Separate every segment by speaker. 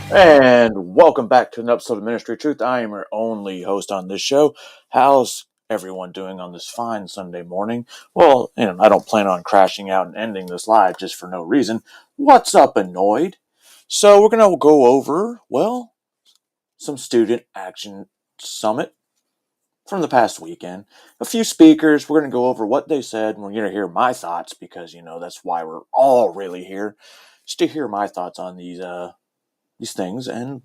Speaker 1: And welcome back to an episode of Ministry Truth. I am your only host on this show. How's everyone doing on this fine Sunday morning? Well, I don't plan on crashing out and ending this live just for no reason. What's up, annoyed? So we're going to go over, some student action summit from the past weekend. A few speakers. We're going to go over what they said, and we're going to hear my thoughts because, that's why we're all really here, just to hear my thoughts on these things. And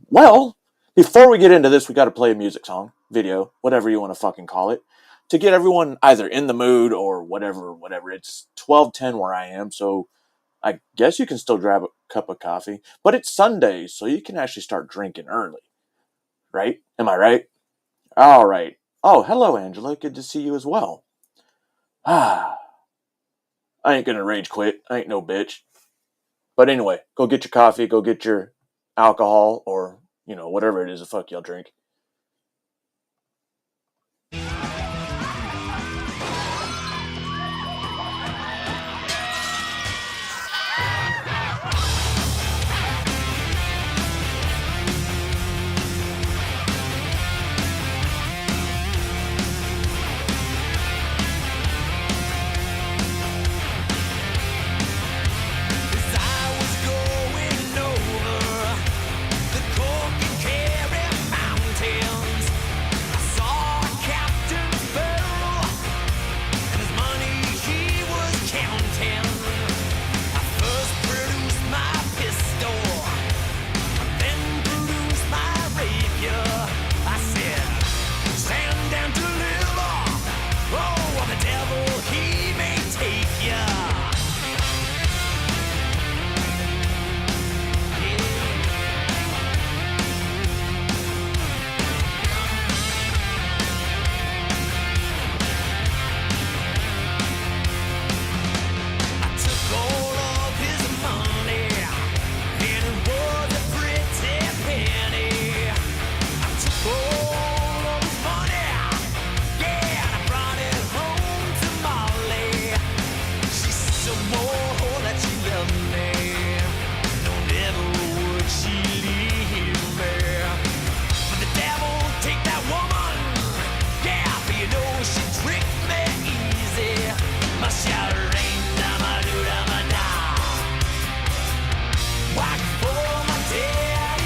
Speaker 1: before we get into this, we got to play a music song, video, whatever you want to fucking call it, to get everyone either in the mood or whatever. It's 12:10 where I am, so I guess you can still grab a cup of coffee, but it's Sunday, so you can actually start drinking early, right? Am I right? All right. Oh, hello, Angela. Good to see you as well. I ain't gonna rage quit. I ain't no bitch. But anyway, go get your coffee, go get your alcohol, or, whatever it is the fuck y'all drink.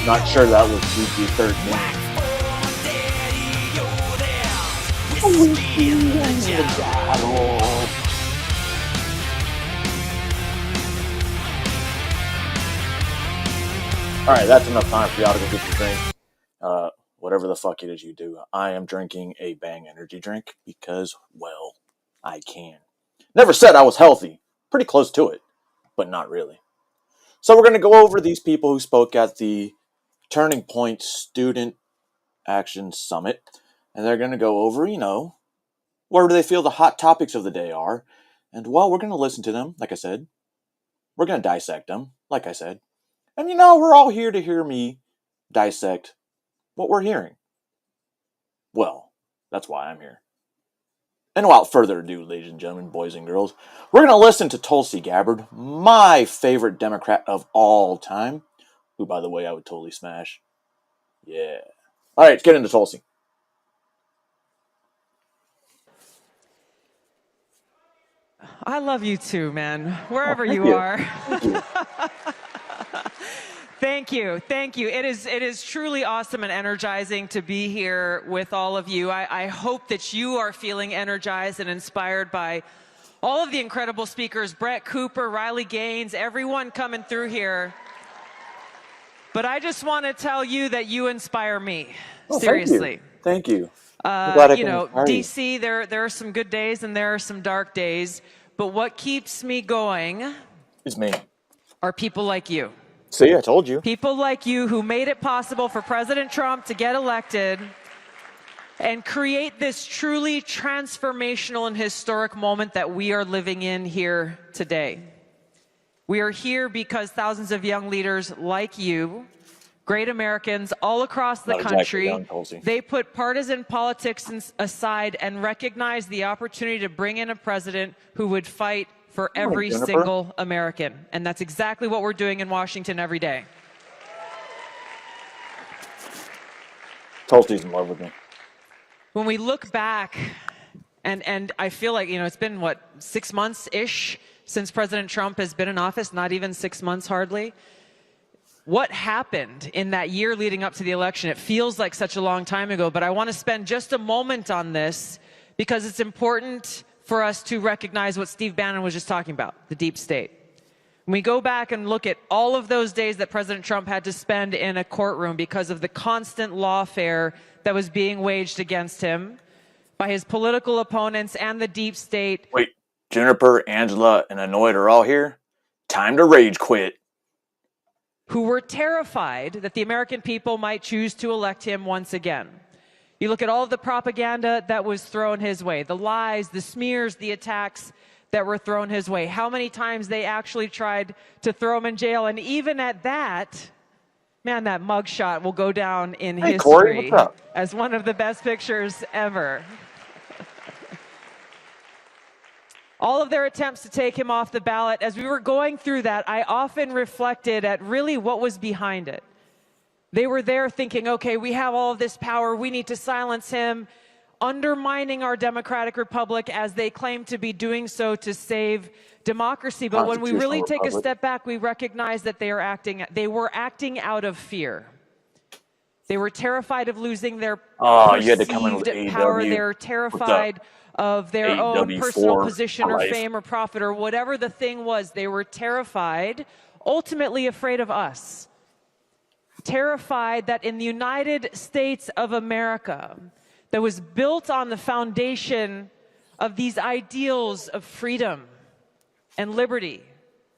Speaker 1: Not sure that was PG-13. Alright, that's enough time for y'all to go get your drink. Whatever the fuck it is you do. I am drinking a Bang energy drink because, I can. Never said I was healthy. Pretty close to it, but not really. So we're going to go over these people who spoke at the Turning Point Student Action Summit. And they're going to go over, where do they feel the hot topics of the day are. And, we're going to listen to them, like I said. We're going to dissect them, like I said. And, we're all here to hear me dissect what we're hearing. Well, that's why I'm here. And without further ado, ladies and gentlemen, boys and girls, we're going to listen to Tulsi Gabbard, my favorite Democrat of all time, who, by the way, I would totally smash. Yeah. All right, let's get into Tulsi.
Speaker 2: I love you too, man. Wherever you are.
Speaker 1: Thank you.
Speaker 2: Thank you. Thank you. It is truly awesome and energizing to be here with all of you. I hope that you are feeling energized and inspired by all of the incredible speakers, Brett Cooper, Riley Gaines, everyone coming through here. But I just want to tell you that you inspire me. Seriously.
Speaker 1: Thank you.
Speaker 2: DC, there are some good days and there are some dark days. But what keeps me going
Speaker 1: is me.
Speaker 2: Are people like you.
Speaker 1: See, I told you.
Speaker 2: People like you who made it possible for President Trump to get elected and create this truly transformational and historic moment that we are living in here today. We are here because thousands of young leaders like you, great Americans all across the country, they put partisan politics aside and recognize the opportunity to bring in a president who would fight for every single American. And that's exactly what we're doing in Washington every day.
Speaker 1: Tulsi's in love with me.
Speaker 2: When we look back, and I feel like, it's been, 6 months-ish since President Trump has been in office, not even 6 months hardly. What happened in that year leading up to the election? It feels like such a long time ago, but I want to spend just a moment on this because it's important for us to recognize what Steve Bannon was just talking about, the deep state. When we go back and look at all of those days that President Trump had to spend in a courtroom because of the constant lawfare that was being waged against him by his political opponents and the deep state.
Speaker 1: Wait, Juniper, Angela, and Annoyed are all here? Time to rage quit.
Speaker 2: Who were terrified that the American people might choose to elect him once again. You look at all of the propaganda that was thrown his way, the lies, the smears, the attacks that were thrown his way, how many times they actually tried to throw him in jail. And even at that, man, that mugshot will go down in history
Speaker 1: Corey, what's up?
Speaker 2: as one of the best pictures ever. All of their attempts to take him off the ballot, as we were going through that, I often reflected at really what was behind it. They were there thinking, okay, we have all of this power, we need to silence him, undermining our democratic republic as they claim to be doing so to save democracy. But when we really take a step back, we recognize that they were acting out of fear. They were terrified of losing their perceived power. They're terrified of their own personal position or fame or profit or whatever the thing was. They were terrified, ultimately afraid of us. Terrified that in the United States of America, that was built on the foundation of these ideals of freedom and liberty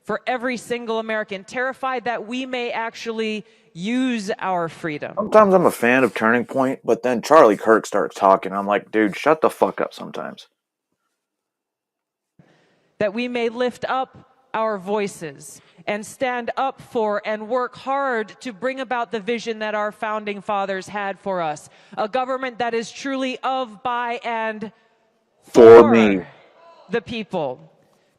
Speaker 2: for every single American, terrified that we may actually use our freedom.
Speaker 1: Sometimes I'm a fan of Turning Point, but then Charlie Kirk starts talking. I'm like, dude, shut the fuck up sometimes.
Speaker 2: That we may lift up our voices and stand up for and work hard to bring about the vision that our founding fathers had for us. A government that is truly of, by, and for me, the people.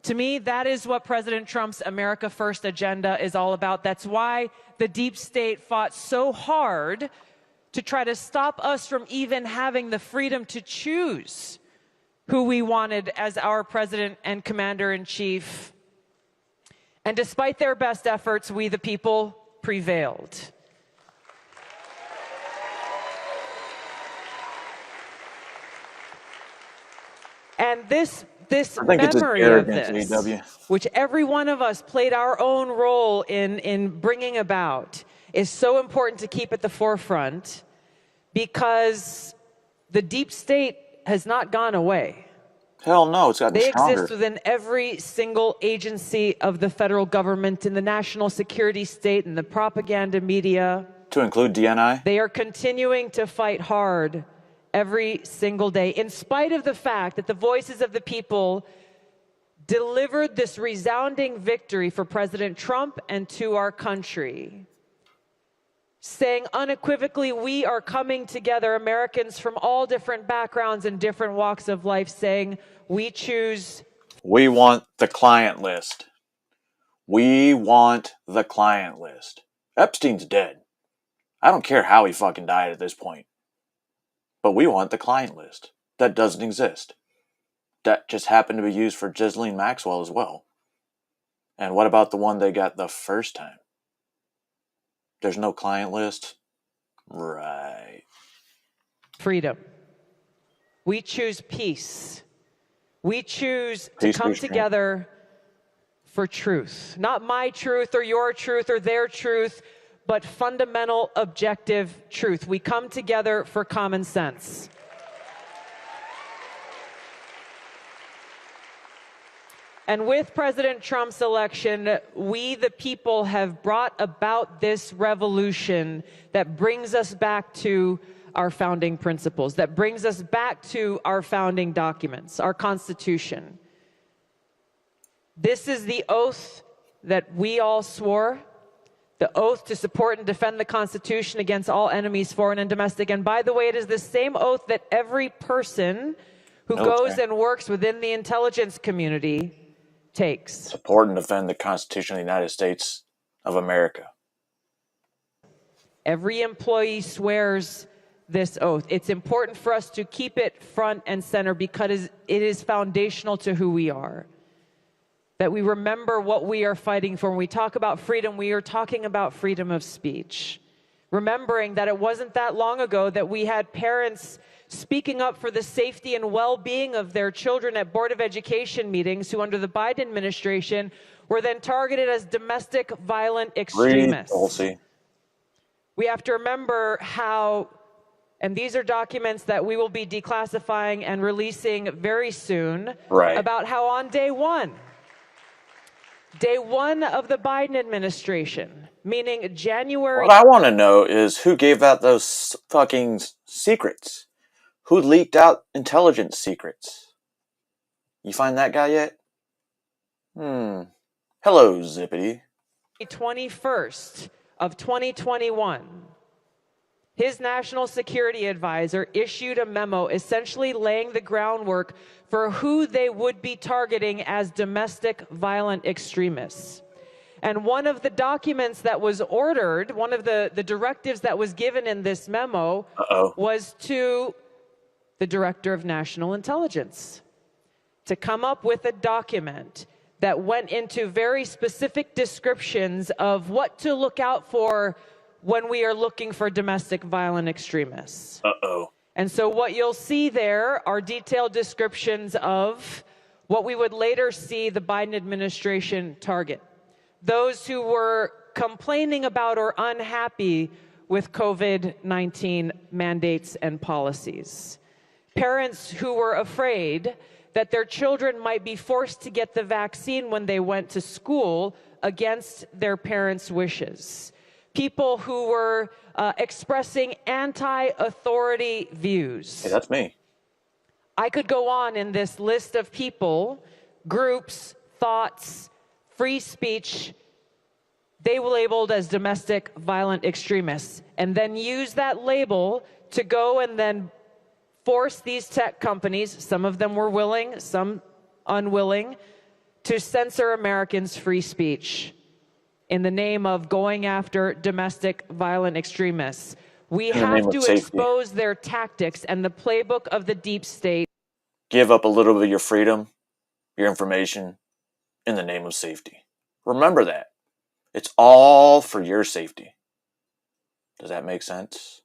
Speaker 2: To me, that is what President Trump's America First agenda is all about. That's why the deep state fought so hard to try to stop us from even having the freedom to choose who we wanted as our president and commander-in-chief. And despite their best efforts, we, the people, prevailed. And this memory of this, which every one of us played our own role in bringing about, is so important to keep at the forefront because the deep state has not gone away.
Speaker 1: Hell no, it's gotten stronger.
Speaker 2: They exist within every single agency of the federal government, in the national security state, in the propaganda media.
Speaker 1: To include DNI?
Speaker 2: They are continuing to fight hard every single day, in spite of the fact that the voices of the people delivered this resounding victory for President Trump and to our country, saying unequivocally, we are coming together, Americans from all different backgrounds and different walks of life, saying we choose.
Speaker 1: We want the client list. We want the client list. Epstein's dead. I don't care how he fucking died at this point. But we want the client list. That doesn't exist. That just happened to be used for Ghislaine Maxwell as well. And what about the one they got the first time? There's no client list? Right.
Speaker 2: Freedom. We choose peace. We choose to come together for truth. Not my truth or your truth or their truth, but fundamental objective truth. We come together for common sense. And with President Trump's election, we, the people, have brought about this revolution that brings us back to our founding principles, that brings us back to our founding documents, our Constitution. This is the oath that we all swore, the oath to support and defend the Constitution against all enemies, foreign and domestic. And by the way, it is the same oath that every person who goes and works within the intelligence community takes.
Speaker 1: Support and defend the Constitution of the United States of America.
Speaker 2: Every employee swears this oath. It's important for us to keep it front and center because it is foundational to who we are. That we remember what we are fighting for. When we talk about freedom, we are talking about freedom of speech. Remembering that it wasn't that long ago that we had parents speaking up for the safety and well-being of their children at Board of Education meetings who, under the Biden administration, were then targeted as domestic violent extremists. We have to remember how, and these are documents that we will be declassifying and releasing very soon, about how on day one of the Biden administration, meaning January...
Speaker 1: What I want to know is who gave out those fucking secrets? Who leaked out intelligence secrets? You find that guy yet? Hello, Zippity.
Speaker 2: 21st of 2021, his national security advisor issued a memo essentially laying the groundwork for who they would be targeting as domestic violent extremists. And one of the documents that was ordered, one of the directives that was given in this memo was to the Director of National Intelligence to come up with a document that went into very specific descriptions of what to look out for when we are looking for domestic violent extremists. And so what you'll see there are detailed descriptions of what we would later see the Biden administration target. Those who were complaining about or unhappy with COVID-19 mandates and policies. Parents who were afraid that their children might be forced to get the vaccine when they went to school against their parents' wishes. People who were expressing anti-authority views.
Speaker 1: Hey, that's me.
Speaker 2: I could go on in this list of people, groups, thoughts, free speech, they were labeled as domestic violent extremists, and then use that label to go and then force these tech companies, some of them were willing, some unwilling, to censor Americans' free speech in the name of going after domestic violent extremists. We have to expose their tactics and the playbook of the deep state.
Speaker 1: Give up a little bit of your freedom, your information, in the name of safety. Remember that. It's all for your safety. Does that make sense?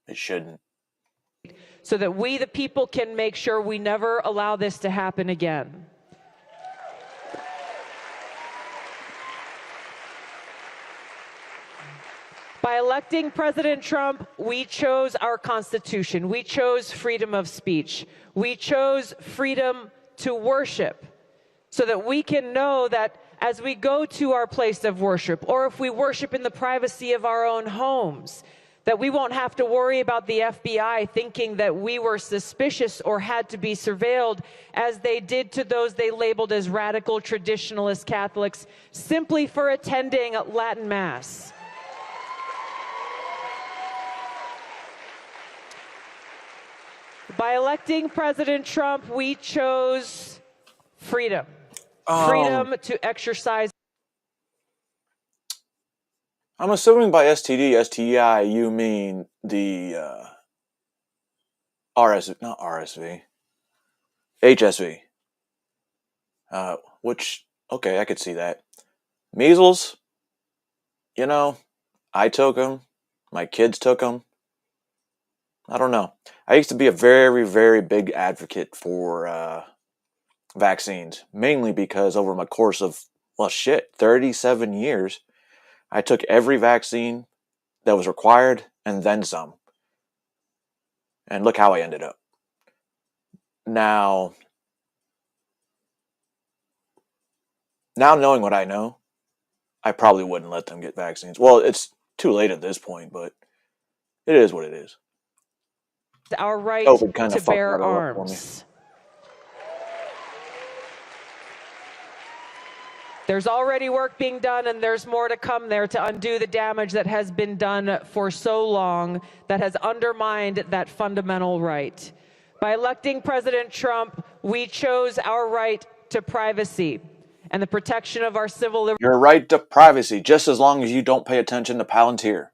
Speaker 1: It shouldn't.
Speaker 2: So that we, the people, can make sure we never allow this to happen again. By electing President Trump, we chose our Constitution. We chose freedom of speech. We chose freedom to worship so that we can know that as we go to our place of worship, or if we worship in the privacy of our own homes, that we won't have to worry about the FBI thinking that we were suspicious or had to be surveilled as they did to those they labeled as radical traditionalist Catholics simply for attending Latin Mass. By electing President Trump, we chose freedom. Freedom to exercise.
Speaker 1: I'm assuming by STD, STI, you mean the not RSV, HSV. Which, okay, I could see that. Measles, you know, I took them. My kids took them. I don't know. I used to be a very, very big advocate for vaccines, mainly because over my course of, 37 years, I took every vaccine that was required and then some. And look how I ended up. Now knowing what I know, I probably wouldn't let them get vaccines. Well, it's too late at this point, but it is what it is.
Speaker 2: Our right to bear arms. There's already work being done, and there's more to come there to undo the damage that has been done for so long that has undermined that fundamental right. By electing President Trump, we chose our right to privacy and the protection of our civil liberties.
Speaker 1: Your right to privacy, just as long as you don't pay attention to Palantir.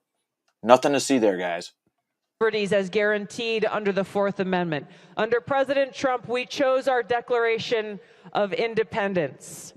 Speaker 1: Nothing to see there, guys.
Speaker 2: liberties as guaranteed under the Fourth Amendment. Under President Trump, we chose our Declaration of Independence.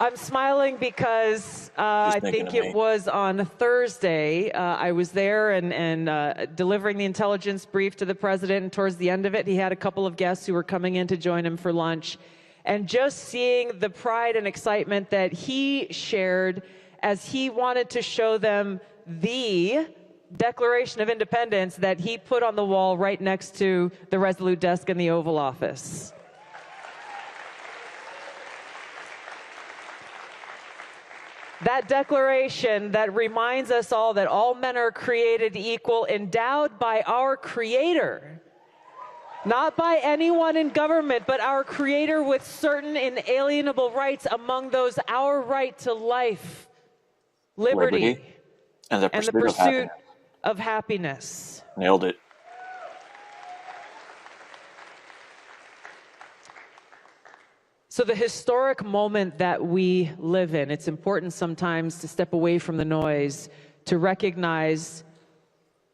Speaker 2: I'm smiling because I think it was on Thursday. I was there and delivering the intelligence brief to the president, and towards the end of it, he had a couple of guests who were coming in to join him for lunch. And just seeing the pride and excitement that he shared as he wanted to show them the Declaration of Independence that he put on the wall right next to the Resolute desk in the Oval Office. That declaration that reminds us all that all men are created equal, endowed by our Creator. Not by anyone in government, but our Creator with certain inalienable rights, among those our right to life, liberty,
Speaker 1: and the pursuit
Speaker 2: of happiness.
Speaker 1: Nailed it.
Speaker 2: So the historic moment that we live in, it's important sometimes to step away from the noise, to recognize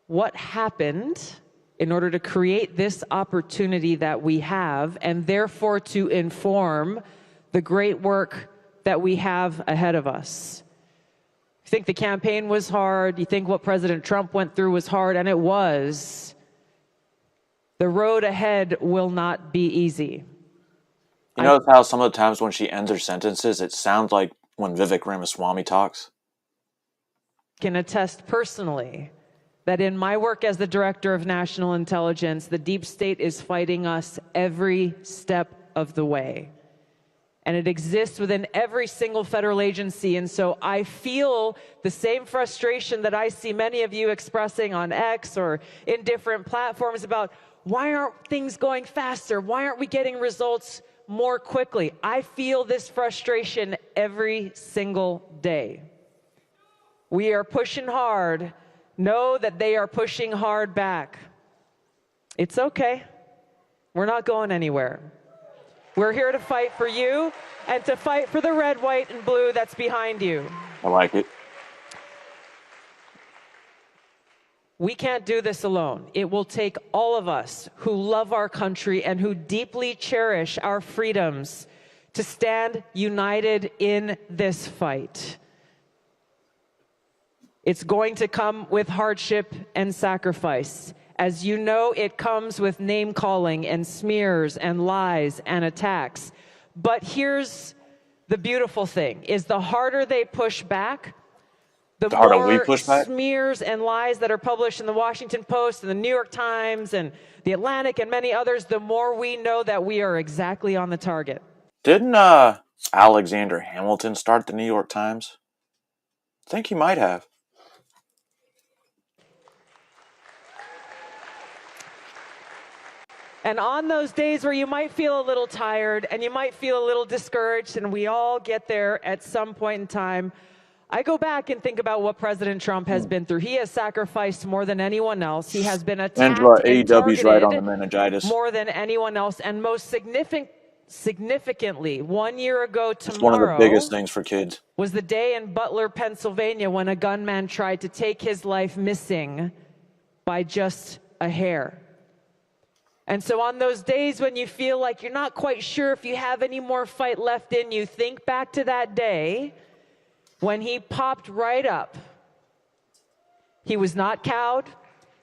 Speaker 2: what happened in order to create this opportunity that we have, and therefore to inform the great work that we have ahead of us. You think the campaign was hard, you think what President Trump went through was hard, and it was. The road ahead will not be easy.
Speaker 1: You notice how some of the times when she ends her sentences, it sounds like when Vivek Ramaswamy talks?
Speaker 2: I can attest personally that in my work as the Director of National Intelligence, the deep state is fighting us every step of the way. And it exists within every single federal agency. And so I feel the same frustration that I see many of you expressing on X or in different platforms about why aren't things going faster? Why aren't we getting results more quickly? I feel this frustration every single day. We are pushing hard. Know that they are pushing hard back. It's okay. We're not going anywhere. We're here to fight for you and to fight for the red, white, and blue that's behind you.
Speaker 1: I like it.
Speaker 2: We can't do this alone. It will take all of us who love our country and who deeply cherish our freedoms to stand united in this fight. It's going to come with hardship and sacrifice. As you know, it comes with name-calling and smears and lies and attacks. But here's the beautiful thing, is the harder they push back, the
Speaker 1: harder we
Speaker 2: more
Speaker 1: push back?
Speaker 2: smears and lies that are published in the Washington Post and the New York Times and the Atlantic and many others, the more we know that we are exactly on the target.
Speaker 1: Didn't Alexander Hamilton start the New York Times? I think he might have.
Speaker 2: And on those days where you might feel a little tired and you might feel a little discouraged, and we all get there at some point in time, I go back and think about what President Trump has been through. He has sacrificed more than anyone else. He has been attacked
Speaker 1: Angela,
Speaker 2: and
Speaker 1: AEW's right on the
Speaker 2: targeted
Speaker 1: meningitis.
Speaker 2: more than anyone else. And most significantly, 1 year ago tomorrow,
Speaker 1: It's one of the biggest things for kids.
Speaker 2: Was the day in Butler, Pennsylvania, when a gunman tried to take his life missing by just a hair. And so on those days when you feel like you're not quite sure if you have any more fight left in you, think back to that day when he popped right up. He was not cowed.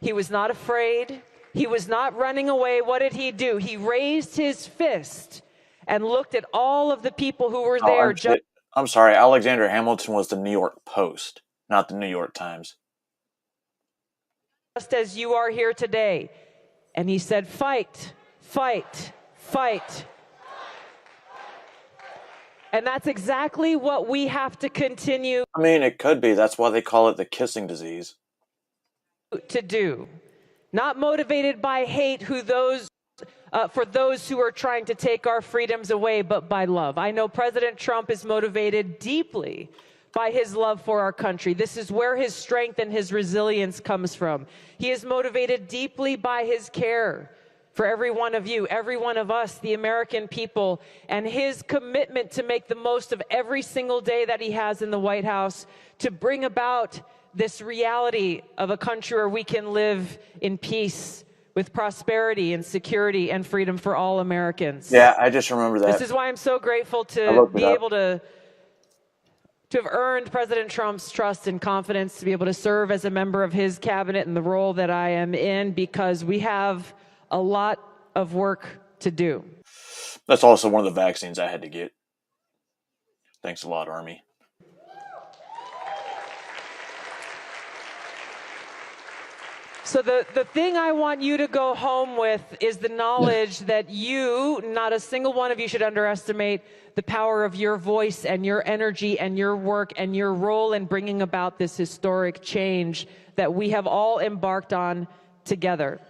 Speaker 2: He was not afraid. He was not running away. What did he do? He raised his fist and looked at all of the people who were there.
Speaker 1: I'm sorry, Alexander Hamilton was the New York Post, not the New York Times.
Speaker 2: Just as you are here today. And he said, fight, fight, fight. And that's exactly what we have to continue.
Speaker 1: I mean, it could be. That's why they call it the kissing disease.
Speaker 2: To do. Not motivated by hate for those who are trying to take our freedoms away, but by love. I know President Trump is motivated deeply by his love for our country. This is where his strength and his resilience comes from. He is motivated deeply by his care for every one of you, every one of us, the American people, and his commitment to make the most of every single day that he has in the White House to bring about this reality of a country where we can live in peace with prosperity and security and freedom for all Americans.
Speaker 1: Yeah, I just remember that.
Speaker 2: This is why I'm so grateful
Speaker 1: I
Speaker 2: to
Speaker 1: looked it
Speaker 2: be
Speaker 1: up.
Speaker 2: able to have earned President Trump's trust and confidence to be able to serve as a member of his cabinet in the role that I am in, because we have a lot of work to do.
Speaker 1: That's also one of the vaccines I had to get. Thanks a lot, Army.
Speaker 2: So the thing I want you to go home with is the knowledge that you, not a single one of you, should underestimate the power of your voice and your energy and your work and your role in bringing about this historic change that we have all embarked on together.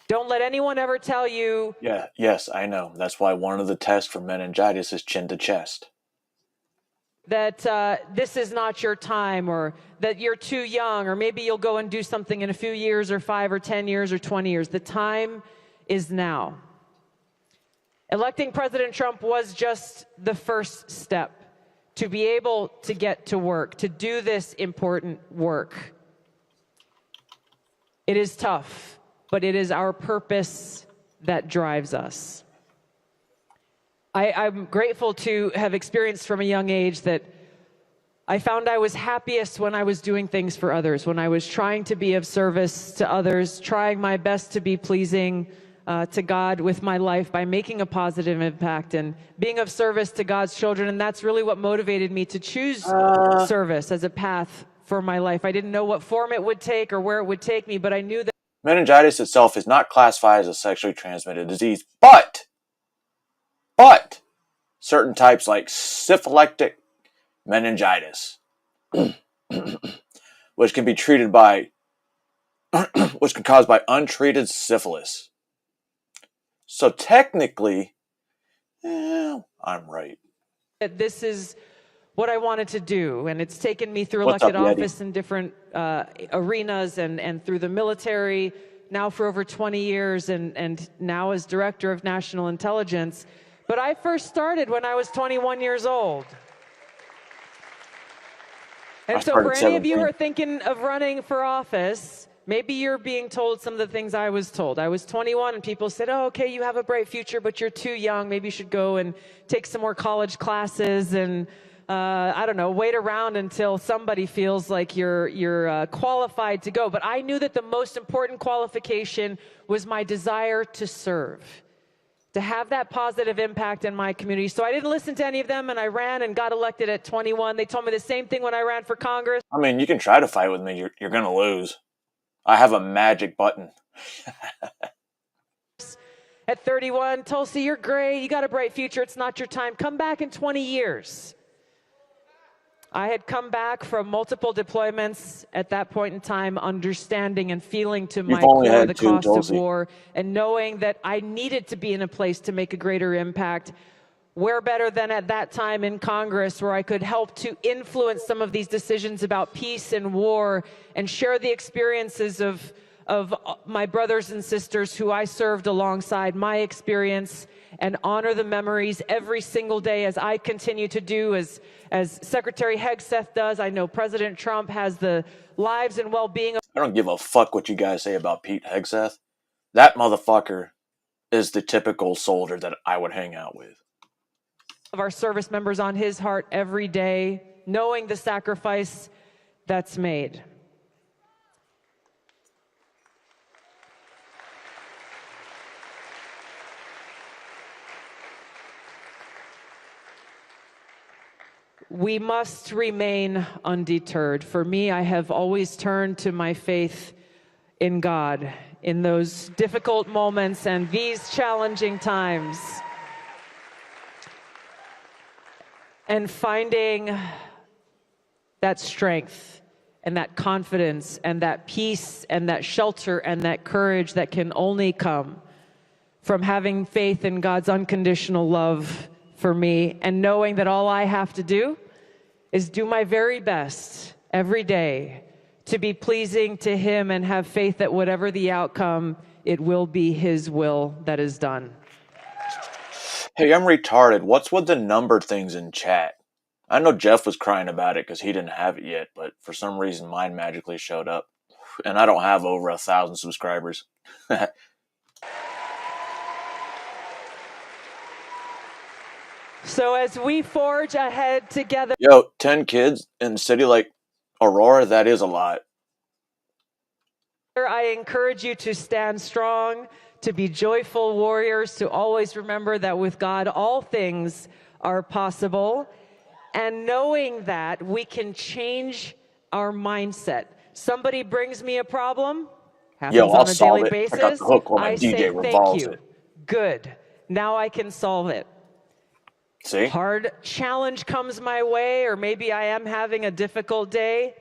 Speaker 2: Don't let anyone ever tell you...
Speaker 1: Yes, I know. That's why one of the tests for meningitis is chin to chest.
Speaker 2: That this is not your time, or that you're too young, or maybe you'll go and do something in a few years, or 5 or 10 years or 20 years. The time is now. Electing President Trump was just the first step to be able to get to work, to do this important work. It is tough, but it is our purpose that drives us. I'm grateful to have experienced from a young age that I found I was happiest when I was doing things for others, when I was trying to be of service to others, trying my best to be pleasing to God with my life by making a positive impact and being of service to God's children. And that's really what motivated me to choose service as a path for my life. I didn't know what form it would take or where it would take me, but I knew that
Speaker 1: Meningitis itself is not classified as a sexually transmitted disease, but certain types like syphilitic meningitis, which can be treated by, which can cause by untreated syphilis. So technically, I'm right.
Speaker 2: this is what I wanted to do, and it's taken me through elected office in different arenas and through the military, now for over 20 years, and now as Director of National Intelligence. But I first started when I was 21 years old. And so for any of you who are thinking of running for office, maybe you're being told some of the things I was told. I was 21 and people said, oh, okay, you have a bright future, but you're too young. Maybe you should go and take some more college classes and, I don't know, wait around until somebody feels like you're qualified to go. But I knew that the most important qualification was my desire to serve, to have that positive impact in my community. So I didn't listen to any of them, and I ran and got elected at 21. They told me the same thing when I ran for Congress.
Speaker 1: I mean, you can try to fight with me. You're going to lose. I have a magic button.
Speaker 2: At 31, Tulsi, you're great. You got a bright future. It's not your time. Come back in 20 years. I had come back from multiple deployments at that point in time, understanding and feeling to my core the cost of war, and knowing that I needed to be in a place to make a greater impact. Where better than at that time in Congress, where I could help to influence some of these decisions about peace and war and share the experiences of my brothers and sisters who I served alongside, my experience, and honor the memories every single day as I continue to do, as Secretary Hegseth does. I know President Trump has the lives and well-being.
Speaker 1: I don't give a fuck what you guys say about Pete Hegseth. That motherfucker is the typical soldier that I would hang out with.
Speaker 2: Of our service members on his heart every day, knowing the sacrifice that's made. We must remain undeterred. For me, I have always turned to my faith in God in those difficult moments and these challenging times. And finding that strength and that confidence and that peace and that shelter and that courage that can only come from having faith in God's unconditional love for me, and knowing that all I have to do is do my very best every day to be pleasing to Him and have faith that whatever the outcome, it will be his will that is done.
Speaker 1: Hey, I'm retarded. What's with the number things in chat? I know Jeff was crying about it because he didn't have it yet, but for some reason mine magically showed up. And I don't have over 1,000 subscribers.
Speaker 2: So as we forge ahead together...
Speaker 1: Yo, 10 kids in a city like Aurora, that is a lot.
Speaker 2: I encourage you to stand strong, to be joyful warriors, to always remember that with God all things are possible, and knowing that we can change our mindset. Somebody brings me a problem,
Speaker 1: Yo,
Speaker 2: happens
Speaker 1: I'll
Speaker 2: on a daily
Speaker 1: solve it. I got
Speaker 2: basis,
Speaker 1: the hook while my
Speaker 2: I
Speaker 1: DJ
Speaker 2: say thank
Speaker 1: revolves
Speaker 2: you.
Speaker 1: it.
Speaker 2: Good. Now I can solve it.
Speaker 1: See?
Speaker 2: Hard challenge comes my way, or maybe I am having a difficult day.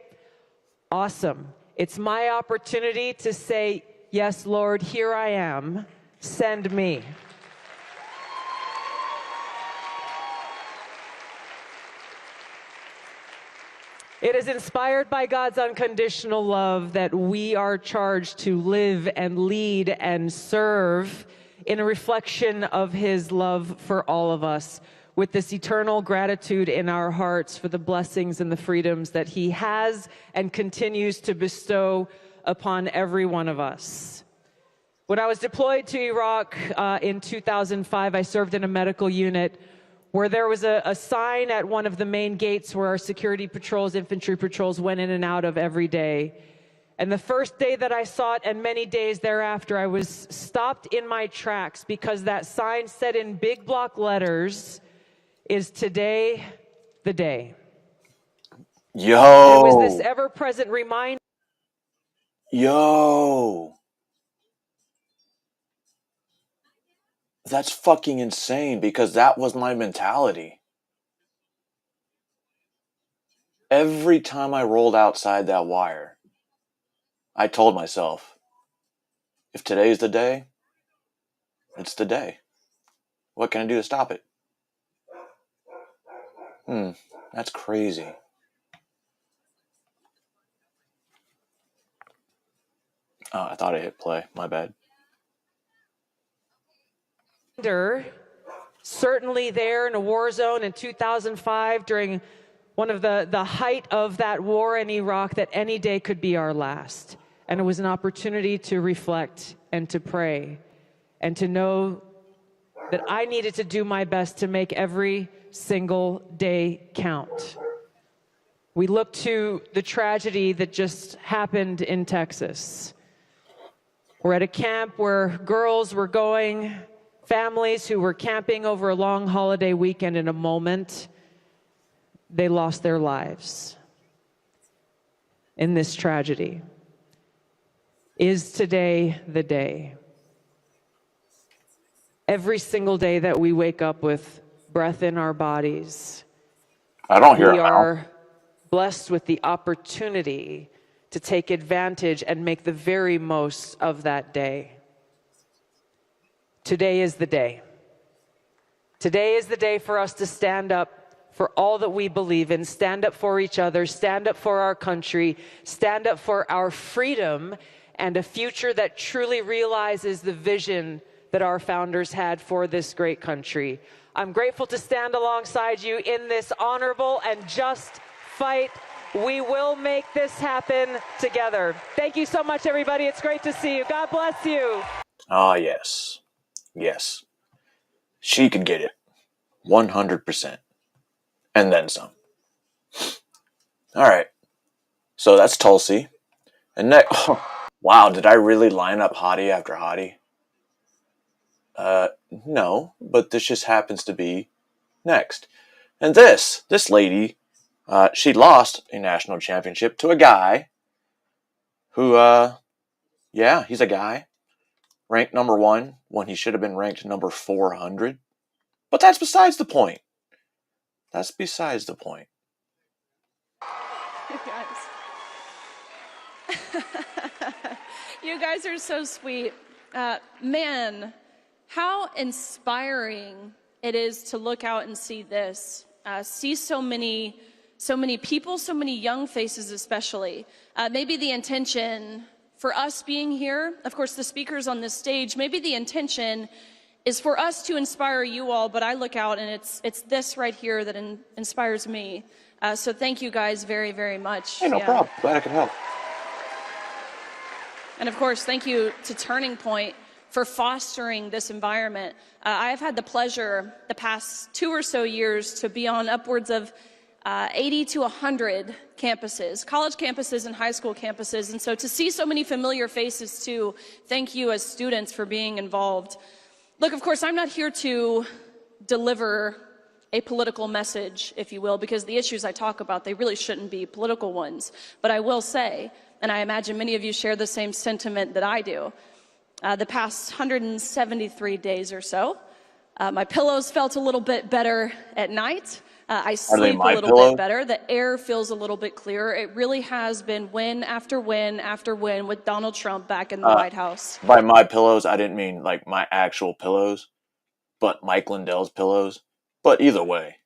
Speaker 2: Awesome. It's my opportunity to say, yes, Lord, here I am. Send me. It is inspired by God's unconditional love that we are charged to live and lead and serve in a reflection of his love for all of us, with this eternal gratitude in our hearts for the blessings and the freedoms that he has and continues to bestow upon every one of us. When I was deployed to Iraq in 2005, I served in a medical unit where there was a sign at one of the main gates where our security patrols, infantry patrols went in and out of every day. And the first day that I saw it, and many days thereafter, I was stopped in my tracks because that sign said in big block letters, "Is today the day?"
Speaker 1: Yo!
Speaker 2: And it was this ever-present reminder.
Speaker 1: Yo! That's fucking insane because that was my mentality. Every time I rolled outside that wire, I told myself, if today's the day, it's the day. What can I do to stop it? That's crazy. Oh, I thought I hit play. My bad.
Speaker 2: Certainly there in a war zone in 2005 during one of the height of that war in Iraq, that any day could be our last. And it was an opportunity to reflect and to pray and to know that I needed to do my best to make every single day count. We look to the tragedy that just happened in Texas. We're at a camp where girls were going, families who were camping over a long holiday weekend, in a moment, they lost their lives in this tragedy. Is today the day? Every single day that we wake up with breath in our bodies,
Speaker 1: I don't hear
Speaker 2: we
Speaker 1: it
Speaker 2: are blessed with the opportunity to take advantage and make the very most of that day. Today is the day. Today is the day for us to stand up for all that we believe in, stand up for each other, stand up for our country, stand up for our freedom and a future that truly realizes the vision that our founders had for this great country. I'm grateful to stand alongside you in this honorable and just fight. We will make this happen together. Thank you so much, everybody. It's great to see you. God bless you.
Speaker 1: Ah, yes. Yes. She could get it. 100%. And then some. Alright. So that's Tulsi. And next... Oh, wow, did I really line up hottie after hottie? No. But this just happens to be next. And this lady, she lost a national championship to a guy who, yeah, he's a guy. Ranked number 1 when he should have been ranked number 400. But that's besides the point. That's besides the point.
Speaker 3: You guys are so sweet. Man, how inspiring it is to look out and see this. See so many people, so many young faces especially. Maybe the intention for us being here, of course, the speakers on this stage, maybe the intention is for us to inspire you all, but I look out and it's this right here that inspires me. So thank you guys very, very much.
Speaker 1: Hey, no problem. Glad I could help.
Speaker 3: And of course, thank you to Turning Point for fostering this environment. I've had the pleasure the past 2 or so years to be on upwards of 80 to 100 campuses, college campuses and high school campuses. And so to see so many familiar faces too, thank you as students for being involved. Look, of course, I'm not here to deliver a political message, if you will, because the issues I talk about, they really shouldn't be political ones. But I will say, and I imagine many of you share the same sentiment that I do, the past 173 days or so, my pillows felt a little bit better at night. I sleep a little bit better. The air feels a little bit clearer. It really has been win after win after win with Donald Trump back in the White House.
Speaker 1: By my pillows, I didn't mean like my actual pillows, but Mike Lindell's pillows. But either way.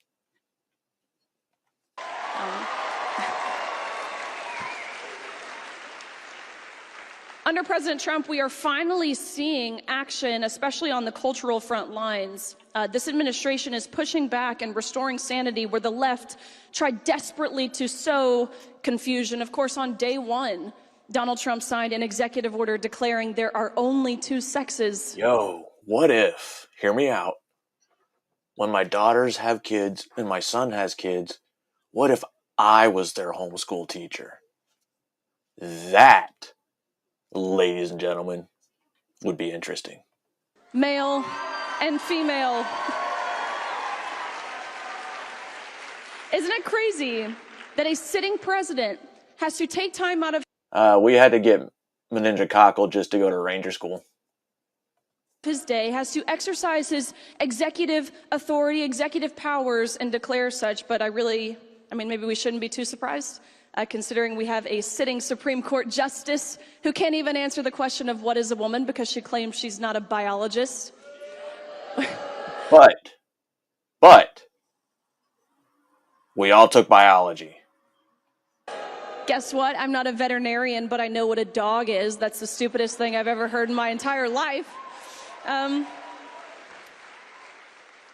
Speaker 3: Under President Trump, we are finally seeing action, especially on the cultural front lines. This administration is pushing back and restoring sanity where the left tried desperately to sow confusion. Of course, on day one, Donald Trump signed an executive order declaring there are only 2 sexes.
Speaker 1: Yo, what if, hear me out, when my daughters have kids and my son has kids, what if I was their homeschool teacher? That, ladies and gentlemen, would be interesting.
Speaker 3: Male and female. Isn't it crazy that a sitting president has to take time out of
Speaker 1: we had to get meningococcal just to go to Ranger School.
Speaker 3: His day, has to exercise his executive authority, executive powers, and declare such. But maybe we shouldn't be too surprised, considering we have a sitting Supreme Court justice who can't even answer the question of what is a woman because she claims she's not a biologist.
Speaker 1: But, we all took biology.
Speaker 3: Guess what? I'm not a veterinarian, but I know what a dog is. That's the stupidest thing I've ever heard in my entire life.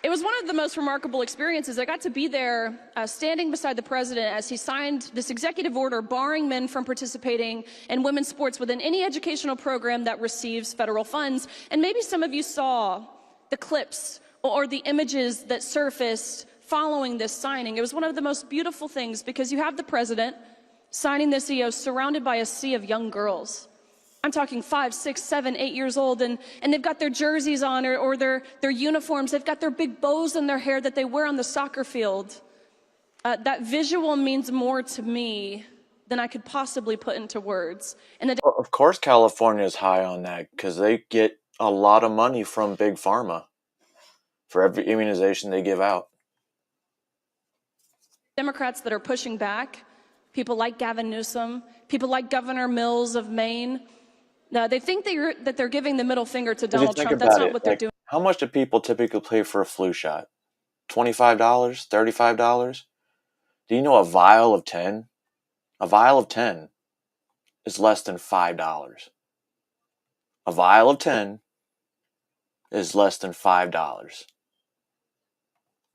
Speaker 3: It was one of the most remarkable experiences. I got to be there standing beside the president as he signed this executive order barring men from participating in women's sports within any educational program that receives federal funds. And maybe some of you saw the clips or the images that surfaced following this signing. It was one of the most beautiful things because you have the president signing this EO surrounded by a sea of young girls. I'm talking 5, 6, 7, 8 years old, and they've got their jerseys on or their uniforms. They've got their big bows in their hair that they wear on the soccer field. That visual means more to me than I could possibly put into words. And
Speaker 1: of course California is high on that because they get a lot of money from Big Pharma for every immunization they give out.
Speaker 3: Democrats that are pushing back, people like Gavin Newsom, people like Governor Mills of Maine, they think that they're giving the middle finger to Donald Trump. That's not what they're doing.
Speaker 1: How much do people typically pay for a flu shot? $25? $35? Do you know a vial of 10? A vial of 10 is less than $5. A vial of 10 is less than $5.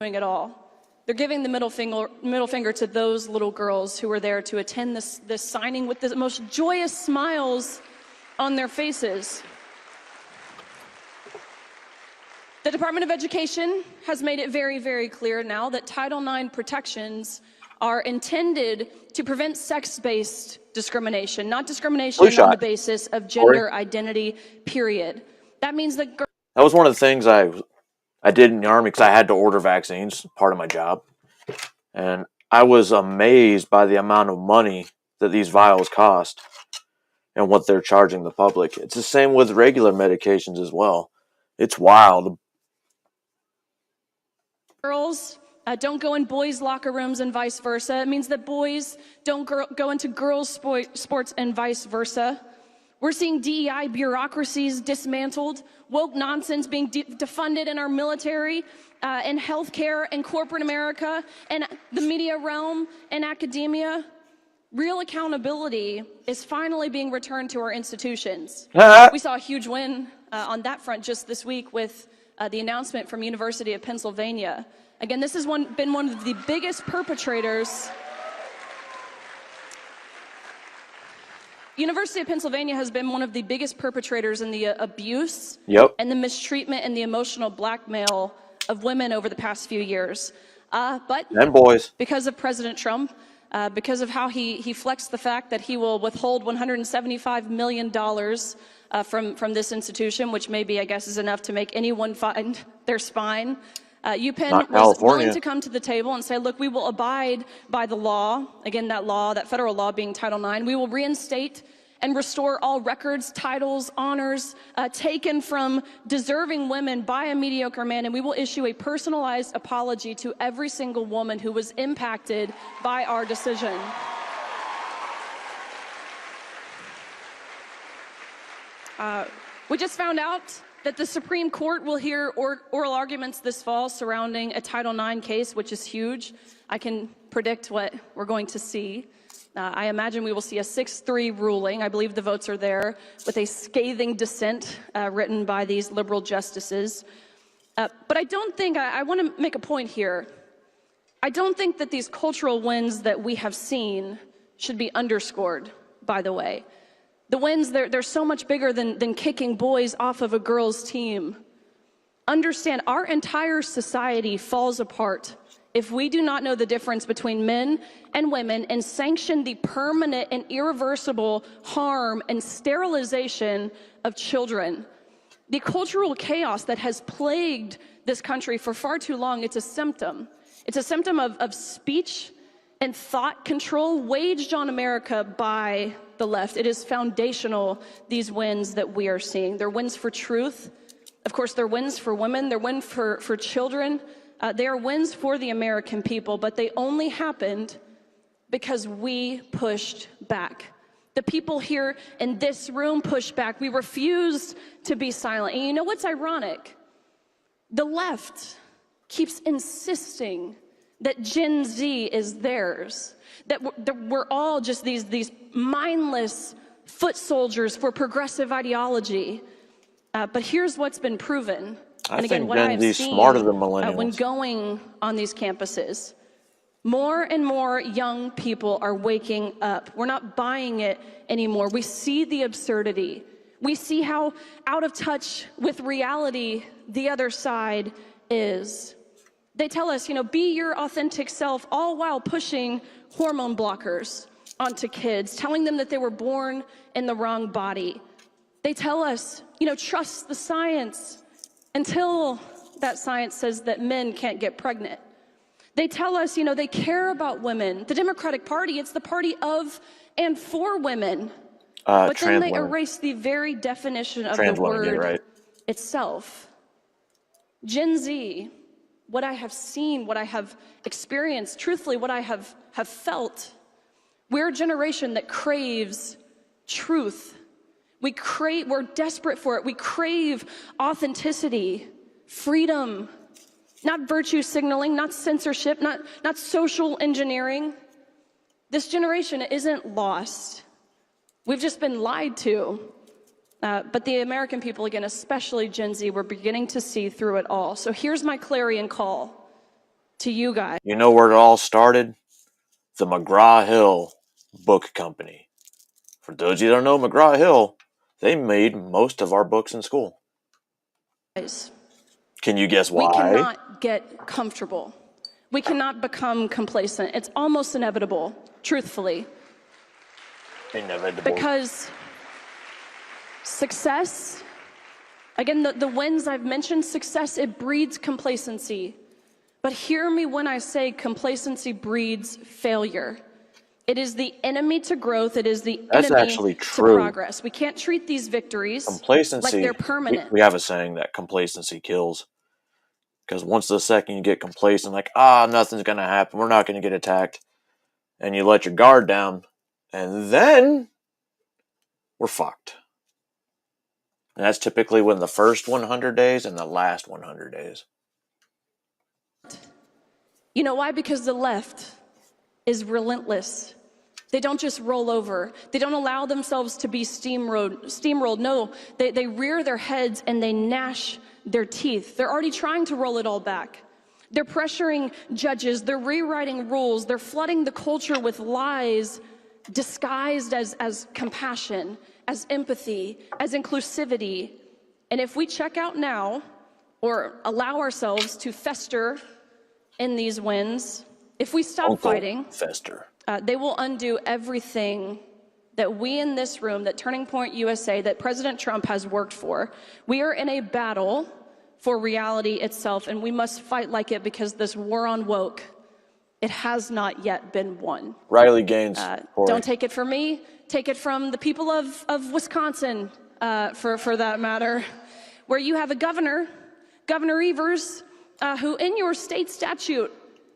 Speaker 3: At all. They're giving the middle finger to those little girls who were there to attend this signing with the most joyous smiles on their faces. The Department of Education has made it very, very clear now that Title IX protections are intended to prevent sex-based discrimination, not discrimination on the basis of gender identity, period. That means that
Speaker 1: that was one of the things I did in the Army because I had to order vaccines, part of my job. And I was amazed by the amount of money that these vials cost and what they're charging the public. It's the same with regular medications as well. It's wild.
Speaker 3: Girls don't go in boys' locker rooms and vice versa. It means that boys don't go into girls' sports and vice versa. We're seeing DEI bureaucracies dismantled, woke nonsense being defunded in our military, in healthcare, and corporate America, and the media realm, and academia. Real accountability is finally being returned to our institutions. We saw a huge win on that front just this week with the announcement from University of Pennsylvania. Again, this has been one of the biggest perpetrators. University of Pennsylvania has been one of the biggest perpetrators in the abuse and the mistreatment and the emotional blackmail of women over the past few years. But because of President Trump, because of how he flexed the fact that he will withhold $175 million from this institution, which maybe, I guess, is enough to make anyone find their spine. UPenn was willing to come to the table and say, look, we will abide by the law. Again, that federal law being Title IX. We will reinstate and restore all records, titles, honors taken from deserving women by a mediocre man, and we will issue a personalized apology to every single woman who was impacted by our decision. We just found out that the Supreme Court will hear oral arguments this fall surrounding a Title IX case, which is huge. I can predict what we're going to see. I imagine we will see a 6-3 ruling. I believe the votes are there, with a scathing dissent written by these liberal justices. But I don't think, I want to make a point here. I don't think that these cultural wins that we have seen should be underscored, by the way. The wins, they're so much bigger than kicking boys off of a girls' team. Understand, our entire society falls apart if we do not know the difference between men and women and sanction the permanent and irreversible harm and sterilization of children. The cultural chaos that has plagued this country for far too long, it's a symptom. It's a symptom of speech and thought control waged on America by the left. It is foundational, these wins that we are seeing. They're wins for truth. Of course, they're wins for women. They're wins for children. They are wins for the American people, but they only happened because we pushed back. The people here in this room pushed back. We refused to be silent. And you know what's ironic? The left keeps insisting that Gen Z is theirs, that we're all just these mindless foot soldiers for progressive ideology. But here's what's been proven. And again, what I've seen when going on these campuses, more and more young people are waking up. We're not buying it anymore. We see the absurdity. We see how out of touch with reality the other side is. They tell us, be your authentic self, all while pushing hormone blockers onto kids, telling them that they were born in the wrong body. They tell us, trust the science, until that science says that men can't get pregnant. They tell us, they care about women. The Democratic Party, it's the party of and for women. But then they erase the very definition of the word itself. Gen Z, what I have seen, what I have experienced, truthfully, what I have felt, we're a generation that craves truth. We're desperate for it. We crave authenticity, freedom, not virtue signaling, not censorship, not social engineering. This generation isn't lost. We've just been lied to. But the American people, again, especially Gen Z, we're beginning to see through it all. So here's my clarion call to you guys.
Speaker 1: You know where it all started? The McGraw-Hill Book Company. For those of you that don't know McGraw-Hill, they made most of our books in school. Can you guess why?
Speaker 3: We cannot get comfortable. We cannot become complacent. It's almost inevitable, truthfully.
Speaker 1: Inevitable.
Speaker 3: Because success, again, the wins I've mentioned, success, it breeds complacency. But hear me when I say complacency breeds failure. It is the enemy to growth. It is the enemy to progress. We can't treat these victories like they're permanent.
Speaker 1: We have a saying that complacency kills. Because once the second you get complacent, like, nothing's going to happen, we're not going to get attacked, and you let your guard down, and then we're fucked. And that's typically when the first 100 days and the last 100 days. You
Speaker 3: know why? Because the left is relentless. They don't just roll over. They don't allow themselves to be steamrolled. No, they rear their heads and they gnash their teeth. They're already trying to roll it all back. They're pressuring judges. They're rewriting rules. They're flooding the culture with lies disguised as compassion, as empathy, as inclusivity. And if we check out now or allow ourselves to fester in these winds, if we stop fighting,
Speaker 1: fester.
Speaker 3: They will undo everything that we in this room, that Turning Point USA, that President Trump has worked for. We are in a battle for reality itself, and we must fight like it, because this war on woke, it has not yet been won.
Speaker 1: Riley Gaines.
Speaker 3: Don't take it from me. Take it from the people of Wisconsin, for that matter, where you have a Governor Evers, who in your state statute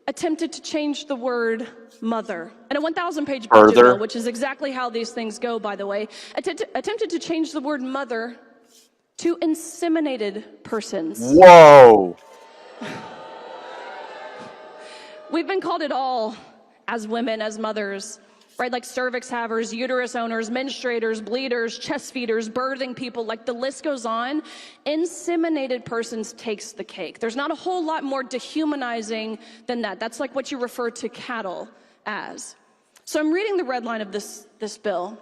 Speaker 3: attempted to change the word mother. And a 1,000-page budget bill, which is exactly how these things go, by the way, attempted to change the word mother to inseminated persons.
Speaker 1: Whoa!
Speaker 3: We've been called it all as women, as mothers, right? Like cervix havers, uterus owners, menstruators, bleeders, chest feeders, birthing people, like the list goes on. Inseminated persons takes the cake. There's not a whole lot more dehumanizing than that. That's like what you refer to cattle as. So I'm reading the red line of this bill,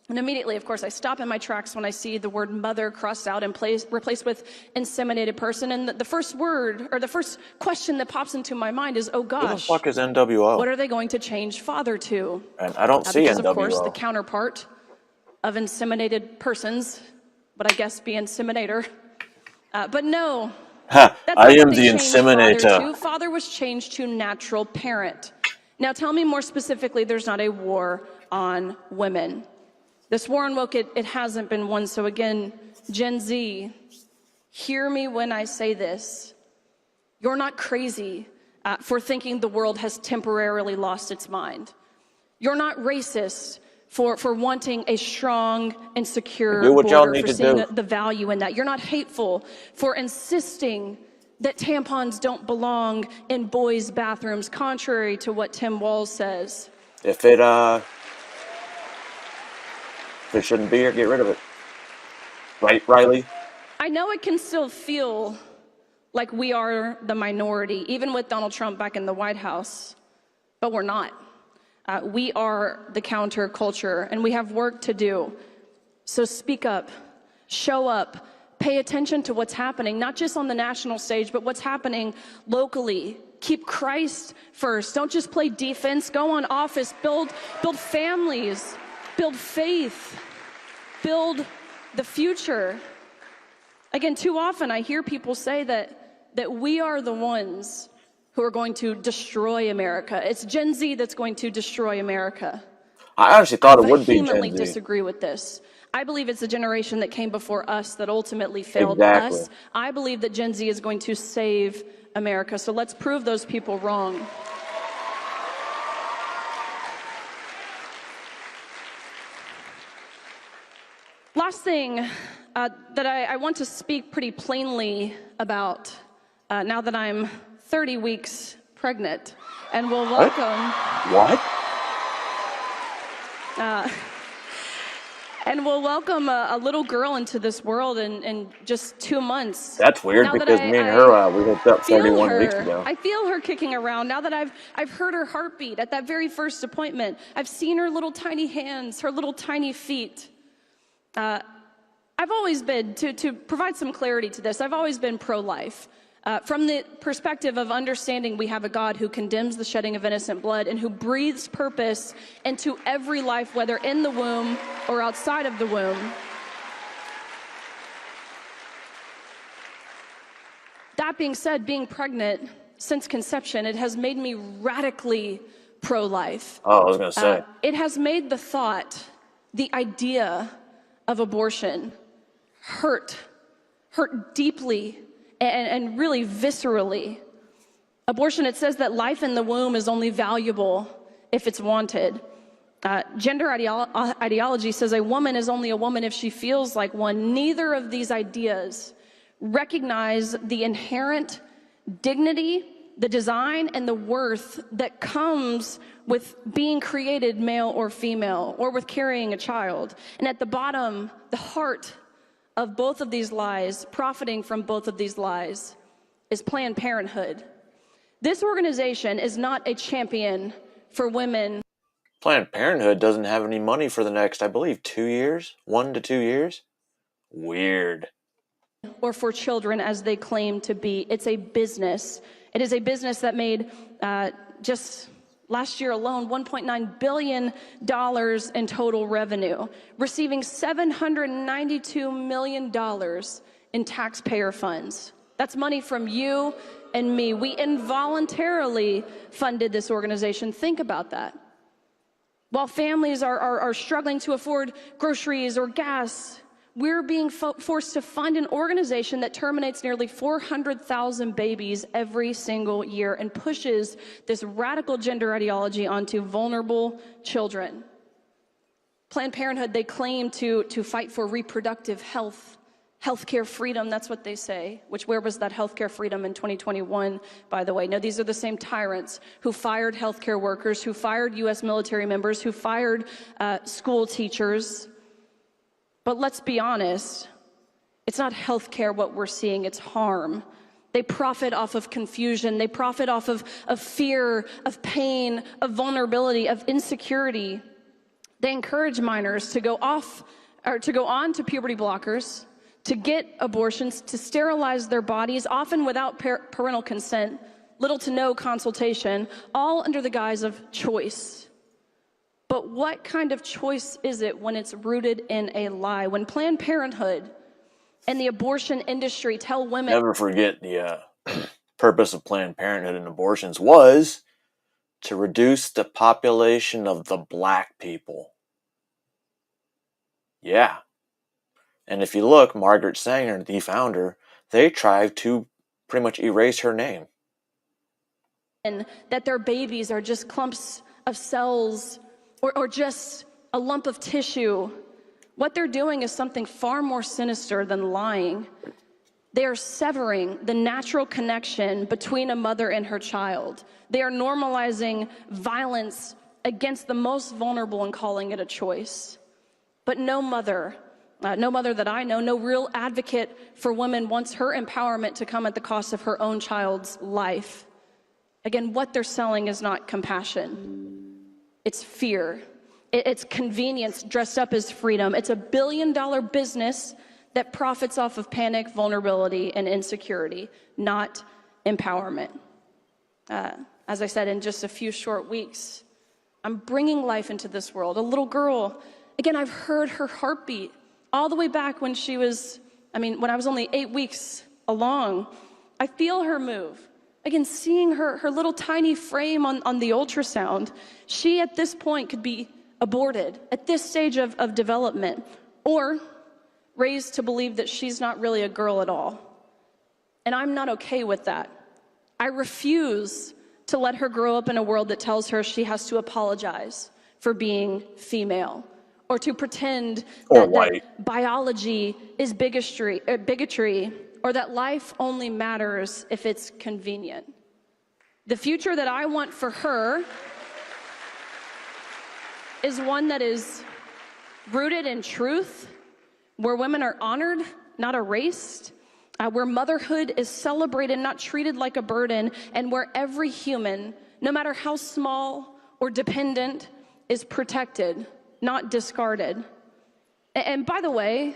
Speaker 3: and immediately, of course, I stop in my tracks when I see the word mother crossed out and replaced with inseminated person. And the first word, or the first question that pops into my mind is, oh gosh,
Speaker 1: who the fuck is NWO?
Speaker 3: What are they going to change father to?
Speaker 1: And I don't see
Speaker 3: because,
Speaker 1: NWO.
Speaker 3: Of course, the counterpart of inseminated persons, but I guess be inseminator. But no,
Speaker 1: Ha,
Speaker 3: that's
Speaker 1: I
Speaker 3: not
Speaker 1: am
Speaker 3: what
Speaker 1: the
Speaker 3: they changed father
Speaker 1: inseminator.
Speaker 3: to. Father was changed to natural parent. Now tell me more specifically, there's not a war on women. This war on woke, it hasn't been won. So again, Gen Z, hear me when I say this. You're not crazy for thinking the world has temporarily lost its mind. You're not racist for wanting a strong and secure border, for seeing the value in that. You're not hateful for insisting that tampons don't belong in boys' bathrooms, contrary to what Tim Walz says.
Speaker 1: If it shouldn't be here, get rid of it. Right, Riley?
Speaker 3: I know it can still feel like we are the minority, even with Donald Trump back in the White House, but we're not. We are the counterculture, and we have work to do. So speak up, show up, pay attention to what's happening, not just on the national stage, but what's happening locally. Keep Christ first. Don't just play defense. Go on offense. Build families. Build faith. Build the future. Again, too often I hear people say that we are the ones who are going to destroy America. It's Gen Z that's going to destroy America.
Speaker 1: I honestly thought it would be Gen Z.
Speaker 3: I vehemently disagree with this. I believe it's the generation that came before us that ultimately failed us. I believe that Gen Z is going to save America. So let's prove those people wrong. Last thing that I want to speak pretty plainly about now that I'm 30 weeks pregnant, and will welcome...
Speaker 1: What?
Speaker 3: And we'll welcome a little girl into this world in just 2 months.
Speaker 1: That's weird, because me and her, we hooked up 31 weeks ago.
Speaker 3: I feel her kicking around now that I've heard her heartbeat at that very first appointment. I've seen her little tiny hands, her little tiny feet. I've always been, to provide some clarity to this, I've always been pro-life. From the perspective of understanding we have a God who condemns the shedding of innocent blood and who breathes purpose into every life, whether in the womb or outside of the womb. That being said, being pregnant since conception, it has made me radically pro-life.
Speaker 1: Oh, I was going to say.
Speaker 3: It has made the thought, the idea of abortion hurt deeply and really viscerally. Abortion, it says that life in the womb is only valuable if it's wanted. Gender ideology says a woman is only a woman if she feels like one. Neither of these ideas recognize the inherent dignity the design and the worth that comes with being created male or female, or with carrying a child. And at the bottom, the heart of both of these lies, profiting from both of these lies, is Planned Parenthood. This organization is not a champion for women.
Speaker 1: Planned Parenthood doesn't have any money for the next, I believe, 2 years? 1 to 2 years? Weird.
Speaker 3: Or for children, as they claim to be. It's a business. It is a business that made, just last year alone, $1.9 billion in total revenue, receiving $792 million in taxpayer funds. That's money from you and me. We involuntarily funded this organization. Think about that. While families are struggling to afford groceries or gas, we're being forced to fund an organization that terminates nearly 400,000 babies every single year and pushes this radical gender ideology onto vulnerable children. Planned Parenthood, they claim to fight for reproductive health, healthcare freedom, that's what they say. Where was that healthcare freedom in 2021, by the way? No, these are the same tyrants who fired healthcare workers, who fired U.S. military members, who fired school teachers. But let's be honest, it's not healthcare what we're seeing, it's harm. They profit off of confusion, they profit off of fear, of pain, of vulnerability, of insecurity. They encourage minors to go on to puberty blockers, to get abortions, to sterilize their bodies, often without parental consent, little to no consultation, all under the guise of choice. But what kind of choice is it when it's rooted in a lie? When Planned Parenthood and the abortion industry tell women...
Speaker 1: Never forget the purpose of Planned Parenthood and abortions was to reduce the population of the black people. Yeah. And if you look, Margaret Sanger, the founder, they tried to pretty much erase her name.
Speaker 3: That their babies are just clumps of cells or just a lump of tissue. What they're doing is something far more sinister than lying. They are severing the natural connection between a mother and her child. They are normalizing violence against the most vulnerable and calling it a choice. But no mother that I know, no real advocate for women wants her empowerment to come at the cost of her own child's life. Again, what they're selling is not compassion. It's fear. It's convenience dressed up as freedom. It's $1 billion business that profits off of panic, vulnerability, and insecurity, not empowerment. As I said, in just a few short weeks, I'm bringing life into this world. A little girl, again, I've heard her heartbeat all the way back when when I was only 8 weeks along. I feel her move. Again, seeing her little tiny frame on the ultrasound, she at this point could be aborted at this stage of development, or raised to believe that she's not really a girl at all. And I'm not okay with that. I refuse to let her grow up in a world that tells her she has to apologize for being female, or to pretend that biology is bigotry, or that life only matters if it's convenient. The future that I want for her is one that is rooted in truth, where women are honored, not erased, where motherhood is celebrated, not treated like a burden, and where every human, no matter how small or dependent, is protected, not discarded. And by the way,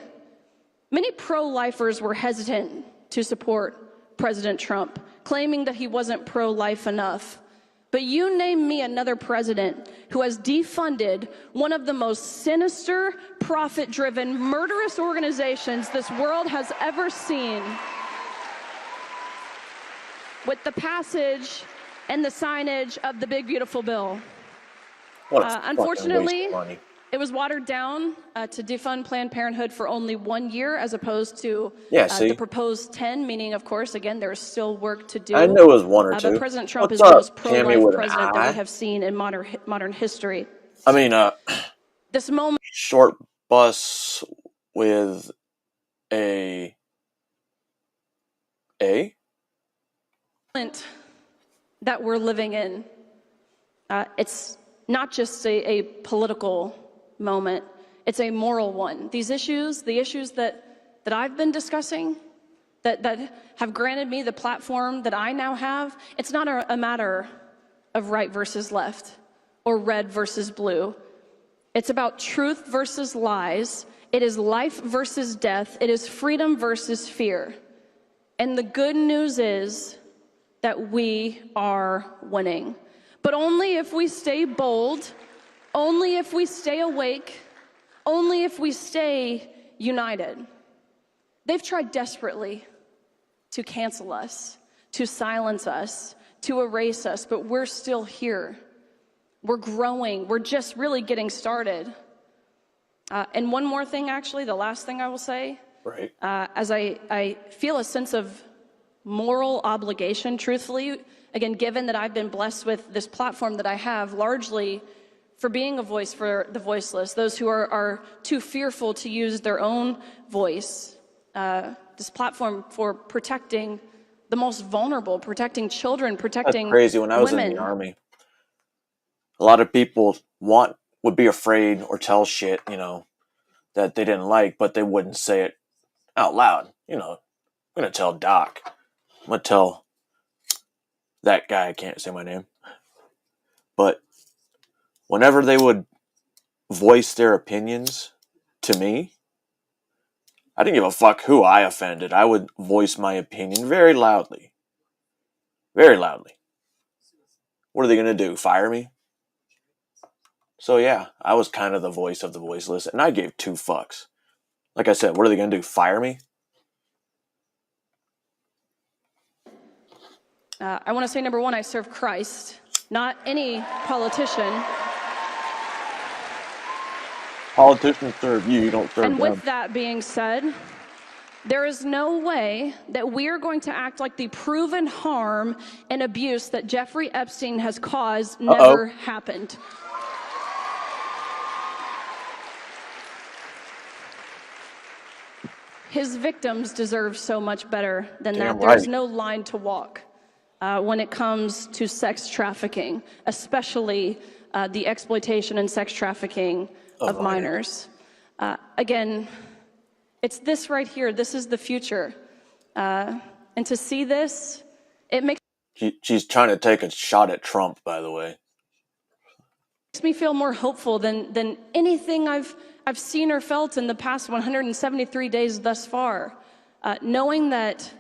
Speaker 3: many pro-lifers were hesitant to support President Trump, claiming that he wasn't pro-life enough. But you name me another president who has defunded one of the most sinister, profit-driven, murderous organizations this world has ever seen with the passage and the signage of the big, beautiful bill. Unfortunately, it was watered down to defund Planned Parenthood for only 1 year, as opposed to the proposed 10, meaning, of course, again, there's still work to do.
Speaker 1: I know it was 1 or 2.
Speaker 3: But President Trump is the most pro-life president that we have seen in modern history.
Speaker 1: I mean,
Speaker 3: this moment,
Speaker 1: short bus with a
Speaker 3: that we're living in. It's not just a political moment, it's a moral one. These issues, the issues that I've been discussing, that have granted me the platform that I now have, it's not a matter of right versus left or red versus blue. It's about truth versus lies. It is life versus death. It is freedom versus fear. And the good news is that we are winning. But only if we stay bold, only if we stay awake, only if we stay united. They've tried desperately to cancel us, to silence us, to erase us, but we're still here. We're growing. We're just really getting started. And one more thing, actually, the last thing I will say,
Speaker 1: Right.
Speaker 3: as I feel a sense of moral obligation, truthfully, again, given that I've been blessed with this platform that I have, largely for being a voice for the voiceless, those who are too fearful to use their own voice, this platform for protecting the most vulnerable, protecting children, protecting
Speaker 1: That's crazy. When I was in
Speaker 3: women.
Speaker 1: the Army, a lot of people would be afraid or tell shit, that they didn't like, but they wouldn't say it out loud. I'm going to tell Doc. I'm going to tell that guy, I can't say my name. But whenever they would voice their opinions to me, I didn't give a fuck who I offended. I would voice my opinion very loudly. Very loudly. What are they going to do? Fire me? So yeah, I was kind of the voice of the voiceless, and I gave two fucks. Like I said, what are they going to do? Fire me?
Speaker 3: I want to say, number one, I serve Christ, not any politician.
Speaker 1: Politicians serve you, you don't serve
Speaker 3: And
Speaker 1: them.
Speaker 3: with that being said, there is no way that we are going to act like the proven harm and abuse that Jeffrey Epstein has caused never happened. His victims deserve so much better than
Speaker 1: Damn
Speaker 3: that. There's
Speaker 1: right.
Speaker 3: no line to walk when it comes to sex trafficking, especially the exploitation and sex trafficking of minors. Again, it's this right here. This is the future. And to see this, it makes
Speaker 1: She's trying to take a shot at Trump, by the way.
Speaker 3: me feel more hopeful than anything I've seen or felt in the past 173 days thus far. Knowing that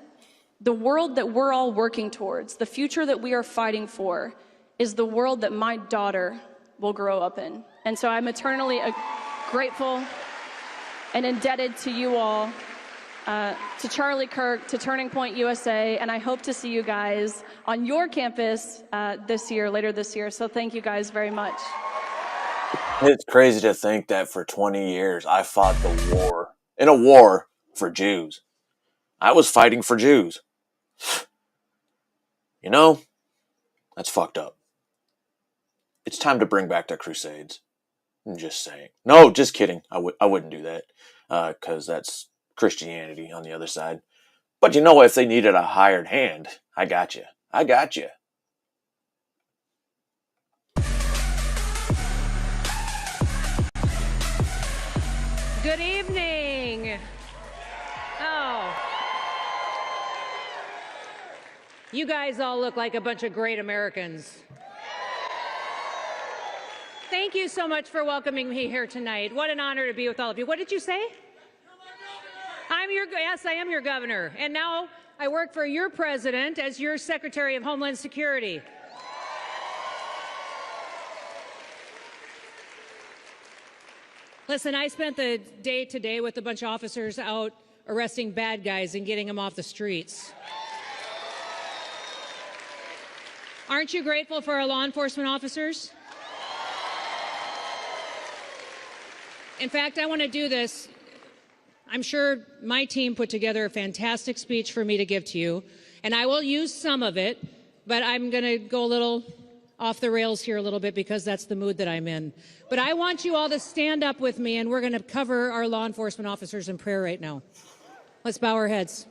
Speaker 3: the world that we're all working towards, the future that we are fighting for, is the world that my daughter will grow up in. And so I'm eternally grateful and indebted to you all, to Charlie Kirk, to Turning Point USA, and I hope to see you guys on your campus later this year. So thank you guys very much.
Speaker 1: It's crazy to think that for 20 years I fought in a war for Jews. I was fighting for Jews. That's fucked up. It's time to bring back the Crusades. I'm just saying. No, just kidding. I wouldn't do that, because that's Christianity on the other side. But if they needed a hired hand, I got you. I got you.
Speaker 4: Good evening. Oh. You guys all look like a bunch of great Americans. Thank you so much for welcoming me here tonight. What an honor to be with all of you. What did you say? Yes, I am your governor. And now I work for your president as your Secretary of Homeland Security. Listen, I spent the day today with a bunch of officers out arresting bad guys and getting them off the streets. Aren't you grateful for our law enforcement officers? In fact, I want to do this. I'm sure my team put together a fantastic speech for me to give to you, and I will use some of it, but I'm going to go a little off the rails here a little bit because that's the mood that I'm in. But I want you all to stand up with me, and we're going to cover our law enforcement officers in prayer right now. Let's bow our heads.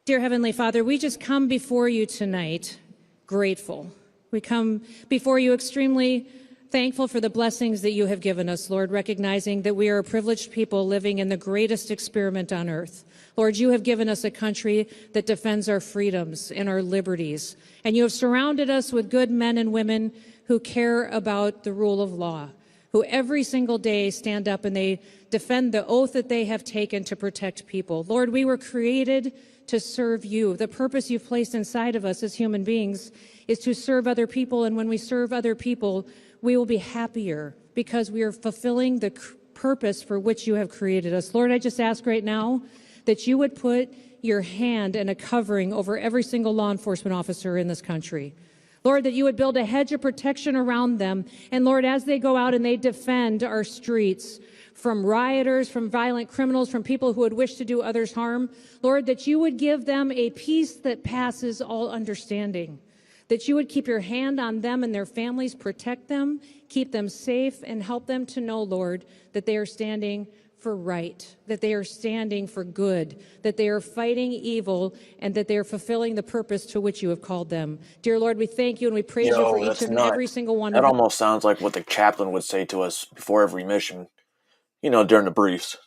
Speaker 4: Dear Heavenly Father, we just come before you tonight grateful. We come before you extremely thankful for the blessings that you have given us, Lord, recognizing that we are a privileged people living in the greatest experiment on earth. Lord, you have given us a country that defends our freedoms and our liberties, and you have surrounded us with good men and women who care about the rule of law, who every single day stand up and they defend the oath that they have taken to protect people. Lord, we were created to serve you. The purpose you've placed inside of us as human beings is to serve other people, and when we serve other people, we will be happier because we are fulfilling the purpose for which you have created us. Lord, I just ask right now that you would put your hand and a covering over every single law enforcement officer in this country. Lord, that you would build a hedge of protection around them. And Lord, as they go out and they defend our streets from rioters, from violent criminals, from people who would wish to do others harm, Lord, that you would give them a peace that passes all understanding. That you would keep your hand on them and their families, protect them, keep them safe, and help them to know, Lord, that they are standing for right, that they are standing for good, that they are fighting evil, and that they are fulfilling the purpose to which you have called them. Dear Lord, we thank you and we praise you for each and every single one of them.
Speaker 1: That almost sounds like what the chaplain would say to us before every mission, during the briefs.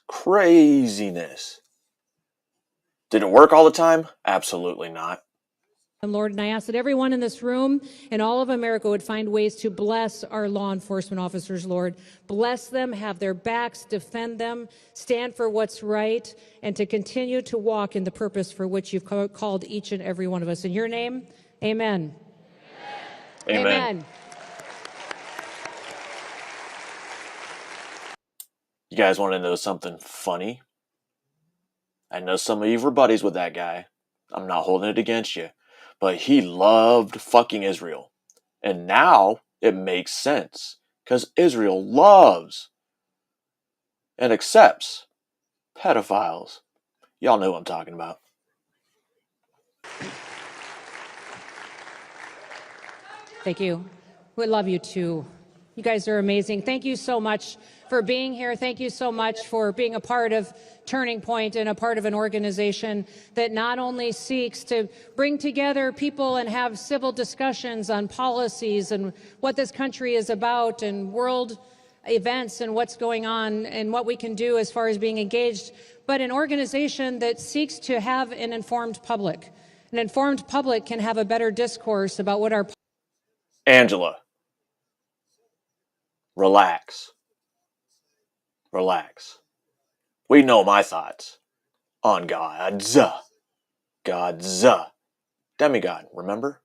Speaker 1: Craziness. Did it work all the time? Absolutely not.
Speaker 4: Lord, and I ask that everyone in this room and all of America would find ways to bless our law enforcement officers, Lord. Bless them, have their backs, defend them, stand for what's right, and to continue to walk in the purpose for which you've called each and every one of us. In your name, amen.
Speaker 1: Amen.
Speaker 4: Amen.
Speaker 1: You guys want to know something funny? I know some of you were buddies with that guy. I'm not holding it against you. But he loved fucking Israel. And now it makes sense. Because Israel loves and accepts pedophiles. Y'all know what I'm talking about.
Speaker 4: Thank you. We love you too. You guys are amazing. Thank you so much for being here. Thank you so much for being a part of Turning Point and a part of an organization that not only seeks to bring together people and have civil discussions on policies and what this country is about and world events and what's going on and what we can do as far as being engaged, but an organization that seeks to have an informed public. An informed public can have a better discourse about what our...
Speaker 1: Angela, relax. Relax. We know my thoughts on God's demigod, remember?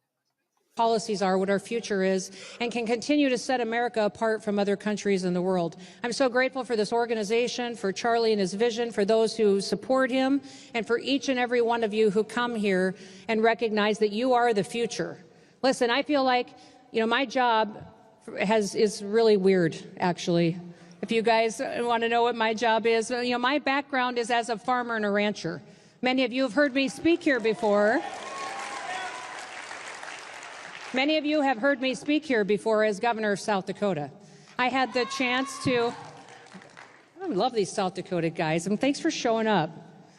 Speaker 4: Policies are, what our future is, and can continue to set America apart from other countries in the world. I'm so grateful for this organization, for Charlie and his vision, for those who support him, and for each and every one of you who come here and recognize that you are the future. Listen, I feel like, my job is really weird, actually. If you guys want to know what my job is, my background is as a farmer and a rancher. Many of you have heard me speak here before. Many of you have heard me speak here before as governor of South Dakota. I had the chance to... I love these South Dakota guys, and thanks for showing up.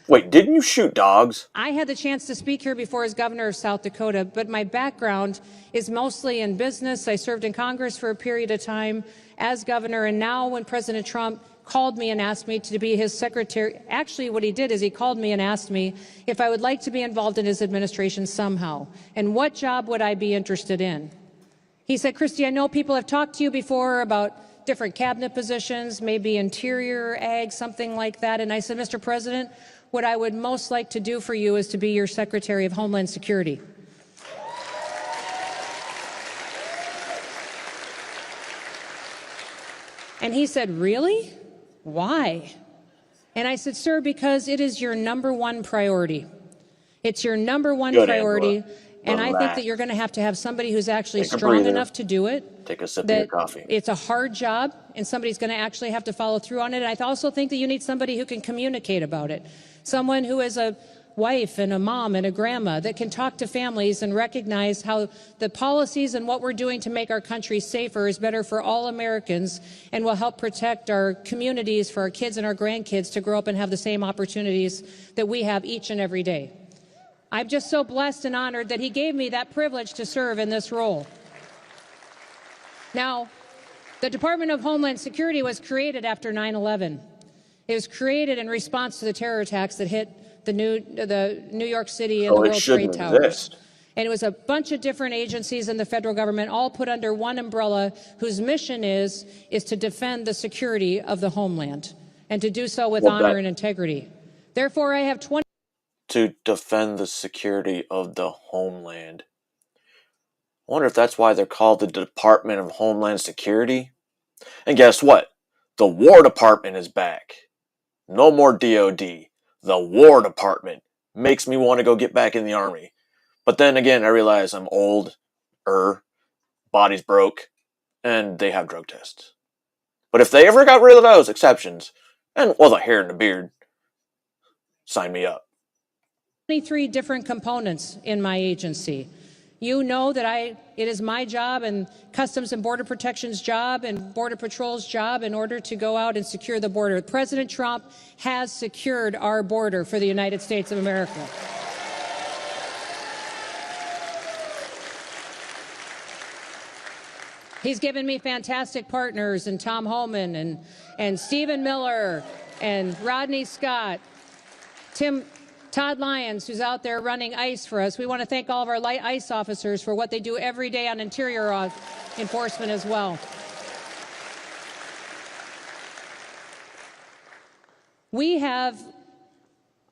Speaker 1: Wait, didn't you shoot dogs?
Speaker 4: I had the chance to speak here before as governor of South Dakota, but my background is mostly in business. I served in Congress for a period of time as governor, and now when President Trump called me and asked me to be his secretary, actually what he did is he called me and asked me if I would like to be involved in his administration somehow, and what job would I be interested in. He said, Christy, I know people have talked to you before about different cabinet positions, maybe interior, ag, something like that, and I said, Mr. President, what I would most like to do for you is to be your Secretary of Homeland Security. And he said, really? Why? And I said, sir, because it is your number one priority. It's your number one priority.
Speaker 1: Angela.
Speaker 4: And I think that you're going to have somebody who's actually strong enough to do it.
Speaker 1: Take a sip of your coffee.
Speaker 4: It's a hard job, and somebody's going to actually have to follow through on it. And I also think that you need somebody who can communicate about it. Someone who is a wife and a mom and a grandma that can talk to families and recognize how the policies and what we're doing to make our country safer is better for all Americans and will help protect our communities for our kids and our grandkids to grow up and have the same opportunities that we have each and every day. I'm just so blessed and honored that he gave me that privilege to serve in this role. Now, the Department of Homeland Security was created after 9/11. It was created in response to the terror attacks that hit the New York City and the World Trade Towers. And it was a bunch of different agencies in the federal government all put under one umbrella whose mission is to defend the security of the homeland and to do so with honor and integrity. Therefore, I have 20
Speaker 1: to defend the security of the homeland. I wonder if that's why they're called the Department of Homeland Security. And guess what? The War Department is back. No more DOD. The War Department makes me want to go get back in the Army. But then again, I realize I'm old, body's broke, and they have drug tests. But if they ever got rid of those exceptions, and, well, the hair and the beard, sign me up.
Speaker 4: 23 different components in my agency. You know that it is my job and Customs and Border Protection's job and Border Patrol's job in order to go out and secure the border. President Trump has secured our border for the United States of America. He's given me fantastic partners in Tom Homan and Stephen Miller and Rodney Scott, Todd Lyons, who's out there running ICE for us. We want to thank all of our light ICE officers for what they do every day on interior enforcement as well. We have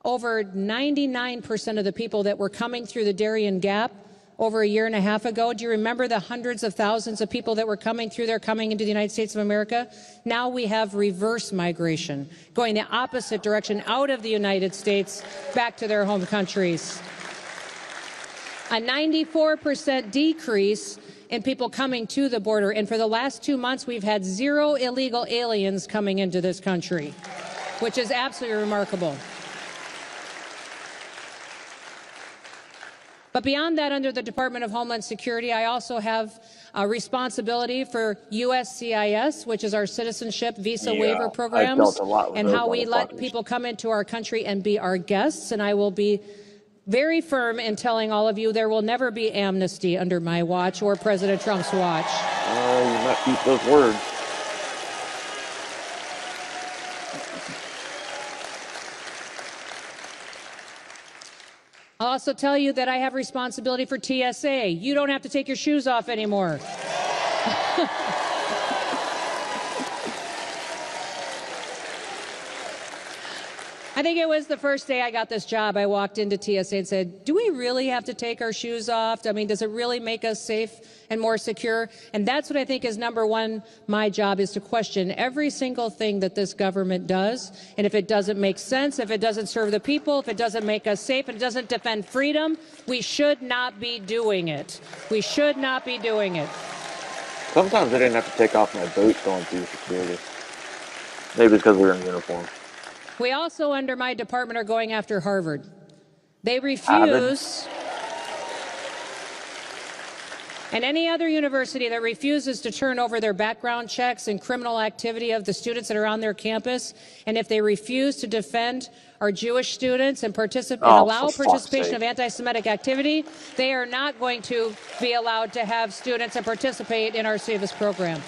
Speaker 4: over 99% of the people that were coming through the Darien Gap over a year and a half ago. Do you remember the hundreds of thousands of people that were coming through there, coming into the United States of America? Now we have reverse migration, going the opposite direction, out of the United States, back to their home countries. A 94% decrease in people coming to the border. And for the last 2 months, we've had 0 illegal aliens coming into this country, which is absolutely remarkable. But beyond that, under the Department of Homeland Security, I also have a responsibility for USCIS, which is our citizenship visa waiver programs, and how we let people come into our country and be our guests. And I will be very firm in telling all of you there will never be amnesty under my watch or President Trump's watch.
Speaker 1: You might keep those words.
Speaker 4: I'll also tell you that I have responsibility for TSA. You don't have to take your shoes off anymore. I think it was the first day I got this job, I walked into TSA and said, do we really have to take our shoes off? I mean, does it really make us safe and more secure? And that's what I think is number one. My job is to question every single thing that this government does. And if it doesn't make sense, if it doesn't serve the people, if it doesn't make us safe, and it doesn't defend freedom, we should not be doing it. We should not be doing it.
Speaker 1: Sometimes I didn't have to take off my boots going through security. Maybe because we were in uniform.
Speaker 4: We also, under my department, are going after Harvard. They refuse, and any other university that refuses to turn over their background checks and criminal activity of the students that are on their campus, and if they refuse to defend our Jewish students and allow participation of anti-Semitic activity, they are not going to be allowed to have students and participate in our SEVIS program.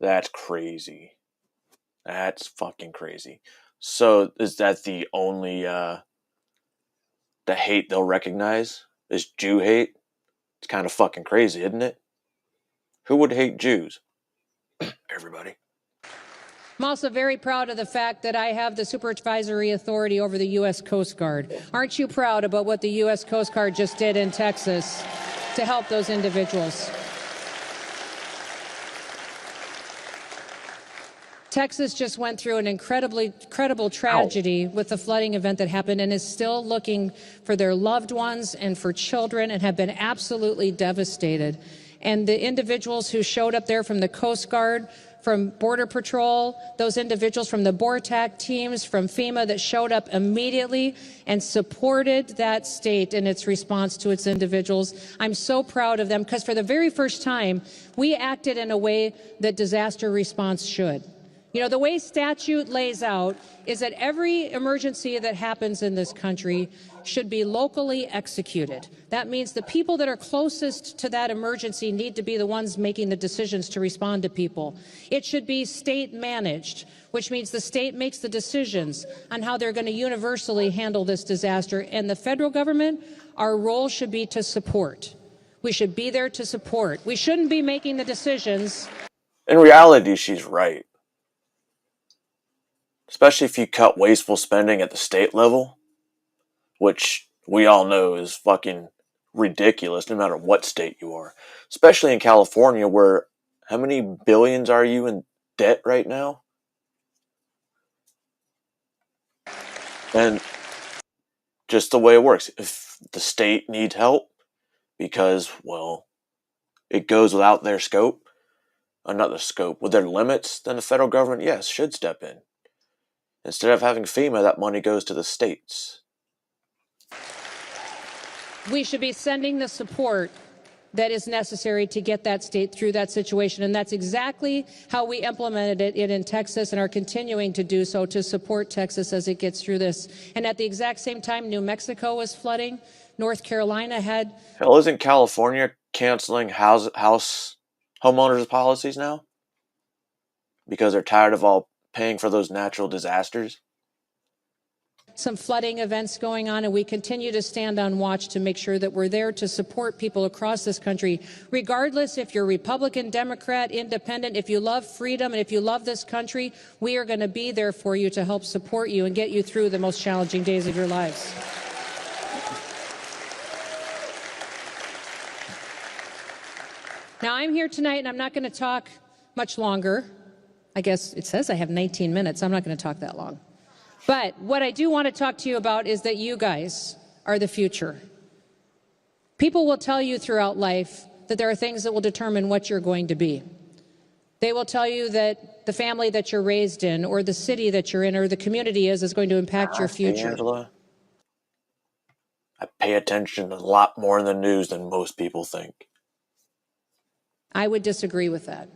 Speaker 1: That's crazy. That's fucking crazy. So is that the only the hate they'll recognize is Jew hate? It's kind of fucking crazy, isn't it? Who would hate Jews? Everybody.
Speaker 4: I'm also very proud of the fact that I have the supervisory authority over the U.S. Coast Guard. Aren't you proud about what the U.S. Coast Guard just did in Texas to help those individuals? Texas just went through an incredible tragedy with the flooding event that happened and is still looking for their loved ones and for children and have been absolutely devastated. And the individuals who showed up there from the Coast Guard, from Border Patrol, those individuals from the BORTAC teams, from FEMA that showed up immediately and supported that state in its response to its individuals. I'm so proud of them because for the very first time, we acted in a way that disaster response should. You know, the way statute lays out is that every emergency that happens in this country should be locally executed. That means the people that are closest to that emergency need to be the ones making the decisions to respond to people. It should be state managed, which means the state makes the decisions on how they're going to universally handle this disaster. And the federal government, our role should be to support. We should be there to support. We shouldn't be making the decisions.
Speaker 1: In reality, she's right. Especially if you cut wasteful spending at the state level, which we all know is fucking ridiculous no matter what state you are. Especially in California, where how many billions are you in debt right now? And just the way it works. If the state needs help because, well, it goes without their scope, not the scope, with their limits, then the federal government, yes, should step in. Instead of having FEMA, that money goes to the states.
Speaker 4: We should be sending the support that is necessary to get that state through that situation. And that's exactly how we implemented it in Texas and are continuing to do so to support Texas as it gets through this. And at the exact same time, New Mexico was flooding. North Carolina had...
Speaker 1: Hell, isn't California canceling house homeowners policies now? Because they're tired of all paying for those natural disasters?
Speaker 4: Some flooding events going on, and we continue to stand on watch to make sure that we're there to support people across this country, regardless if you're Republican, Democrat, Independent. If you love freedom and if you love this country, we are going to be there for you to help support you and get you through the most challenging days of your lives. Now, I'm here tonight, and I'm not going to talk much longer. I guess it says I have 19 minutes. I'm not going to talk that long. But what I do want to talk to you about is that you guys are the future. People will tell you throughout life that there are things that will determine what you're going to be. They will tell you that the family that you're raised in or the city that you're in or the community is going to impact your future.
Speaker 1: Angela, I pay attention a lot more in the news than most people think.
Speaker 4: I would disagree with that.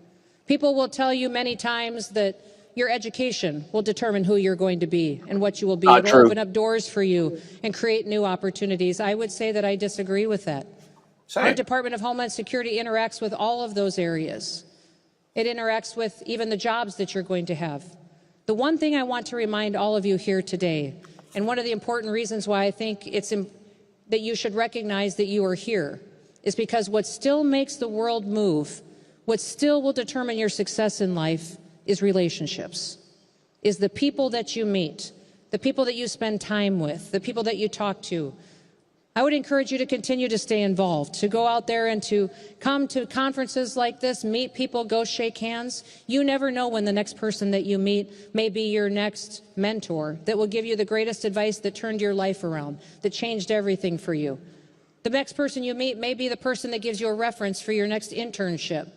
Speaker 4: People will tell you many times that your education will determine who you're going to be and what you will be.
Speaker 1: Not
Speaker 4: It'll
Speaker 1: true.
Speaker 4: open up doors for you and create new opportunities. I would say that I disagree with that.
Speaker 1: Same.
Speaker 4: Our Department of Homeland Security interacts with all of those areas. It interacts with even the jobs that you're going to have. The one thing I want to remind all of you here today, and one of the important reasons why I think it's that you should recognize that you are here, is because what still makes the world move, what still will determine your success in life, is relationships, is the people that you meet, the people that you spend time with, the people that you talk to. I would encourage you to continue to stay involved, to go out there and to come to conferences like this, meet people, go shake hands. You never know when the next person that you meet may be your next mentor that will give you the greatest advice that turned your life around, that changed everything for you. The next person you meet may be the person that gives you a reference for your next internship,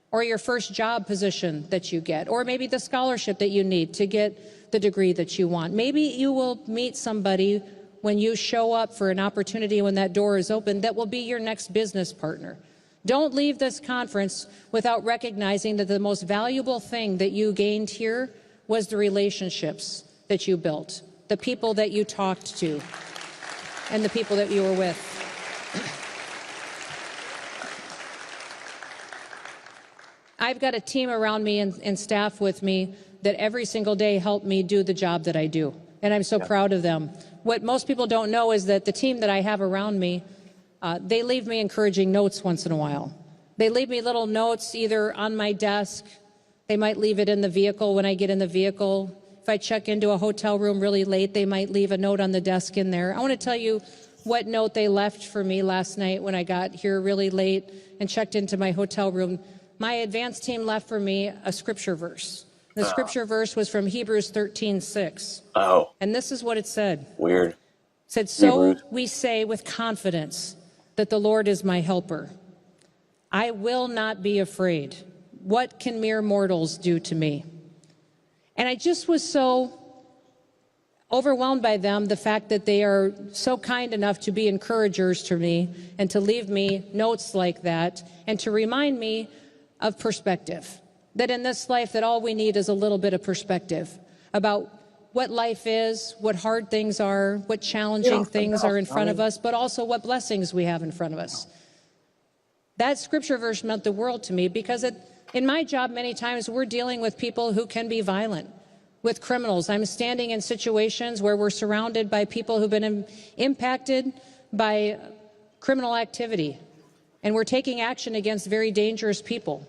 Speaker 4: or your first job position that you get, or maybe the scholarship that you need to get the degree that you want. Maybe you will meet somebody when you show up for an opportunity when that door is open that will be your next business partner. Don't leave this conference without recognizing that the most valuable thing that you gained here was the relationships that you built, the people that you talked to, and the people that you were with. I've got a team around me and staff with me that every single day help me do the job that I do. And I'm so proud of them. What most people don't know is that the team that I have around me, they leave me encouraging notes once in a while. They leave me little notes either on my desk. They might leave it in the vehicle when I get in the vehicle. If I check into a hotel room really late, they might leave a note on the desk in there. I want to tell you what note they left for me last night when I got here really late and checked into my hotel room. My advance team left for me a scripture verse. The scripture verse was from Hebrews 13:6.
Speaker 1: Oh.
Speaker 4: And this is what it said.
Speaker 1: Weird.
Speaker 4: It said, so
Speaker 1: Hebrews.
Speaker 4: we say with confidence that the Lord is my helper. I will not be afraid. What can mere mortals do to me? And I just was so overwhelmed by them, the fact that they are so kind enough to be encouragers to me and to leave me notes like that and to remind me of perspective. that in this life that all we need is a little bit of perspective about what life is, what hard things are, what challenging things are in front of us, but also what blessings we have in front of us. That scripture verse meant the world to me because in my job, many times we're dealing with people who can be violent, with criminals. I'm standing in situations where we're surrounded by people who've been impacted by criminal activity, and we're taking action against very dangerous people.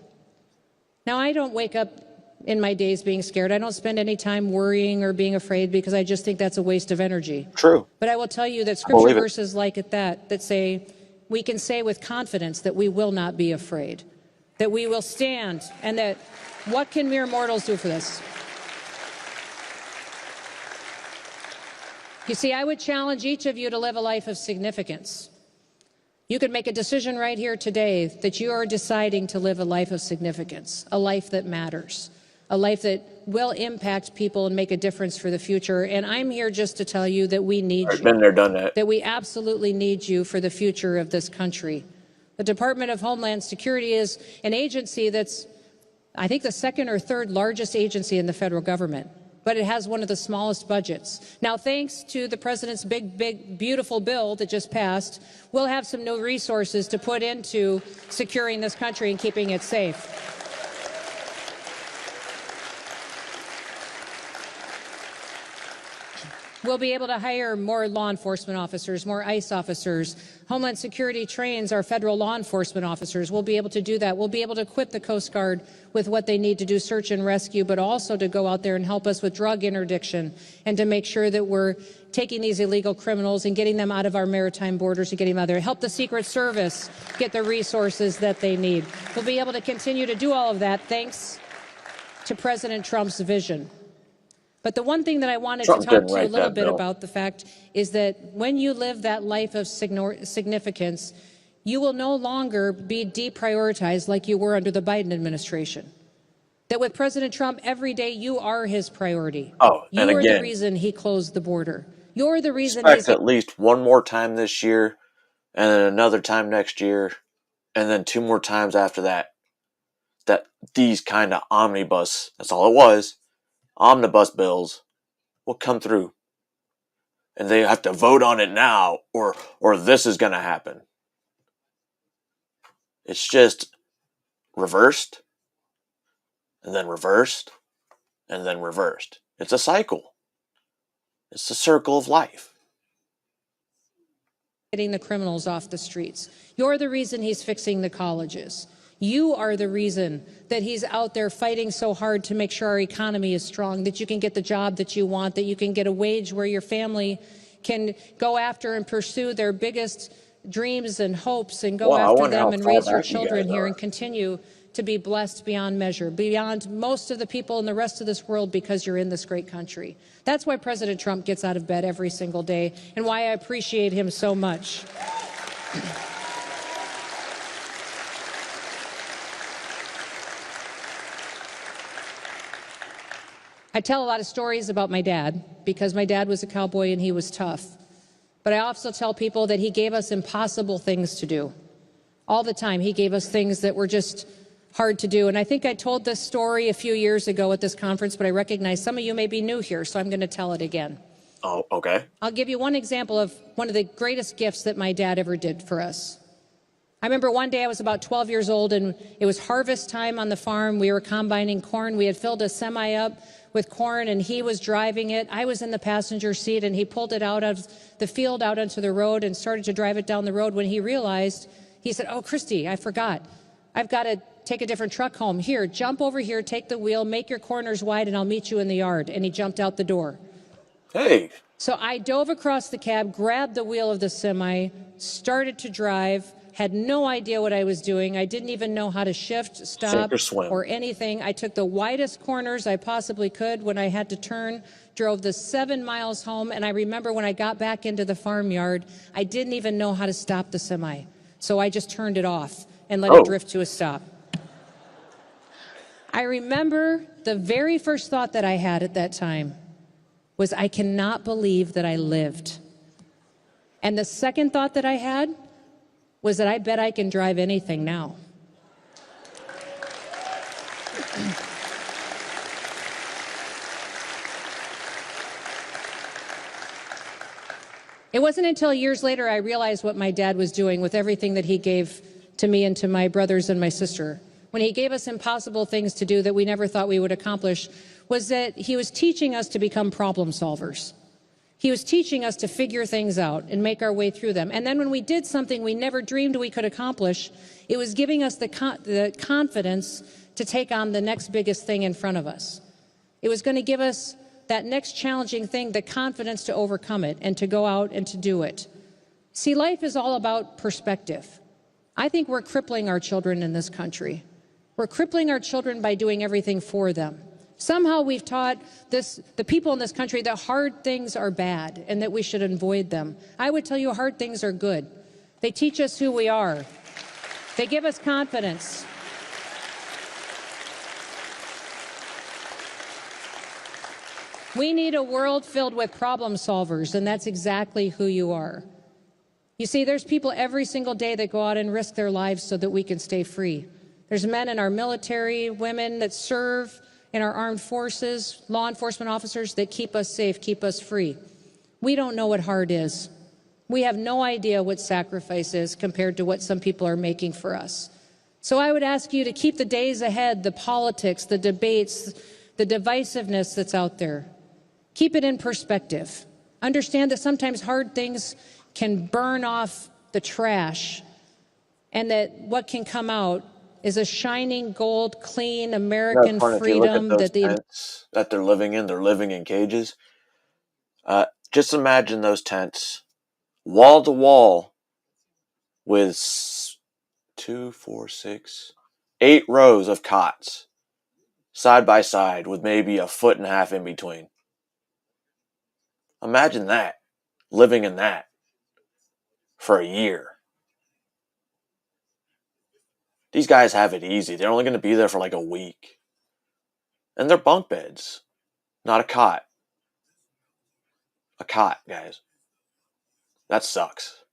Speaker 4: Now, I don't wake up in my days being scared. I don't spend any time worrying or being afraid because I just think that's a waste of energy.
Speaker 1: True.
Speaker 4: But I will tell you that scripture verses like that say, we can say with confidence that we will not be afraid, that we will stand, and that what can mere mortals do for this? You see, I would challenge each of you to live a life of significance. You could make a decision right here today that you are deciding to live a life of significance, a life that matters, a life that will impact people and make a difference for the future. And I'm here just to tell you that we need you.
Speaker 1: Been there, done that.
Speaker 4: That we absolutely need you for the future of this country. The Department of Homeland Security is an agency that's, I think, the second or third largest agency in the federal government, but it has one of the smallest budgets. Now, thanks to the president's big, beautiful bill that just passed, we'll have some new resources to put into securing this country and keeping it safe. We'll be able to hire more law enforcement officers, more ICE officers. Homeland Security trains our federal law enforcement officers. We'll be able to do that. We'll be able to equip the Coast Guard with what they need to do search and rescue, but also to go out there and help us with drug interdiction and to make sure that we're taking these illegal criminals and getting them out of our maritime borders and getting them out there. Help the Secret Service get the resources that they need. We'll be able to continue to do all of that thanks to President Trump's vision. But the one thing that I wanted to talk to you a little bit about the fact is that when you live that life of significance, you will no longer be deprioritized like you were under the Biden administration. That with President Trump, every day you are his priority.
Speaker 1: Oh, and
Speaker 4: you're
Speaker 1: again,
Speaker 4: the reason he closed the border. You're the reason
Speaker 1: he's at least one more time this year, and then another time next year, and then 2 more times after that. That these kind of omnibus, that's all it was, omnibus bills will come through, and they have to vote on it now, or this is going to happen. It's just reversed, and then reversed, and then reversed. It's a cycle. It's the circle of life.
Speaker 4: Getting the criminals off the streets. You're the reason he's fixing the colleges. You are the reason that he's out there fighting so hard to make sure our economy is strong, that you can get the job that you want, that you can get a wage where your family can go after and pursue their biggest dreams and hopes and go after them and raise your children here and continue to be blessed beyond measure, beyond most of the people in the rest of this world because you're in this great country. That's why President Trump gets out of bed every single day and why I appreciate him so much. I tell a lot of stories about my dad because my dad was a cowboy and he was tough. But I also tell people that he gave us impossible things to do. All the time, he gave us things that were just hard to do. And I think I told this story a few years ago at this conference, but I recognize some of you may be new here, so I'm going to tell it again.
Speaker 1: Oh, okay.
Speaker 4: I'll give you one example of one of the greatest gifts that my dad ever did for us. I remember one day I was about 12 years old and it was harvest time on the farm. We were combining corn. We had filled a semi up with corn and he was driving it. I was in the passenger seat and he pulled it out of the field out onto the road and started to drive it down the road. When he realized, he said, "Oh, Christy, I forgot. I've got to take a different truck home. Here, jump over here, take the wheel, make your corners wide, and I'll meet you in the yard." And he jumped out the door.
Speaker 1: Hey.
Speaker 4: So I dove across the cab, grabbed the wheel of the semi, started to drive, had no idea what I was doing. I didn't even know how to shift, stop, or anything. I took the widest corners I possibly could when I had to turn, drove the 7 miles home, and I remember when I got back into the farmyard, I didn't even know how to stop the semi. So I just turned it off and let it drift to a stop. I remember the very first thought that I had at that time was, I cannot believe that I lived. And the second thought that I had was that I bet I can drive anything now. It wasn't until years later I realized what my dad was doing with everything that he gave to me and to my brothers and my sister. When he gave us impossible things to do that we never thought we would accomplish, was that he was teaching us to become problem solvers. He was teaching us to figure things out and make our way through them. And then when we did something we never dreamed we could accomplish, it was giving us the confidence to take on the next biggest thing in front of us. It was going to give us that next challenging thing, the confidence to overcome it and to go out and to do it. See, life is all about perspective. I think we're crippling our children in this country. We're crippling our children by doing everything for them. Somehow we've taught the people in this country that hard things are bad and that we should avoid them. I would tell you hard things are good. They teach us who we are. They give us confidence. We need a world filled with problem solvers, and that's exactly who you are. You see, there's people every single day that go out and risk their lives so that we can stay free. There's men in our military, women that serve in our armed forces, law enforcement officers that keep us safe, keep us free. We don't know what hard is. We have no idea what sacrifice is compared to what some people are making for us. So I would ask you to keep the days ahead, the politics, the debates, the divisiveness that's out there. Keep it in perspective. Understand that sometimes hard things can burn off the trash, and that what can come out is a shining gold, clean American freedom.
Speaker 1: If you look at those tents that they're living in cages. Just imagine those tents, wall to wall, with 2, 4, 6, 8 rows of cots, side by side, with maybe a foot and a half in between. Imagine that, living in that for a year. These guys have it easy. They're only going to be there for like a week. And they're bunk beds, not a cot. A cot, guys. That sucks.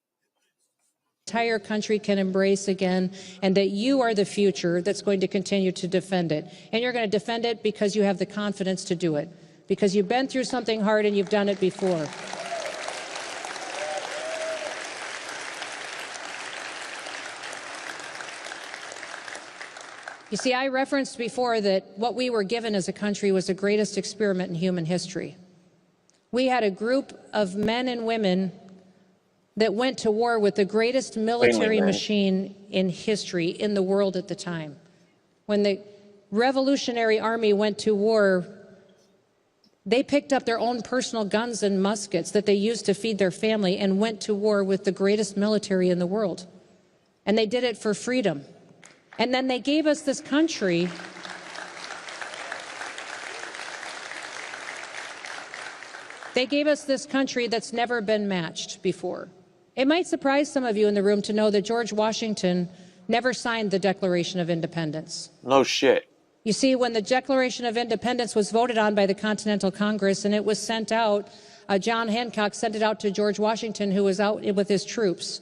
Speaker 4: Entire country can embrace again, and that you are the future that's going to continue to defend it. And you're going to defend it because you have the confidence to do it, because you've been through something hard and you've done it before. You see, I referenced before that what we were given as a country was the greatest experiment in human history. We had a group of men and women that went to war with the greatest military machine in history in the world at the time. When the Revolutionary Army went to war, they picked up their own personal guns and muskets that they used to feed their family and went to war with the greatest military in the world. And they did it for freedom. And then they gave us this country. They gave us this country that's never been matched before. It might surprise some of you in the room to know that George Washington never signed the Declaration of Independence.
Speaker 1: No shit.
Speaker 4: You see, when the Declaration of Independence was voted on by the Continental Congress and it was sent out, John Hancock sent it out to George Washington, who was out with his troops.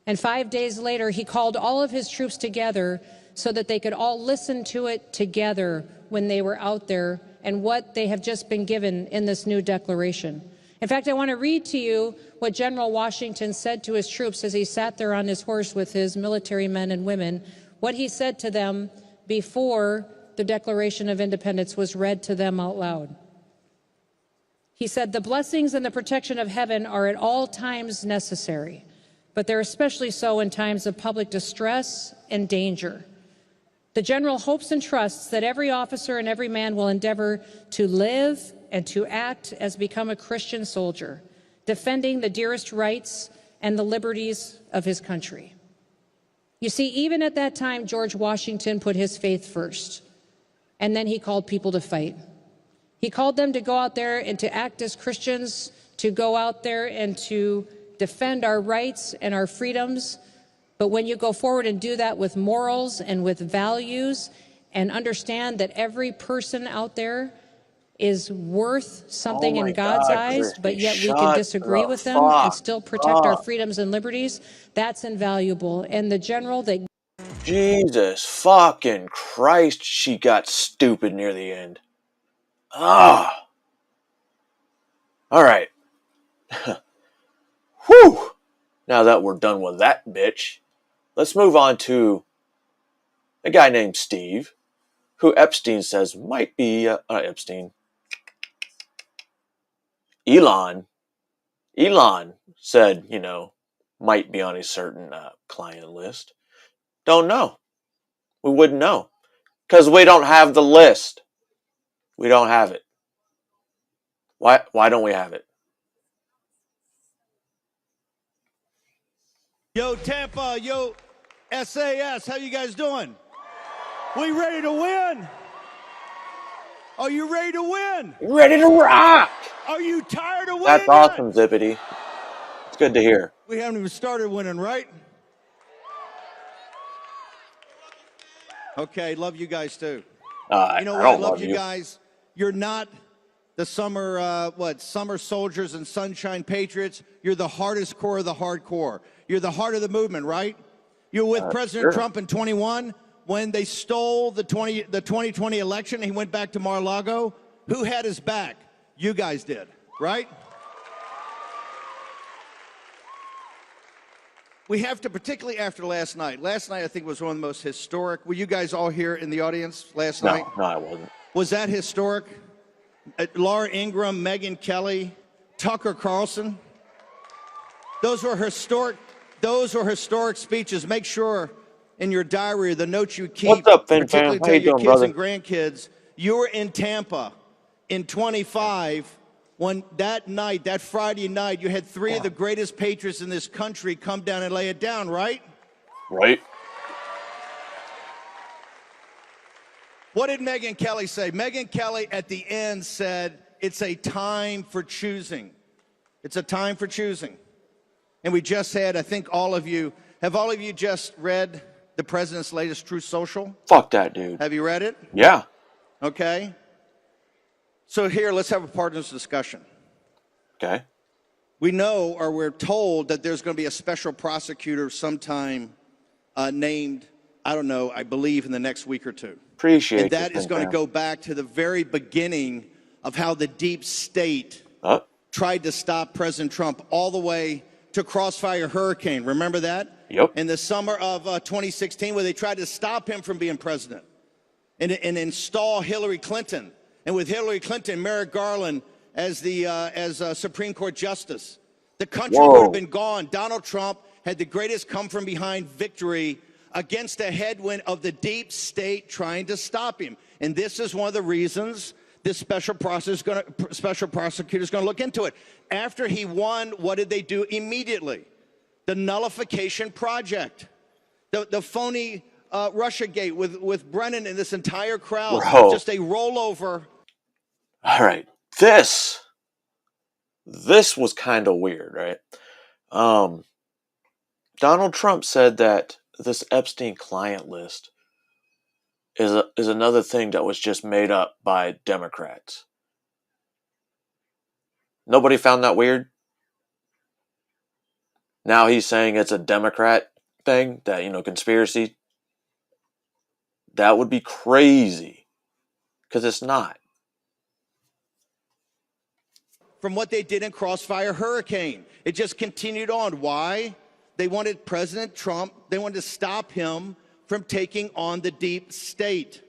Speaker 4: And 5 days later, he called all of his troops together so that they could all listen to it together when they were out there and what they have just been given in this new declaration. In fact, I want to read to you what General Washington said to his troops as he sat there on his horse with his military men and women, what he said to them before the Declaration of Independence was read to them out loud. He said, "The blessings and the protection of heaven are at all times necessary, but they're especially so in times of public distress and danger. The general hopes and trusts that every officer and every man will endeavor to live and to act as become a Christian soldier, defending the dearest rights and the liberties of his country." You see, even at that time, George Washington put his faith first, and then he called people to fight. He called them to go out there and to act as Christians, to go out there and to defend our rights and our freedoms. But when you go forward and do that with morals and with values and understand that every person out there is worth something in God's eyes, but yet we can disagree with them and still protect our freedoms and liberties, that's invaluable. And the general that
Speaker 1: Jesus fucking Christ, she got stupid near the end. Ah. All right. Whew. Now that we're done with that bitch, let's move on to a guy named Steve, who Epstein says might be Epstein. Elon said, might be on a certain client list. Don't know. We wouldn't know because we don't have the list. We don't have it. Why don't we have it?
Speaker 5: Yo, Tampa, yo, SAS, how you guys doing? We ready to win? Are you ready to win?
Speaker 1: Ready to rock!
Speaker 5: Are you tired of winning?
Speaker 1: That's awesome, Zippity. It's good to hear.
Speaker 5: We haven't even started winning, right? Okay, love you guys too. You know what? I love you guys. You're not the summer soldiers and sunshine patriots. You're the hardest core of the hardcore. You're the heart of the movement, right? You're with President Trump in 21 when they stole the 2020 election. He went back to Mar-a-Lago. Who had his back? You guys did, right? We have to, particularly after last night. Last night, I think, was one of the most historic. Were you guys all here in the audience last night?
Speaker 1: No, I wasn't.
Speaker 5: Was that historic? Laura Ingraham, Megyn Kelly, Tucker Carlson. Those were historic speeches. Make sure in your diary, the notes you keep,
Speaker 1: what's up, Fin
Speaker 5: particularly
Speaker 1: Fam?
Speaker 5: to
Speaker 1: How you
Speaker 5: your
Speaker 1: doing,
Speaker 5: kids
Speaker 1: brother?
Speaker 5: and grandkids, you were in Tampa in 25 when that Friday night, you had three of the greatest patriots in this country come down and lay it down, right?
Speaker 1: Right.
Speaker 5: What did Megyn Kelly say? Megyn Kelly at the end said, it's a time for choosing. It's a time for choosing. And we just had, I think all of you just read the president's latest Truth Social?
Speaker 1: Fuck that dude.
Speaker 5: Have you read it?
Speaker 1: Yeah.
Speaker 5: Okay. So here, let's have a partner's discussion.
Speaker 1: Okay.
Speaker 5: We know, or we're told, that there's going to be a special prosecutor sometime named, I don't know, I believe in the next week or two.
Speaker 1: Appreciate
Speaker 5: and that
Speaker 1: you,
Speaker 5: is going to go back to the very beginning of how the deep state tried to stop President Trump all the way to Crossfire Hurricane. Remember that?
Speaker 1: Yep.
Speaker 5: In the summer of 2016, where they tried to stop him from being president and install Hillary Clinton. And with Hillary Clinton, Merrick Garland as Supreme Court Justice, the country would have been gone. Donald Trump had the greatest come-from-behind victory against the headwind of the deep state trying to stop him. And this is one of the reasons this special prosecutor is going to look into it. After he won, what did they do immediately? The nullification project, the phony Russiagate with Brennan and this entire crowd, just a rollover.
Speaker 1: All right, this was kind of weird, right? Donald Trump said that this Epstein client list is another thing that was just made up by Democrats. Nobody found that weird? Now he's saying it's a Democrat thing, that, conspiracy. That would be crazy. Because it's not.
Speaker 5: From what they did in Crossfire Hurricane. It just continued on. Why? They wanted President Trump, they wanted to stop him from taking on the deep state.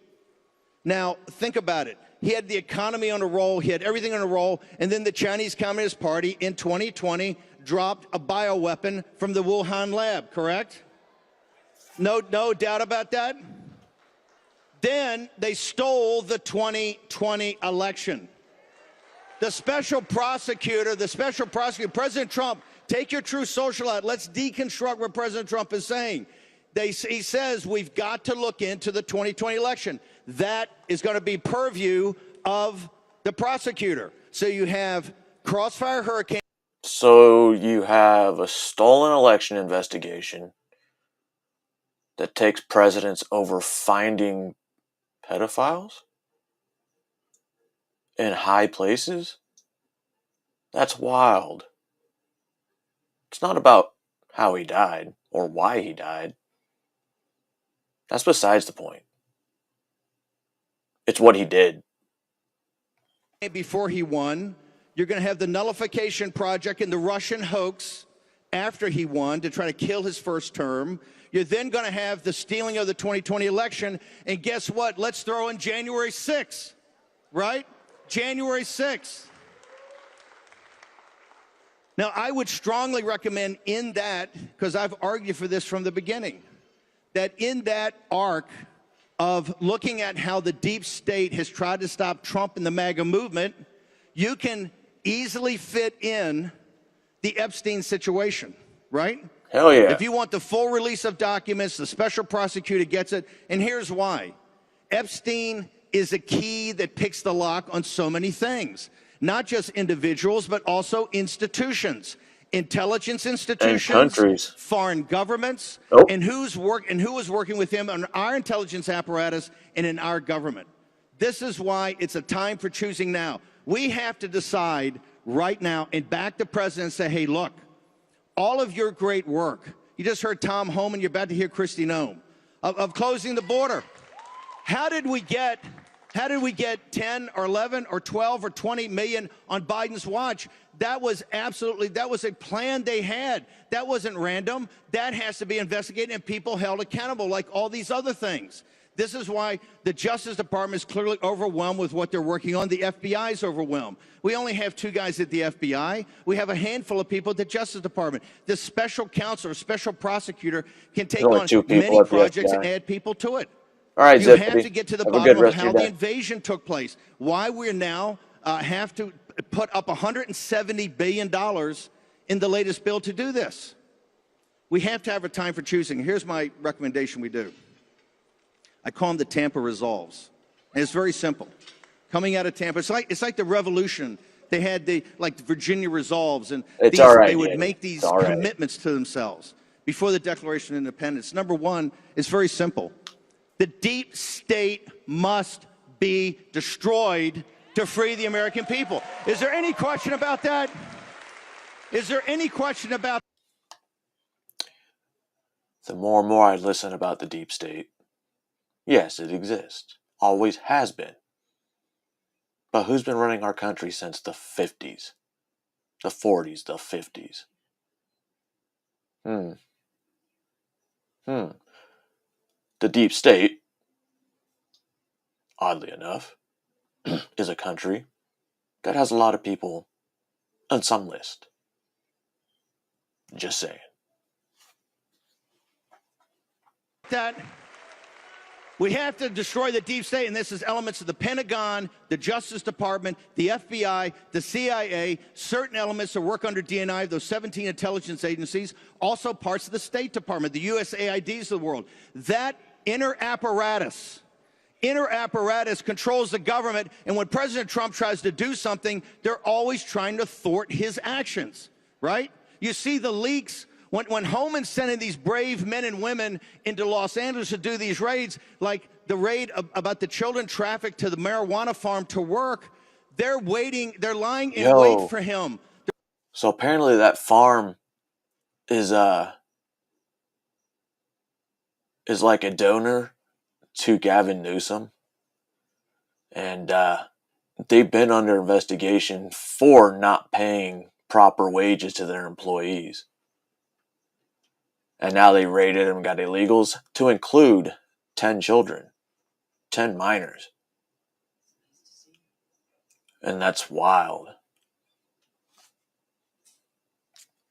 Speaker 5: Now, think about it. He had the economy on a roll, he had everything on a roll, and then the Chinese Communist Party in 2020 dropped a bioweapon from the Wuhan lab, correct? No doubt about that? Then they stole the 2020 election. The special prosecutor, President Trump, take your Truth Social out. Let's deconstruct what President Trump is saying. He says we've got to look into the 2020 election. That is going to be purview of the prosecutor. So you have Crossfire Hurricane.
Speaker 1: So you have a stolen election investigation that takes precedence over finding pedophiles in high places? That's wild. It's not about how he died or why he died. That's besides the point. It's what he did.
Speaker 5: Before he won, you're going to have the nullification project and the Russian hoax after he won to try to kill his first term. You're then going to have the stealing of the 2020 election. And guess what? Let's throw in January 6th, right? January 6th. Now, I would strongly recommend in that, because I've argued for this from the beginning, that in that arc of looking at how the deep state has tried to stop Trump and the MAGA movement, you can easily fit in the Epstein situation, right?
Speaker 1: Hell yeah.
Speaker 5: If you want the full release of documents, the special prosecutor gets it. And here's why. Epstein is a key that picks the lock on so many things. Not just individuals, but also institutions. Intelligence institutions,
Speaker 1: and countries,
Speaker 5: foreign governments, and who was working with him on our intelligence apparatus and in our government. This is why it's a time for choosing now. We have to decide right now and back the president and say, hey, look, all of your great work, you just heard Tom Homan, you're about to hear Kristi Noem, of closing the border. How did we get 10 or 11 or 12 or 20 million on Biden's watch? That was a plan they had. That wasn't random. That has to be investigated and people held accountable like all these other things. This is why the Justice Department is clearly overwhelmed with what they're working on. The FBI is overwhelmed. We only have 2 guys at the FBI. We have a handful of people at the Justice Department. The special counsel or special prosecutor can take on many projects and add people to it.
Speaker 1: All right,
Speaker 5: you have to get to the bottom of how the invasion took place. Why we're now have to put up $170 billion in the latest bill to do this. We have to have a time for choosing. Here's my recommendation we do. I call them the Tampa Resolves. And it's very simple. Coming out of Tampa, it's like the revolution. They had the Virginia Resolves, and they would make these commitments to themselves before the Declaration of Independence. Number one, it's very simple. The deep state must be destroyed to free the American people. Is there any question about that? Is there any question about
Speaker 1: The more and more I listen about the deep state, yes, it exists. Always has been. But who's been running our country since the 50s? The 40s, the 50s? The deep state, oddly enough, is a country that has a lot of people on some list. Just saying.
Speaker 5: that? We have to destroy the deep state, and this is elements of the Pentagon, the Justice Department, the FBI, the CIA, certain elements that work under DNI, those 17 intelligence agencies, also parts of the State Department, the USAIDs of the world. That inner apparatus controls the government, and when President Trump tries to do something, they're always trying to thwart his actions, right? You see the leaks. When Homan's sending these brave men and women into Los Angeles to do these raids, like the raid about the children trafficked to the marijuana farm to work, they're lying in wait for him.
Speaker 1: So apparently that farm is like a donor to Gavin Newsom. And they've been under investigation for not paying proper wages to their employees. And now they raided and got illegals to include 10 children, 10 minors. And that's wild.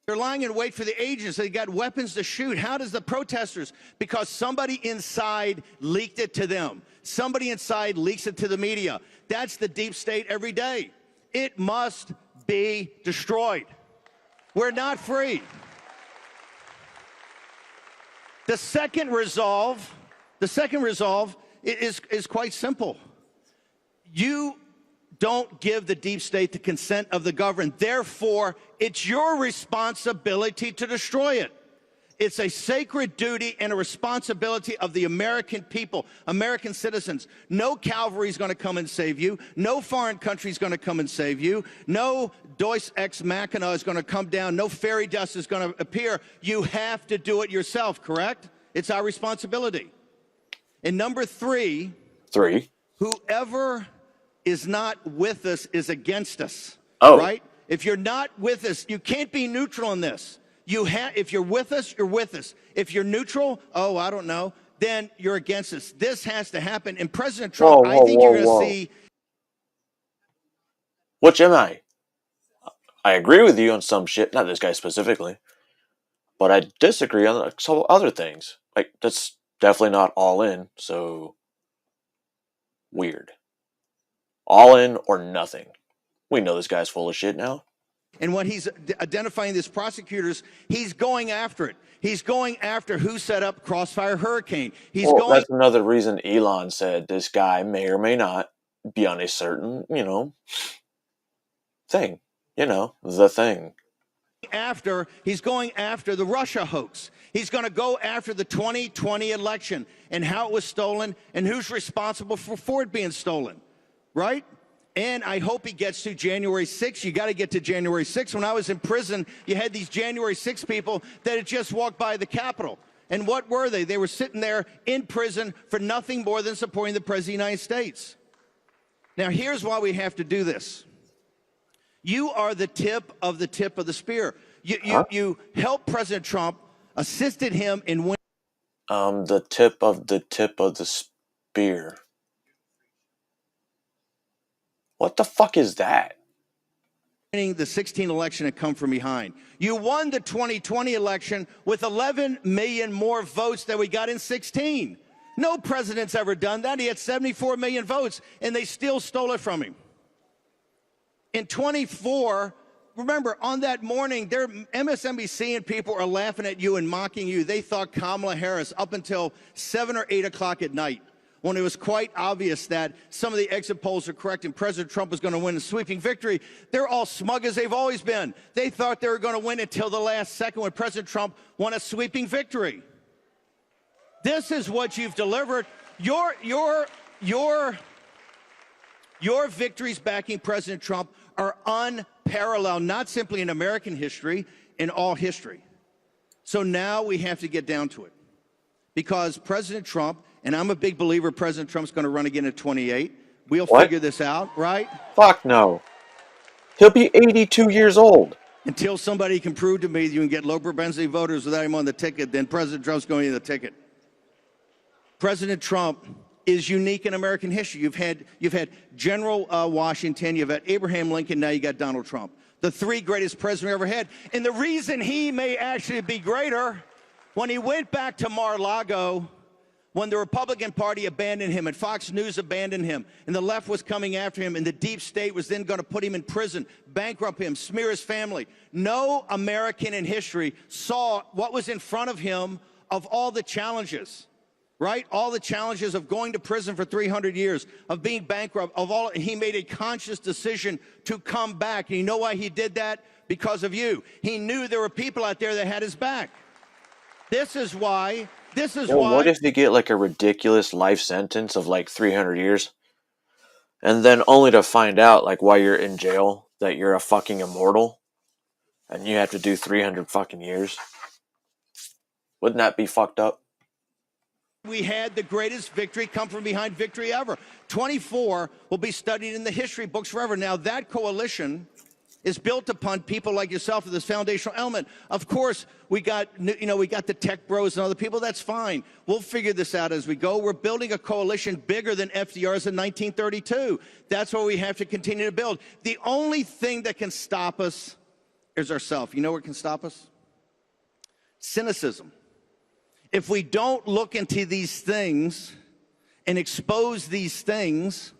Speaker 5: They're lying in wait for the agents. They got weapons to shoot. How does the protesters? Because somebody inside leaked it to them. Somebody inside leaks it to the media. That's the deep state every day. It must be destroyed. We're not free. The second resolve is quite simple. You don't give the deep state the consent of the governed. Therefore, it's your responsibility to destroy it. It's a sacred duty and a responsibility of the American people, American citizens. No cavalry is going to come and save you. No foreign country is going to come and save you. No Deus ex machina is going to come down. No fairy dust is going to appear. You have to do it yourself, correct? It's our responsibility. And number three, whoever is not with us is against us.
Speaker 1: Oh.
Speaker 5: Right? If you're not with us, you can't be neutral in this. If you're with us, you're with us. If you're neutral, I don't know, then you're against us. This has to happen. And President Trump, I think you're going to see.
Speaker 1: Which am I? I agree with you on some shit, not this guy specifically, but I disagree on some other things. Like, that's definitely not all in, so weird. All in or nothing. We know this guy's full of shit now.
Speaker 5: And when he's identifying these prosecutors, he's going after it. He's going after who set up Crossfire Hurricane.
Speaker 1: That's another reason Elon said this guy may or may not be on a certain, thing. The thing.
Speaker 5: He's going after the Russia hoax. He's going to go after the 2020 election and how it was stolen and who's responsible for it being stolen, right? And I hope he gets to January 6th. You got to get to January 6th. When I was in prison, you had these January 6th people that had just walked by the Capitol. And what were they? They were sitting there in prison for nothing more than supporting the President of the United States. Now, here's why we have to do this. You are the tip of the spear. You helped President Trump, assisted him in winning.
Speaker 1: The tip of the spear. What the fuck is that?
Speaker 5: The 2016 election and come from behind. You won the 2020 election with 11 million more votes than we got in 2016. No president's ever done that. He had 74 million votes, and they still stole it from him. In 24, remember, on that morning, MSNBC and people are laughing at you and mocking you. They thought Kamala Harris up until 7 or 8 o'clock at night, when it was quite obvious that some of the exit polls are correct and President Trump was going to win a sweeping victory. They're all smug as they've always been. They thought they were going to win until the last second when President Trump won a sweeping victory. This is what you've delivered. Your victories backing President Trump are unparalleled, not simply in American history, in all history. So now we have to get down to it. Because President Trump, and I'm a big believer President Trump's going to run again at 28. We'll figure this out, right?
Speaker 1: Fuck no. He'll be 82 years old.
Speaker 5: Until somebody can prove to me that you can get low propensity voters without him on the ticket, then President Trump's going to the ticket. President Trump is unique in American history. You've had General Washington, you've had Abraham Lincoln, now you got Donald Trump. The three greatest presidents we ever had. And the reason he may actually be greater, when he went back to Mar-a-Lago, when the Republican Party abandoned him and Fox News abandoned him and the left was coming after him and the deep state was then going to put him in prison, bankrupt him, smear his family. No American in history saw what was in front of him of all the challenges. Right? All the challenges of going to prison for 300 years, of being bankrupt, he made a conscious decision to come back. And you know why he did that? Because of you. He knew there were people out there that had his back. This is why.
Speaker 1: What if you get like a ridiculous life sentence of like 300 years? And then only to find out, like, while you're in jail, that you're a fucking immortal? And you have to do 300 fucking years? Wouldn't that be fucked up?
Speaker 5: We had the greatest victory come from behind victory ever. 24 will be studied in the history books forever. Now, that coalition is built upon people like yourself with this foundational element. Of course, we got the tech bros and other people. That's fine. We'll figure this out as we go. We're building a coalition bigger than FDR's in 1932. That's what we have to continue to build. The only thing that can stop us is ourselves. You know what can stop us? Cynicism. If we don't look into these things and expose these things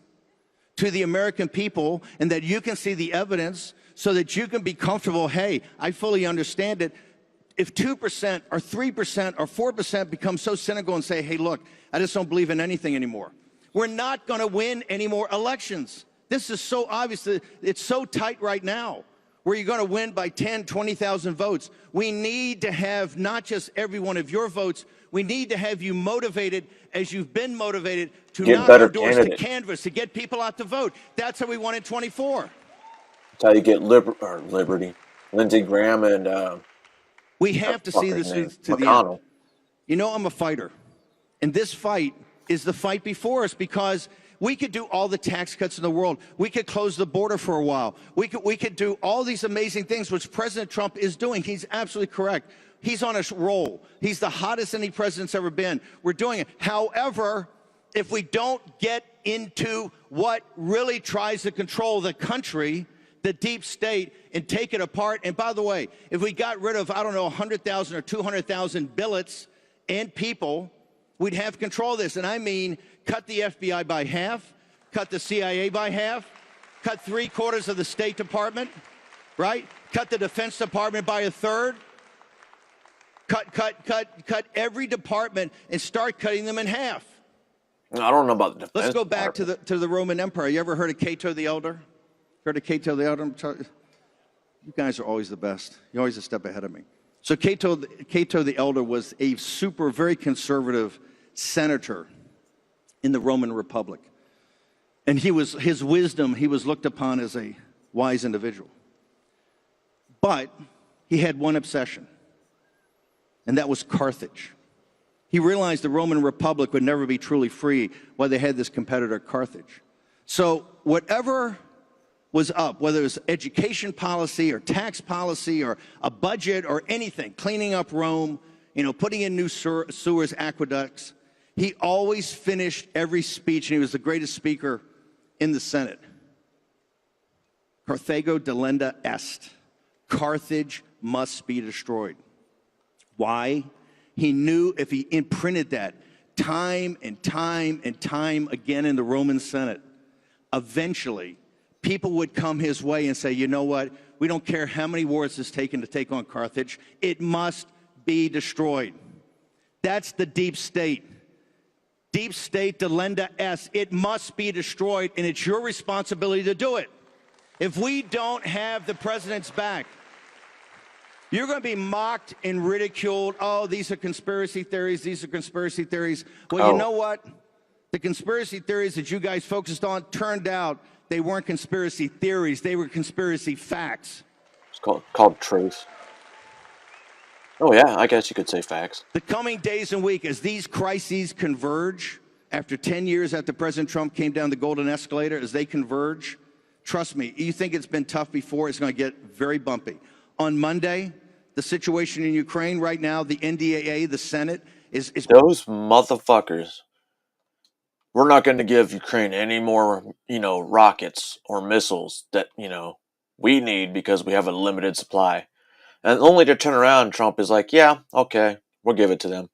Speaker 5: to the American people and that you can see the evidence so that you can be comfortable, hey, I fully understand it. If 2% or 3% or 4% become so cynical and say, hey, look, I just don't believe in anything anymore, we're not going to win any more elections. This is so obvious. It's so tight right now, where you're going to win by 10, 20,000 votes. We need to have not just every one of your votes. We need to have you motivated as you've been motivated to not endorse the canvas, to get people out to vote. That's how we won in 24.
Speaker 1: That's how you get Liberty. Lindsey Graham and...
Speaker 5: we have to see this to the end. You know, I'm a fighter. And this fight is the fight before us, because we could do all the tax cuts in the world. We could close the border for a while. We could do all these amazing things, which President Trump is doing. He's absolutely correct. He's on a roll. He's the hottest any president's ever been. We're doing it. However, if we don't get into what really tries to control the country, the deep state, and take it apart. And by the way, if we got rid of, I don't know, 100,000 or 200,000 billets and people, we'd have control of this. And I mean, cut the FBI by half, cut the CIA by half, cut 3/4 of the State Department, right? Cut the Defense Department by a third. Cut every department and start cutting them in half.
Speaker 1: I don't know about the defense.
Speaker 5: Let's go back to the Roman Empire. You ever heard of Cato the Elder? Heard of Cato the Elder? You guys are always the best. You're always a step ahead of me. So Cato the Elder was a very conservative senator in the Roman Republic. And his wisdom, he was looked upon as a wise individual. But he had one obsession, and that was Carthage. He realized the Roman Republic would never be truly free while they had this competitor, Carthage. So whatever was up, whether it was education policy or tax policy or a budget or anything, cleaning up Rome, putting in new sewers, aqueducts, he always finished every speech, and he was the greatest speaker in the Senate. Carthago delenda est. Carthage must be destroyed. Why? He knew if he imprinted that time and time and time again in the Roman Senate, eventually people would come his way and say, you know what? We don't care how many wars it's taken to take on Carthage. It must be destroyed. That's the deep state. Deep state delenda est. It must be destroyed, and it's your responsibility to do it. If we don't have the president's back, you're going to be mocked and ridiculed. Oh, these are conspiracy theories. These are conspiracy theories. Well, you know what? The conspiracy theories that you guys focused on turned out they weren't conspiracy theories. They were conspiracy facts.
Speaker 1: It's called truth. Oh, yeah, I guess you could say facts.
Speaker 5: The coming days and week, as these crises converge, after 10 years after President Trump came down the golden escalator, as they converge, trust me, you think it's been tough before, it's going to get very bumpy. On Monday, the situation in Ukraine right now, the NDAA, the Senate, is
Speaker 1: those motherfuckers. We're not going to give Ukraine any more, rockets or missiles that, we need because we have a limited supply. And only to turn around, Trump is like, yeah, okay, we'll give it to them.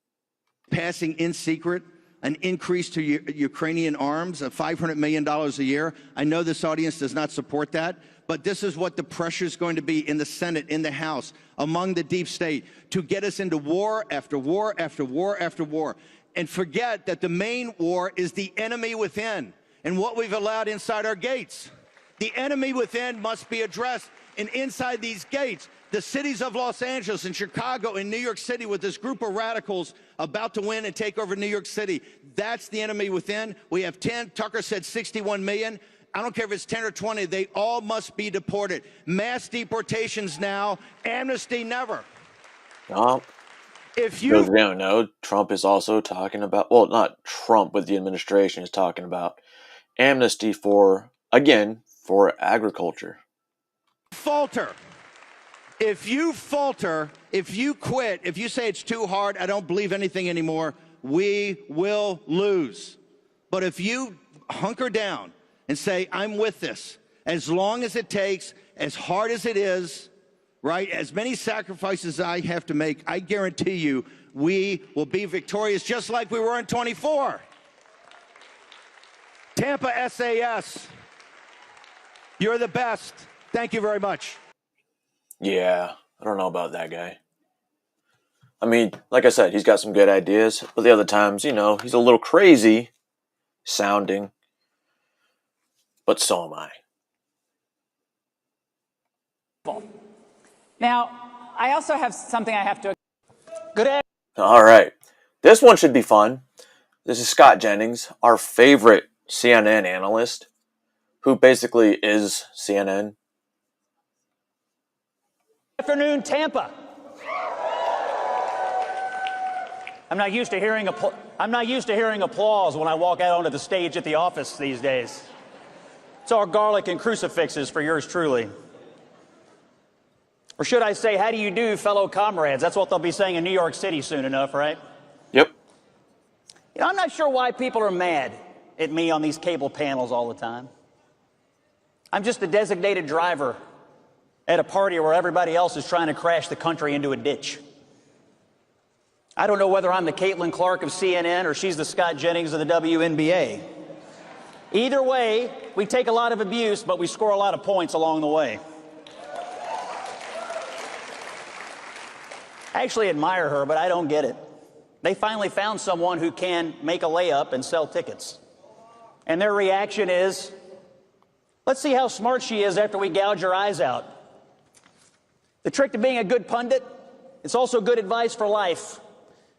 Speaker 5: Passing in secret an increase to Ukrainian arms of $500 million a year. I know this audience does not support that, but this is what the pressure is going to be in the Senate, in the House, among the deep state, to get us into war after war after war after war. And forget that the main war is the enemy within and what we've allowed inside our gates. The enemy within must be addressed. And inside these gates, the cities of Los Angeles and Chicago and New York City, with this group of radicals about to win and take over New York City, that's the enemy within. We have 10. Tucker said 61 million. I don't care if it's 10 or 20. They all must be deported. Mass deportations now. Amnesty never.
Speaker 1: If you don't know, Trump is also talking about, well, not Trump, but the administration is talking about amnesty for agriculture.
Speaker 5: Falter. If you falter, if you quit, if you say it's too hard, I don't believe anything anymore, we will lose. But if you hunker down and say, I'm with this, as long as it takes, as hard as it is, right, as many sacrifices I have to make, I guarantee you we will be victorious just like we were in 24. Tampa SAS, you're the best. Thank you very much.
Speaker 1: Yeah, I don't know about that guy. I mean, like I said, he's got some good ideas, but the other times, he's a little crazy sounding. But so am I.
Speaker 6: Now, I also have something I have to...
Speaker 1: All right. This one should be fun. This is Scott Jennings, our favorite CNN analyst, who basically is CNN.
Speaker 6: Afternoon, Tampa. I'm not used to hearing
Speaker 7: I'm not used to hearing applause when I walk out onto the stage at the office these days. It's all garlic and crucifixes for yours truly. Or should I say, how do you do, fellow comrades? That's what they'll be saying in New York City soon enough, right?
Speaker 1: Yep.
Speaker 7: You know, I'm not sure why people are mad at me on these cable panels all the time. I'm just a designated driver at a party where everybody else is trying to crash the country into a ditch. I don't know whether I'm the Caitlin Clark of CNN or she's the Scott Jennings of the WNBA. Either way, we take a lot of abuse, but we score a lot of points along the way. I actually admire her, but I don't get it. They finally found someone who can make a layup and sell tickets. And their reaction is, let's see how smart she is after we gouge her eyes out. The trick to being a good pundit, it's also good advice for life.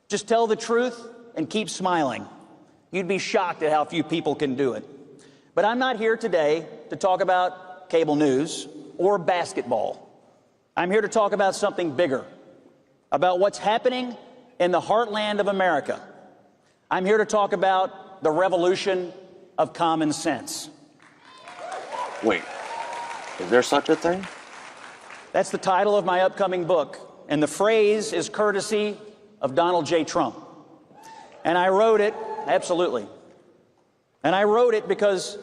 Speaker 7: Just tell the truth and keep smiling. You'd be shocked at how few people can do it. But I'm not here today to talk about cable news or basketball. I'm here to talk about something bigger, about what's happening in the heartland of America. I'm here to talk about the revolution of common sense.
Speaker 1: Wait, is there such a thing?
Speaker 7: That's the title of my upcoming book, and the phrase is courtesy of Donald J. Trump. And I wrote it, absolutely. And I wrote it because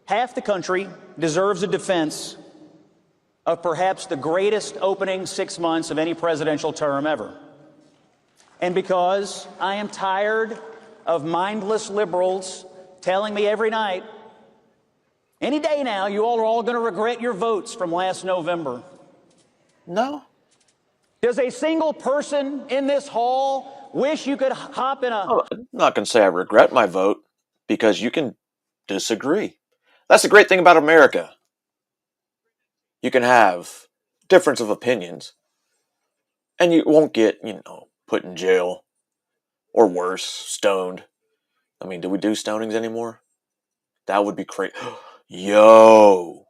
Speaker 7: half the country deserves a defense of perhaps the greatest opening 6 months of any presidential term ever. And because I am tired of mindless liberals telling me every night, any day now, you all are all going to regret your votes from last November.
Speaker 1: No.
Speaker 7: Does a single person in this hall wish you could hop in a...
Speaker 1: Oh, I'm not going to say I regret my vote, because you can disagree. That's the great thing about America. You can have difference of opinions, and you won't get, put in jail, or worse, stoned. I mean, do we do stonings anymore? That would be crazy. Yo!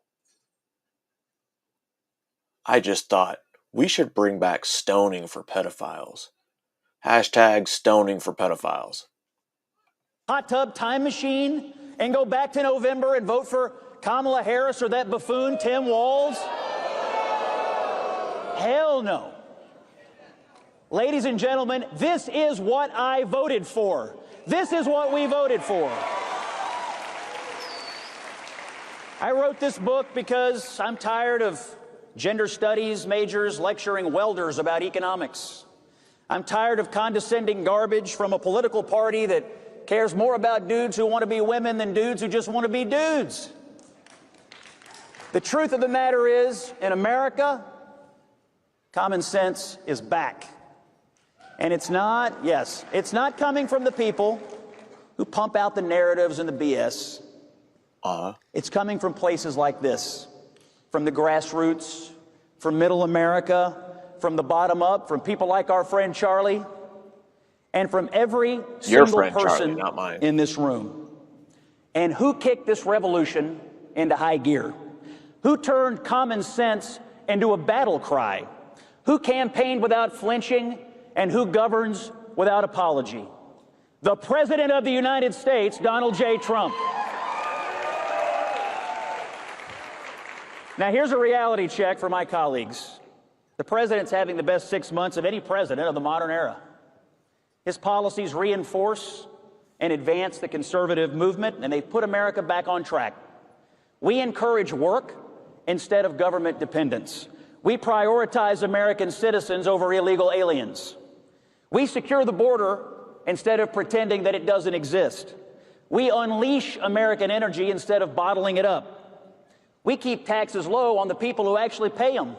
Speaker 1: I just thought we should bring back stoning for pedophiles. Hashtag stoning for pedophiles.
Speaker 7: hot tub time machine and go back to November and vote for Kamala Harris or that buffoon Tim Walz? Hell no. Ladies and gentlemen, this is what I voted for. This is what we voted for. I wrote this book because I'm tired of gender studies majors lecturing welders about economics. I'm tired of condescending garbage from a political party that cares more about dudes who want to be women than dudes who just want to be dudes. The truth of the matter is, in America, common sense is back. And it's not coming from the people who pump out the narratives and the BS. It's coming from places like this, from the grassroots, from middle America, from the bottom up, from people like our friend Charlie, and from every single person in this room. And who kicked this revolution into high gear? Who turned common sense into a battle cry? Who campaigned without flinching and who governs without apology? The President of the United States, Donald J. Trump. Now, here's a reality check for my colleagues. The President's having the best 6 months of any president of the modern era. His policies reinforce and advance the conservative movement, and they put America back on track. We encourage work instead of government dependence. We prioritize American citizens over illegal aliens. We secure the border instead of pretending that it doesn't exist. We unleash American energy instead of bottling it up. We keep taxes low on the people who actually pay them,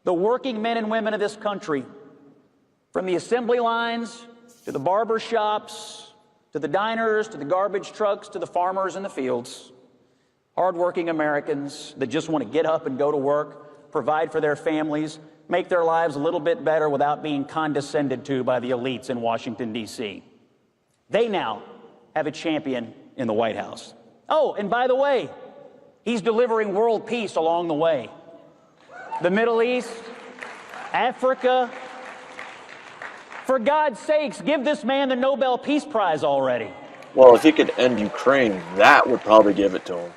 Speaker 7: the working men and women of this country, from the assembly lines to the barber shops, to the diners, to the garbage trucks, to the farmers in the fields. Hardworking Americans that just want to get up and go to work, provide for their families, make their lives a little bit better without being condescended to by the elites in Washington, D.C. They now have a champion in the White House. Oh, and by the way, he's delivering world peace along the way. The Middle East, Africa. For God's sakes, give this man the Nobel Peace Prize already.
Speaker 1: Well, if he could end Ukraine, that would probably give it to him.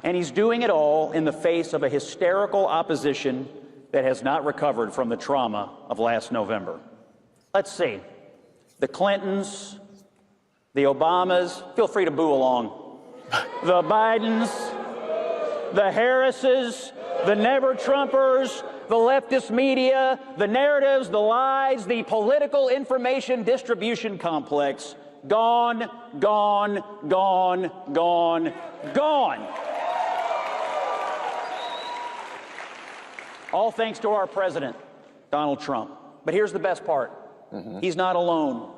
Speaker 7: And he's doing it all in the face of a hysterical opposition that has not recovered from the trauma of last November. Let's see. The Clintons, the Obamas, feel free to boo along. The Bidens, the Harrises, the never-Trumpers, the leftist media, the narratives, the lies, the political information distribution complex. Gone, gone, gone, gone, gone. All thanks to our president, Donald Trump. But here's the best part. He's not alone.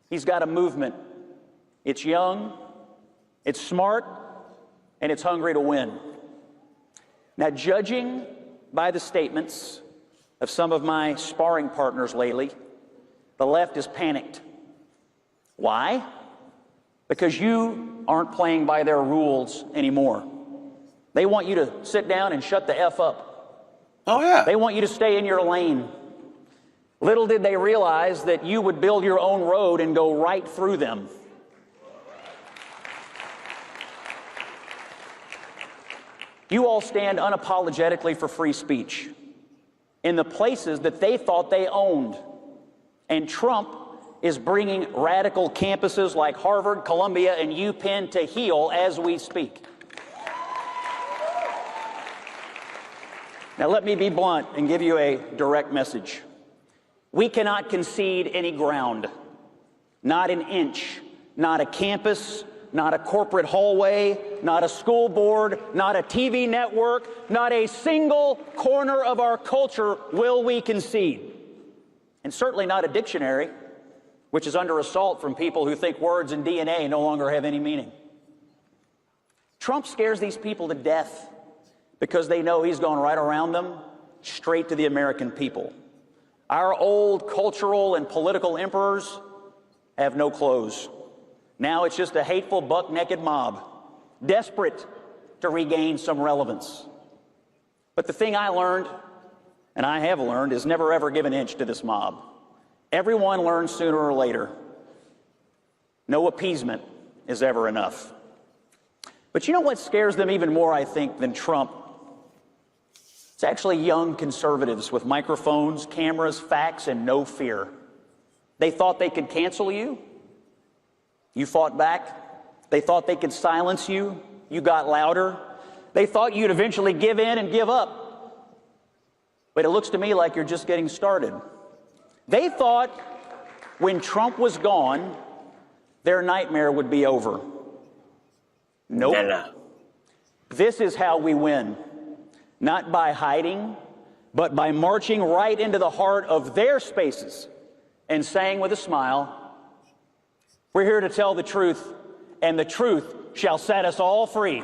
Speaker 7: He's got a movement. It's young, it's smart, and it's hungry to win. Now, judging by the statements of some of my sparring partners lately, the left is panicked. Why? Because you aren't playing by their rules anymore. They want you to sit down and shut the F up.
Speaker 1: Oh, yeah.
Speaker 7: They want you to stay in your lane. Little did they realize that you would build your own road and go right through them. You all stand unapologetically for free speech in the places that they thought they owned. And Trump is bringing radical campuses like Harvard, Columbia, and UPenn to heel as we speak. Now, let me be blunt and give you a direct message. We cannot concede any ground, not an inch, not a campus, not a corporate hallway, not a school board, not a TV network, not a single corner of our culture will we concede. And certainly not a dictionary, which is under assault from people who think words and DNA no longer have any meaning. Trump scares these people to death because they know he's going right around them, straight to the American people. Our old cultural and political emperors have no clothes. Now it's just a hateful, buck-naked mob, desperate to regain some relevance. But the thing I learned, and I have learned, is never ever give an inch to this mob. Everyone learns sooner or later. No appeasement is ever enough. But you know what scares them even more, I think, than Trump? It's actually young conservatives with microphones, cameras, facts, and no fear. They thought they could cancel you. You fought back. They thought they could silence you. You got louder. They thought you'd eventually give in and give up. But it looks to me like you're just getting started. They thought when Trump was gone, their nightmare would be over. Nope.
Speaker 1: No.
Speaker 7: This is how we win. Not by hiding, but by marching right into the heart of their spaces and saying with a smile, we're here to tell the truth, and the truth shall set us all free.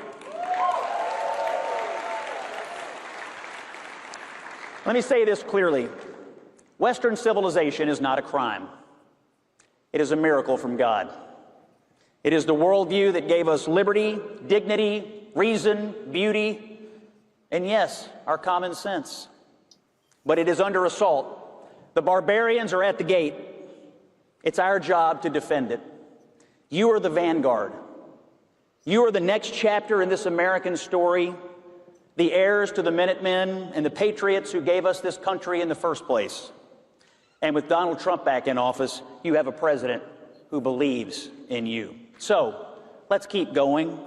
Speaker 7: Let me say this clearly. Western civilization is not a crime. It is a miracle from God. It is the worldview that gave us liberty, dignity, reason, beauty, and yes, our common sense. But it is under assault. The barbarians are at the gate. It's our job to defend it. You are the vanguard. You are the next chapter in this American story, the heirs to the Minutemen and the patriots who gave us this country in the first place. And with Donald Trump back in office, you have a president who believes in you. So let's keep going.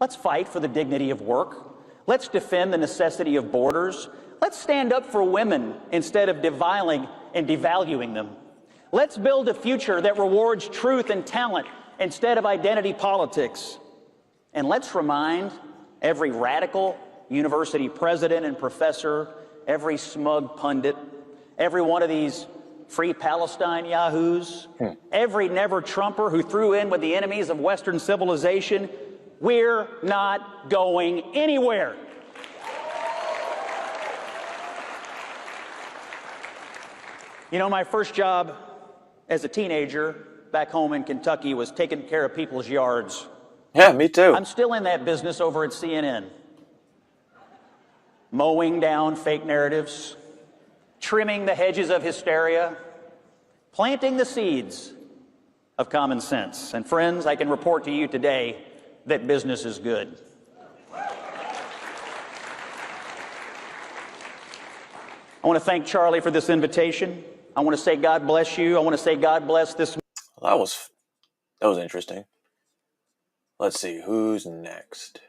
Speaker 7: Let's fight for the dignity of work. Let's defend the necessity of borders. Let's stand up for women instead of deviling and devaluing them. Let's build a future that rewards truth and talent instead of identity politics. And let's remind every radical university president and professor, every smug pundit, every one of these free Palestine yahoos, every never-Trumper who threw in with the enemies of Western civilization, we're not going anywhere. You know, my first job as a teenager back home in Kentucky was taking care of people's yards.
Speaker 1: Yeah, me too.
Speaker 7: I'm still in that business over at CNN. Mowing down fake narratives, trimming the hedges of hysteria, planting the seeds of common sense. And friends, I can report to you today that business is good. I want to thank Charlie for this invitation. I want to say God bless you. I want to say God bless this.
Speaker 1: Well, that was interesting. Let's see, who's next?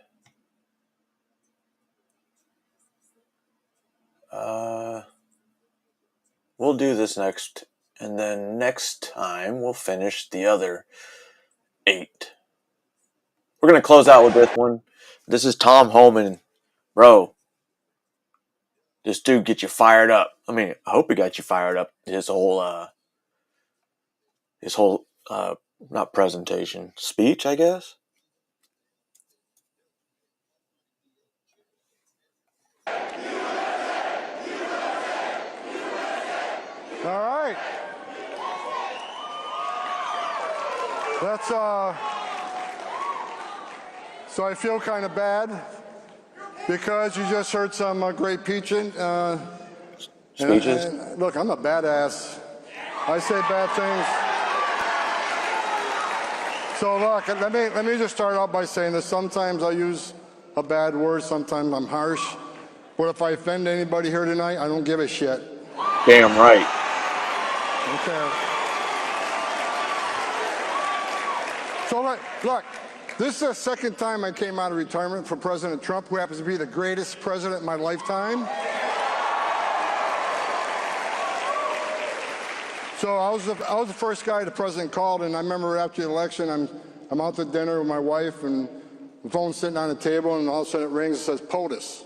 Speaker 1: We'll do this next, and then next time we'll finish the other 8. We're going to close out with this one. This is Tom Homan. Bro, this dude get you fired up. I mean, I hope he got you fired up. His whole not presentation, speech, I guess.
Speaker 8: All right. That's so I feel kind of bad because you just heard some great speeches. And look, I'm a badass. I say bad things. So look, let me just start out by saying this. Sometimes I use a bad word. Sometimes I'm harsh. But if I offend anybody here tonight, I don't give a shit.
Speaker 1: Damn right.
Speaker 8: Okay. So look, this is the second time I came out of retirement for President Trump, who happens to be the greatest president in my lifetime. So I was the first guy the president called, and I remember after the election, I'm out to dinner with my wife, and the phone's sitting on the table, and all of a sudden it rings and says, POTUS.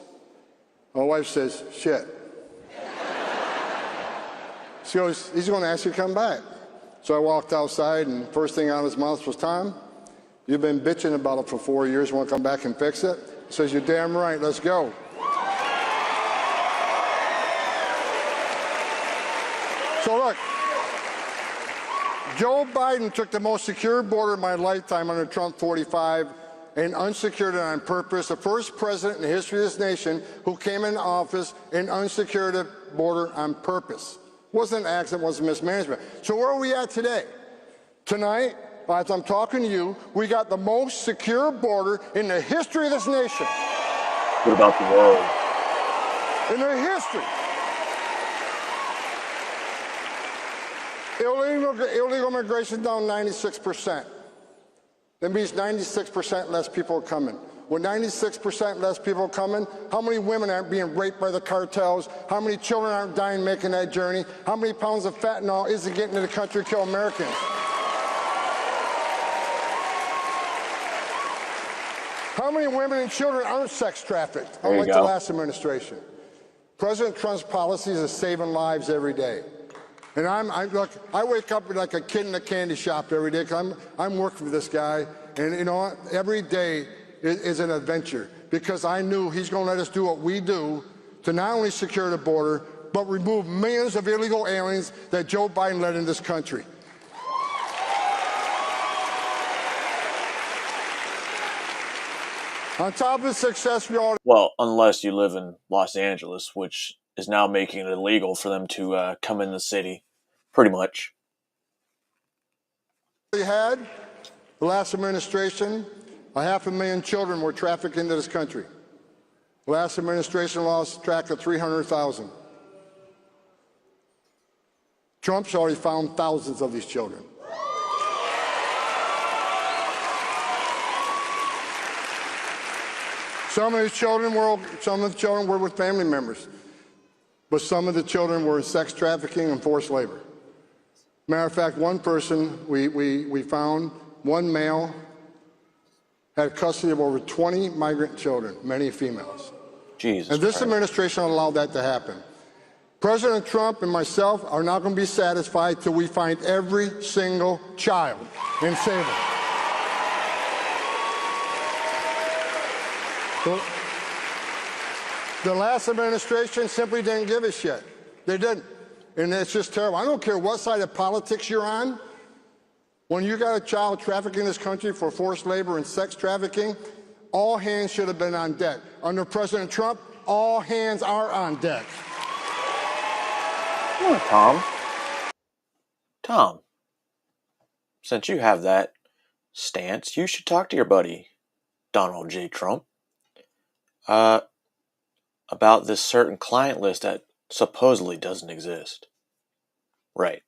Speaker 8: My wife says, shit. She goes, he's going to ask you to come back. So I walked outside, and first thing out of his mouth was, Tom, you've been bitching about it for 4 years. You want to come back and fix it? He says, you're damn right. Let's go. So look, Joe Biden took the most secure border of my lifetime under Trump 45 and unsecured it on purpose. The first president in the history of this nation who came into office and unsecured a border on purpose. Wasn't an accident, wasn't mismanagement. So where are we at today? Tonight, as I'm talking to you, we got the most secure border in the history of this nation.
Speaker 1: What about the world?
Speaker 8: In the history. Illegal immigration down 96%. That means 96% less people are coming. With 96% less people coming, how many women aren't being raped by the cartels? How many children aren't dying making that journey? How many pounds of fentanyl isn't getting to the country to kill Americans? How many women and children aren't sex trafficked, unlike the last administration? President Trump's policies are saving lives every day. And look, I wake up like a kid in a candy shop every day because I'm working for this guy. And you know what? Every day is an adventure because I knew he's going to let us do what we do to not only secure the border, but remove millions of illegal aliens that Joe Biden let in this country. On top of the success we already...
Speaker 1: Well, unless you live in Los Angeles, which is now making it illegal for them to come in the city, pretty much.
Speaker 8: We had, the last administration, 500,000 children were trafficked into this country. The last administration lost track of 300,000. Trump's already found thousands of these children. Some of the children were with family members, but some of the children were in sex trafficking and forced labor. Matter of fact, one person we found, one male, had custody of over 20 migrant children, many females.
Speaker 1: Jesus
Speaker 8: and this
Speaker 1: Christ.
Speaker 8: administration allowed that to happen. President Trump and myself are not going to be satisfied till we find every single child and save them. The last administration simply didn't give a shit. They didn't. And it's just terrible. I don't care what side of politics you're on. When you got a child trafficked in this country for forced labor and sex trafficking, all hands should have been on deck. Under President Trump, all hands are on deck.
Speaker 1: Come on, Tom. Tom, since you have that stance, you should talk to your buddy, Donald J. Trump, about this certain client list that supposedly doesn't exist. Right.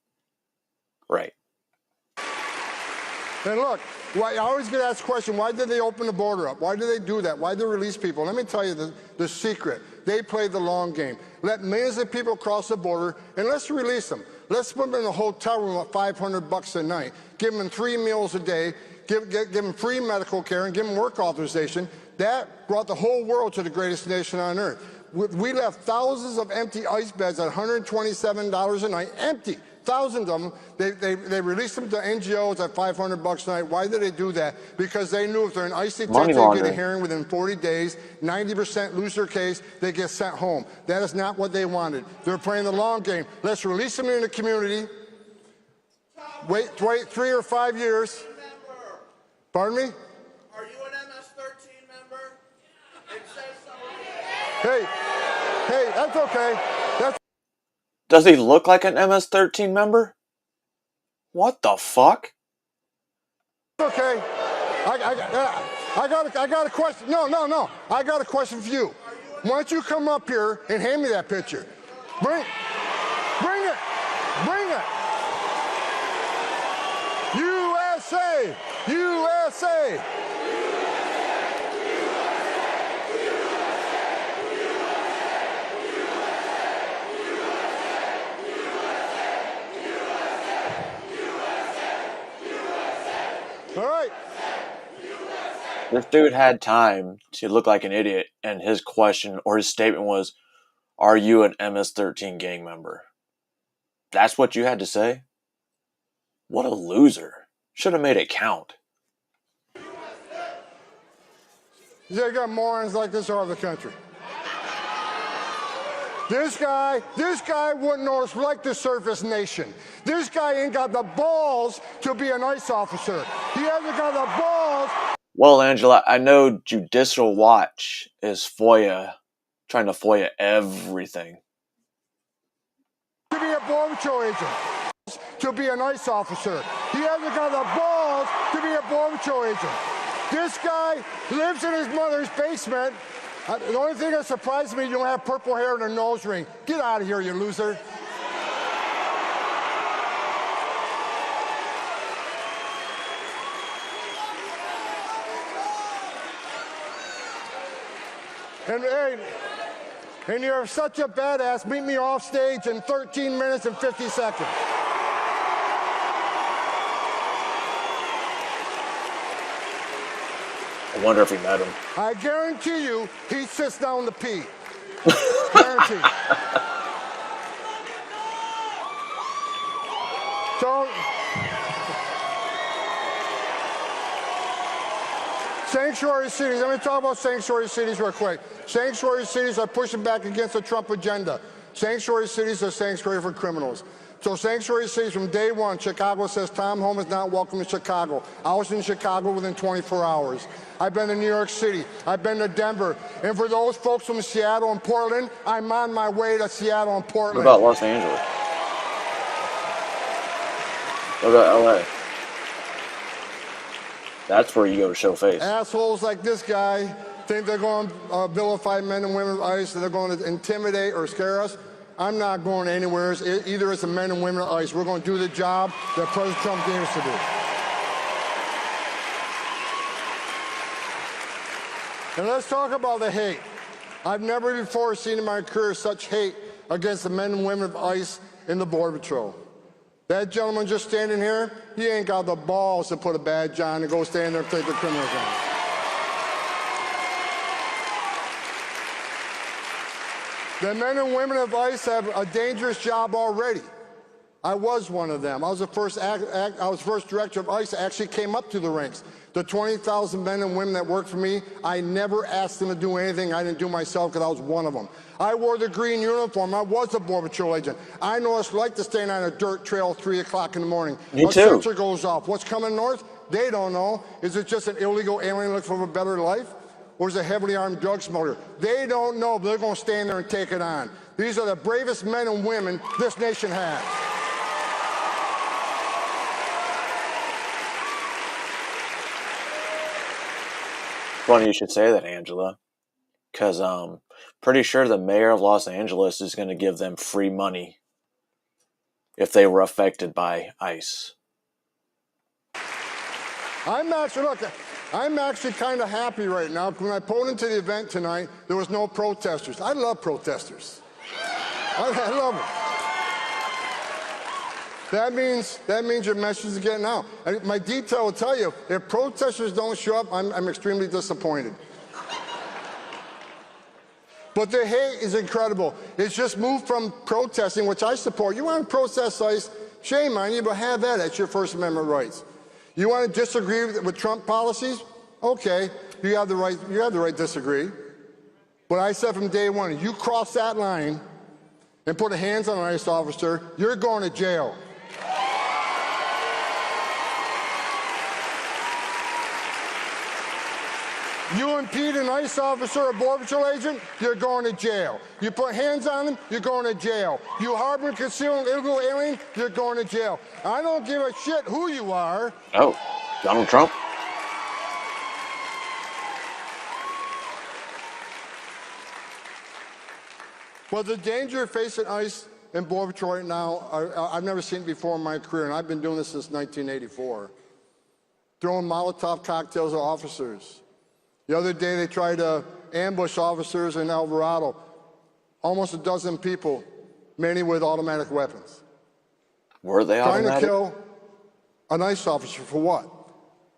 Speaker 8: And look, I always get asked the question, why did they open the border up? Why did they do that? Why did they release people? Let me tell you the secret. They played the long game. Let millions of people cross the border, and let's release them. Let's put them in a hotel room at $500 a night. Give them 3 meals a day. Give them free medical care and give them work authorization. That brought the whole world to the greatest nation on earth. We left thousands of empty ICE beds at $127 a night, empty. Thousands of them. They released them to NGOs at $500 a night. Why did they do that? Because they knew if they're in ICE detention, they get a hearing within 40 days, 90% lose their case, they get sent home. That is not what they wanted. They're playing the long game. Let's release them in the community. Wait 3 or 5 years. Pardon me?
Speaker 9: Are you an MS-13 member? It says so.
Speaker 8: Hey, that's okay.
Speaker 1: Does he look like an MS-13 member? What the fuck?
Speaker 8: Okay. I got a question. No. I got a question for you. Why don't you come up here and hand me that picture? Bring it. USA! USA! All right.
Speaker 1: This dude had time to look like an idiot, and his question or his statement was, "Are you an MS-13 gang member?" That's what you had to say? What a loser. Should have made it count.
Speaker 8: You got morons like this all over the country. This guy wouldn't know it's like the surface nation. This guy ain't got the balls to be an ICE officer. He hasn't got the balls.
Speaker 1: Well, Angela, I know Judicial Watch is trying to FOIA everything.
Speaker 8: To be a Border Patrol agent, to be an ICE officer. He hasn't got the balls to be a Border Patrol agent. This guy lives in his mother's basement. The only thing that surprises me, you don't have purple hair and a nose ring. Get out of here, you loser. And you're such a badass, meet me off stage in 13 minutes and 50 seconds.
Speaker 1: I wonder if he met him.
Speaker 8: I guarantee you, he sits down to pee. Guarantee. So, sanctuary cities. Let me talk about sanctuary cities real quick. Sanctuary cities are pushing back against the Trump agenda. Sanctuary cities are sanctuary for criminals. So sanctuary cities from day one, Chicago says Tom Home is not welcome in Chicago. I was in Chicago within 24 hours. I've been to New York City. I've been to Denver. And for those folks from Seattle and Portland, I'm on my way to Seattle and Portland.
Speaker 1: What about Los Angeles? What about LA? That's where you go to show face.
Speaker 8: Assholes like this guy think they're going to vilify men and women of ICE, that they're going to intimidate or scare us. I'm not going anywhere, either as the men and women of ICE. We're going to do the job that President Trump gave us to do. And let's talk about the hate. I've never before seen in my career such hate against the men and women of ICE in the Border Patrol. That gentleman just standing here, he ain't got the balls to put a badge on and go stand there and take the criminals on. The men and women of ICE have a dangerous job already. I was one of them. I was the first director of ICE that actually came up to the ranks. The 20,000 men and women that worked for me, I never asked them to do anything I didn't do myself because I was one of them. I wore the green uniform. I was a Border Patrol agent. I know what it's like to stand on a dirt trail at 3 o'clock in the morning.
Speaker 1: Me
Speaker 8: a
Speaker 1: too.
Speaker 8: sensor goes off. What's coming north? They don't know. Is it just an illegal alien looking for a better life? Or is it a heavily armed drug smuggler? They don't know, but they're going to stand there and take it on. These are the bravest men and women this nation has.
Speaker 1: Funny you should say that, Angela, because pretty sure the mayor of Los Angeles is going to give them free money if they were affected by ICE.
Speaker 8: I'm actually kind of happy right now. When I pulled into the event tonight, there was no protesters. I love protesters. I love them. That means your message is getting out. And my detail will tell you, if protesters don't show up, I'm extremely disappointed. But the hate is incredible. It's just moved from protesting, which I support. You want to protest ICE? Shame on you, but have that. That's your First Amendment rights. You want to disagree with Trump policies? Okay, you have the right to disagree. But I said from day one, if you cross that line and put hands on an ICE officer, you're going to jail. You impede an ICE officer or Border Patrol agent, you're going to jail. You put hands on them, you're going to jail. You harbor and conceal an illegal alien, you're going to jail. I don't give a shit who you are.
Speaker 1: Oh, Donald Trump?
Speaker 8: Well, the danger facing ICE and Border Patrol right now, I've never seen it before in my career, and I've been doing this since 1984. Throwing Molotov cocktails at officers. The other day, they tried to ambush officers in Alvarado. Almost a dozen people, many with automatic weapons.
Speaker 1: Were they automatic?
Speaker 8: Trying to kill an ICE officer for what?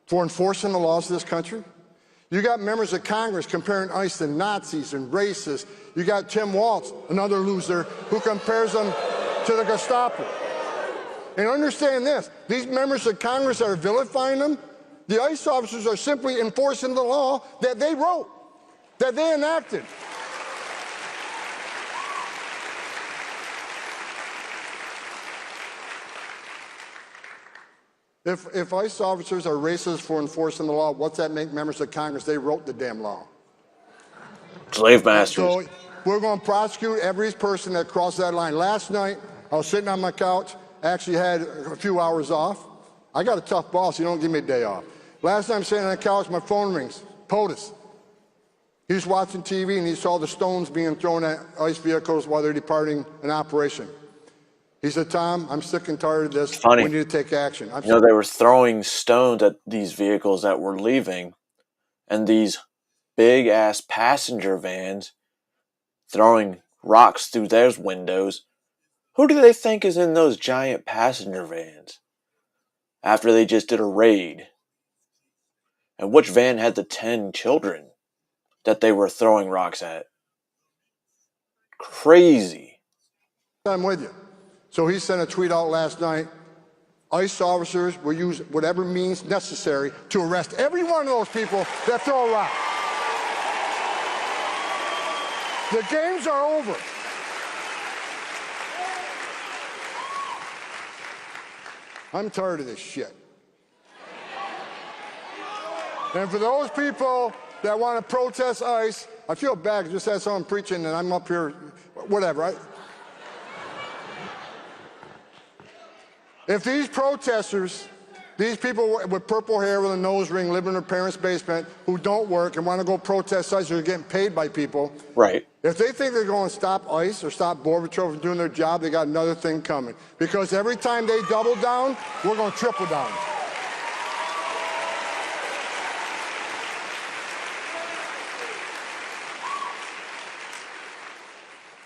Speaker 8: For enforcing the laws of this country? You got members of Congress comparing ICE to Nazis and racists. You got Tim Walz, another loser, who compares them to the Gestapo. And understand this, these members of Congress that are vilifying them, the ICE officers are simply enforcing the law that they wrote, that they enacted. If ICE officers are racist for enforcing the law, what's that make members of Congress? They wrote the damn law.
Speaker 1: Slave masters.
Speaker 8: So we're going to prosecute every person that crossed that line. Last night, I was sitting on my couch, actually had a few hours off. I got a tough boss, he don't give me a day off. Last night I'm sitting on the couch, my phone rings. POTUS. He was watching TV and he saw the stones being thrown at ICE vehicles while they're departing an operation. He said, Tom, I'm sick and tired of this.
Speaker 1: Funny.
Speaker 8: We need to take action.
Speaker 1: They were throwing stones at these vehicles that were leaving, and these big-ass passenger vans throwing rocks through those windows. Who do they think is in those giant passenger vans after they just did a raid? And which van had the 10 children that they were throwing rocks at? Crazy.
Speaker 8: I'm with you. So he sent a tweet out last night. ICE officers will use whatever means necessary to arrest every one of those people that throw a rock. The games are over. I'm tired of this shit. And for those people that want to protest ICE, I feel bad. I just had someone preaching and I'm up here, whatever. Right? If these protesters, these people with purple hair with a nose ring, live in their parents' basement, who don't work and want to go protest ICE, who are getting paid by people,
Speaker 1: right?
Speaker 8: If they think they're going to stop ICE or stop Border Patrol from doing their job, they got another thing coming. Because every time they double down, we're going to triple down.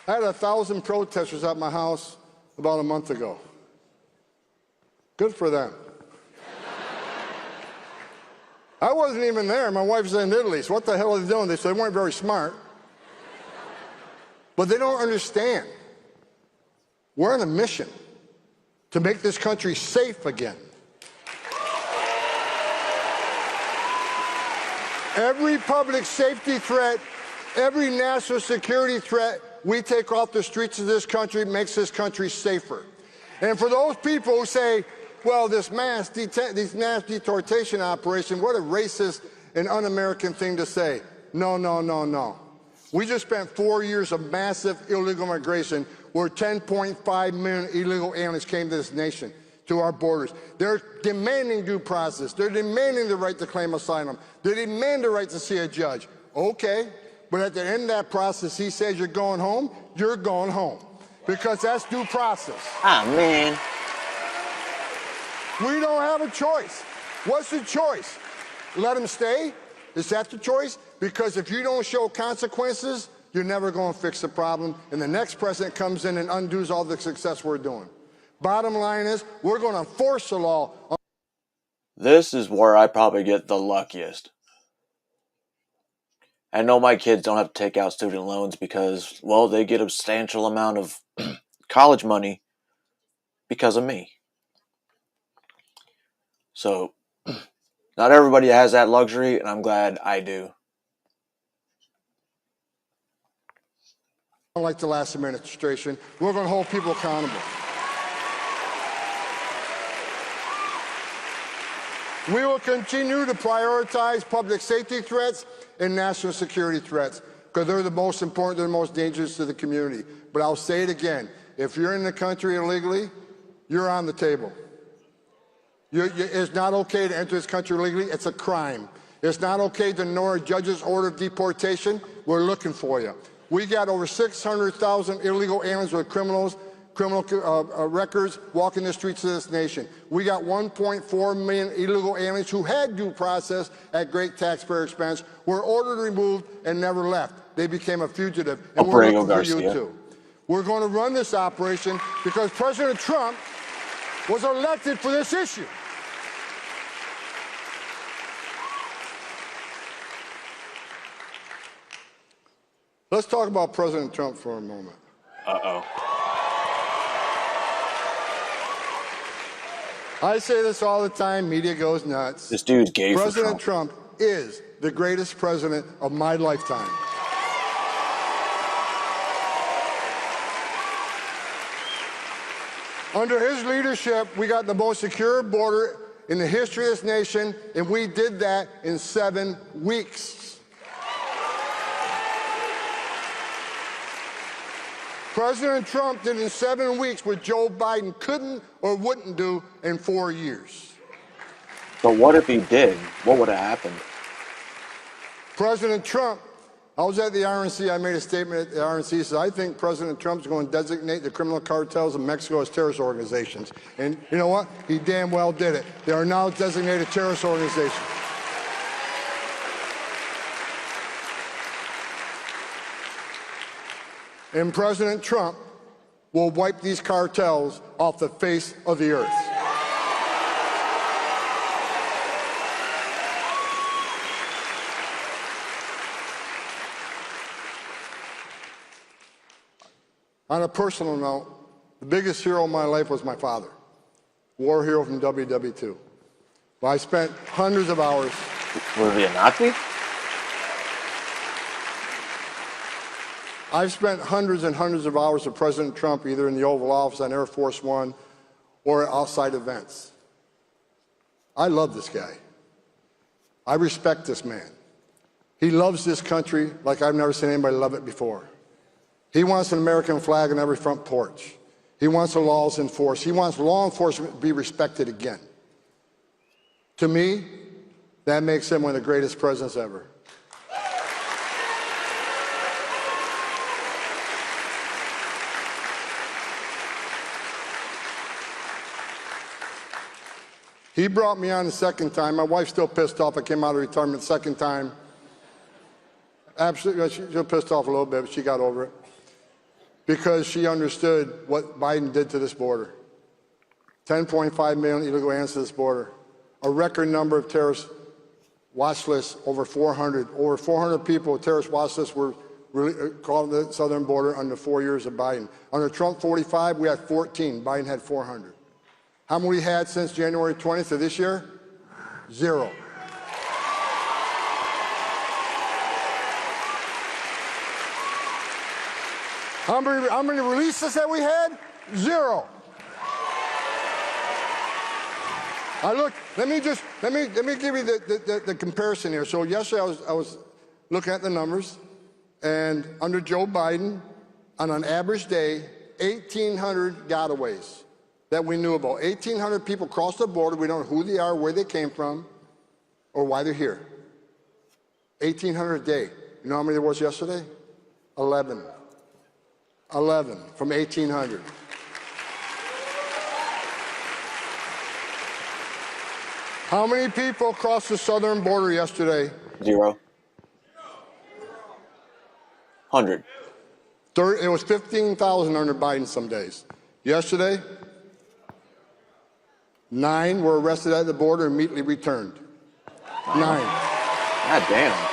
Speaker 8: I had 1,000 protesters at my house about a month ago. Good for them. I wasn't even there. My wife's in Italy, so what the hell are they doing? They said they weren't very smart. But they don't understand. We're on a mission to make this country safe again. Every public safety threat, every national security threat we take off the streets of this country makes this country safer. And for those people who say, well, this mass deportation operation, what a racist and un-American thing to say. No, no, no, no. We just spent 4 years of massive illegal migration where 10.5 million illegal aliens came to this nation. to our borders. They're demanding due process. They're demanding the right to claim asylum. They demand the right to see a judge. Okay, but at the end of that process, he says you're going home, you're going home. Because that's due process.
Speaker 1: Ah, man.
Speaker 8: We don't have a choice. What's the choice? Let him stay? Is that the choice? Because if you don't show consequences, you're never going to fix the problem, and the next president comes in and undoes all the success we're doing. Bottom line is, we're going to enforce the law.
Speaker 1: This is where I probably get the luckiest. I know my kids don't have to take out student loans because, well, they get a substantial amount of college money because of me. So, not everybody has that luxury, and I'm glad I do.
Speaker 8: Like the last administration, we're going to hold people accountable. We will continue to prioritize public safety threats and national security threats because they're the most important, they're the most dangerous to the community. But I'll say it again, if you're in the country illegally, you're on the table. It's not okay to enter this country illegally, it's a crime. It's not okay to ignore a judge's order of deportation, we're looking for you. We got over 600,000 illegal aliens with criminal records walking the streets of this nation. We got 1.4 million illegal aliens who had due process at great taxpayer expense, were ordered removed and never left. They became a fugitive, and we're looking for you too. We're going to run this operation because President Trump was elected for this issue. Let's talk about President Trump for a moment.
Speaker 1: Uh-oh.
Speaker 8: I say this all the time, media goes nuts.
Speaker 1: This dude's gay for Trump.
Speaker 8: President Trump is the greatest president of my lifetime. Under his leadership, we got the most secure border in the history of this nation, and we did that in 7 weeks. President Trump did in 7 weeks what Joe Biden couldn't or wouldn't do in 4 years.
Speaker 1: But what if he did? What would have happened?
Speaker 8: President Trump, I was at the RNC, I made a statement at the RNC, said I think President Trump's going to designate the criminal cartels in Mexico as terrorist organizations. And you know what? He damn well did it. They are now designated terrorist organizations. And President Trump will wipe these cartels off the face of the earth. On a personal note, the biggest hero of my life was my father, war hero from WW2. Well, I spent hundreds of hours.
Speaker 1: Was he a Nazi?
Speaker 8: I've spent hundreds and hundreds of hours with President Trump, either in the Oval Office on Air Force One or at outside events. I love this guy. I respect this man. He loves this country like I've never seen anybody love it before. He wants an American flag on every front porch. He wants the laws enforced. He wants law enforcement to be respected again. To me, that makes him one of the greatest presidents ever. He brought me on the second time. My wife's still pissed off. I came out of retirement the second time. Absolutely, she's still pissed off a little bit, but she got over it. Because she understood what Biden did to this border. 10.5 million illegal aliens to this border. A record number of terrorist watch lists, over 400. Over 400 people with terrorist watch lists were called the southern border under 4 years of Biden. Under Trump 45, we had 14. Biden had 400. How many we had since January 20th of this year? 0. How many releases have we had? 0. Let me give you the comparison here. So yesterday I was looking at the numbers, and under Joe Biden, on an average day, 1,800 gotaways. that we knew about. 1,800 people crossed the border. We don't know who they are, where they came from, or why they're here. 1,800 a day. You know how many there was yesterday? 11. 11 from 1,800. How many people crossed the southern border yesterday?
Speaker 1: 0. 100.
Speaker 8: It was 15,000 under Biden some days. Yesterday, 9 were arrested at the border and immediately returned. 9.
Speaker 1: God damn.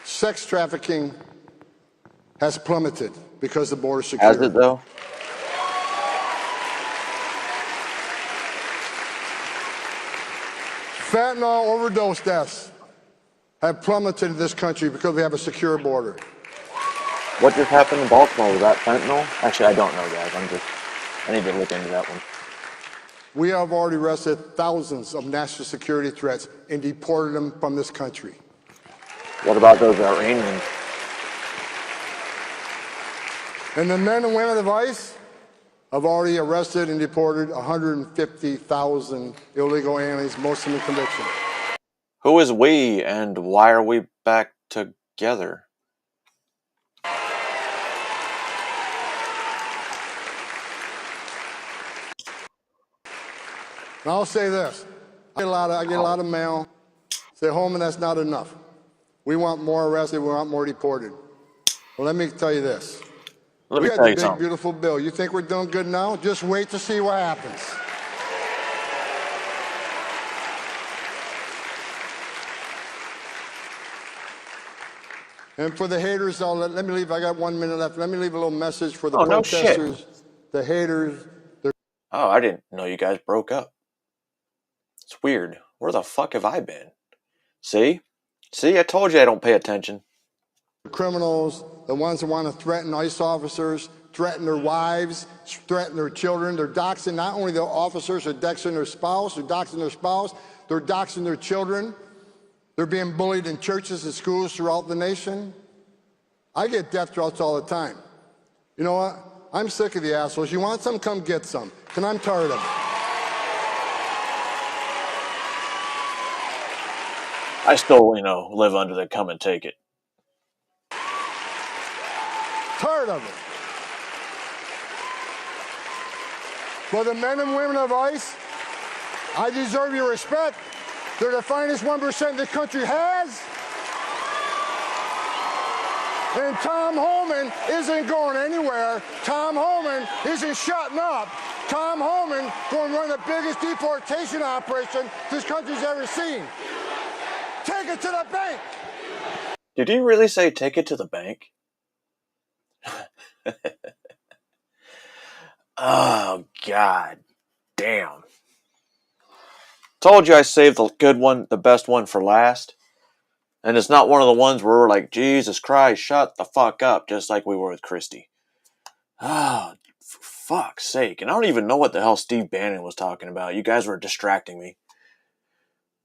Speaker 8: Sex trafficking has plummeted because the border security.
Speaker 1: Has it though?
Speaker 8: Fentanyl overdose deaths have plummeted in this country because we have a secure border.
Speaker 1: What just happened in Baltimore? Was that fentanyl? Actually, I don't know, guys. I need to look into that one.
Speaker 8: We have already arrested thousands of national security threats and deported them from this country.
Speaker 1: What about those Iranians?
Speaker 8: And the men and women of ICE have already arrested and deported 150,000 illegal aliens, most of them in conviction.
Speaker 1: Who is we, and why are we back together?
Speaker 8: And I'll say this. I get a lot of mail. Say, Holman, that's not enough. We want more arrested. We want more deported. Well, let me tell you this. We got the big, beautiful bill. You think we're doing good now? Just wait to see what happens. And for the haters, let me leave. I got 1 minute left. Let me leave a little message for the protesters, the haters.
Speaker 1: Oh, I didn't know you guys broke up. It's weird. Where the fuck have I been? See? See, I told you I don't pay attention.
Speaker 8: Criminals, the ones that want to threaten ICE officers, threaten their wives, threaten their children. They're doxing not only the officers, they're doxing their spouse, they're doxing their children. They're being bullied in churches and schools throughout the nation. I get death threats all the time. You know what? I'm sick of the assholes. You want some? Come get some. And I'm tired of it.
Speaker 1: I still, live under the come and take it.
Speaker 8: Tired of it. For the men and women of ICE, I deserve your respect. They're the finest 1% the country has. And Tom Homan isn't going anywhere. Tom Homan isn't shutting up. Tom Homan going to run the biggest deportation operation this country's ever seen. Take it to the bank.
Speaker 1: Did he really say take it to the bank? Oh, God damn. Told you I saved the good one, the best one for last. And it's not one of the ones where we're like, Jesus Christ, shut the fuck up, just like we were with Christie. Oh, for fuck's sake. And I don't even know what the hell Steve Bannon was talking about. You guys were distracting me.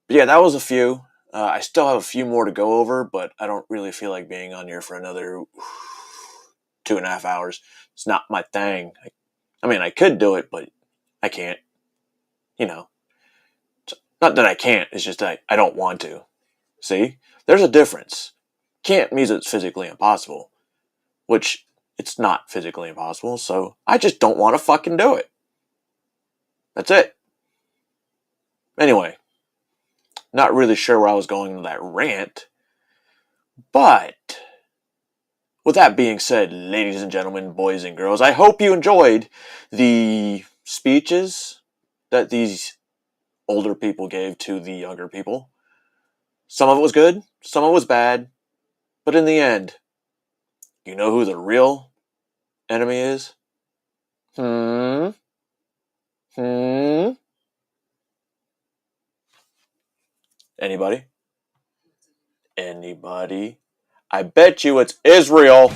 Speaker 1: But yeah, that was a few. I still have a few more to go over, but I don't really feel like being on here for another 2.5 hours. It's not my thing. I mean, I could do it, but I can't. Not that I can't, it's just that I don't want to. See? There's a difference. Can't means it's physically impossible. Which, it's not physically impossible, so I just don't want to fucking do it. That's it. Anyway, not really sure where I was going with that rant, but with that being said, ladies and gentlemen, boys and girls, I hope you enjoyed the speeches that these older people gave to the younger people. Some of it was good, some of it was bad, but in the end, you know who the real enemy is? Anybody? I bet you it's Israel.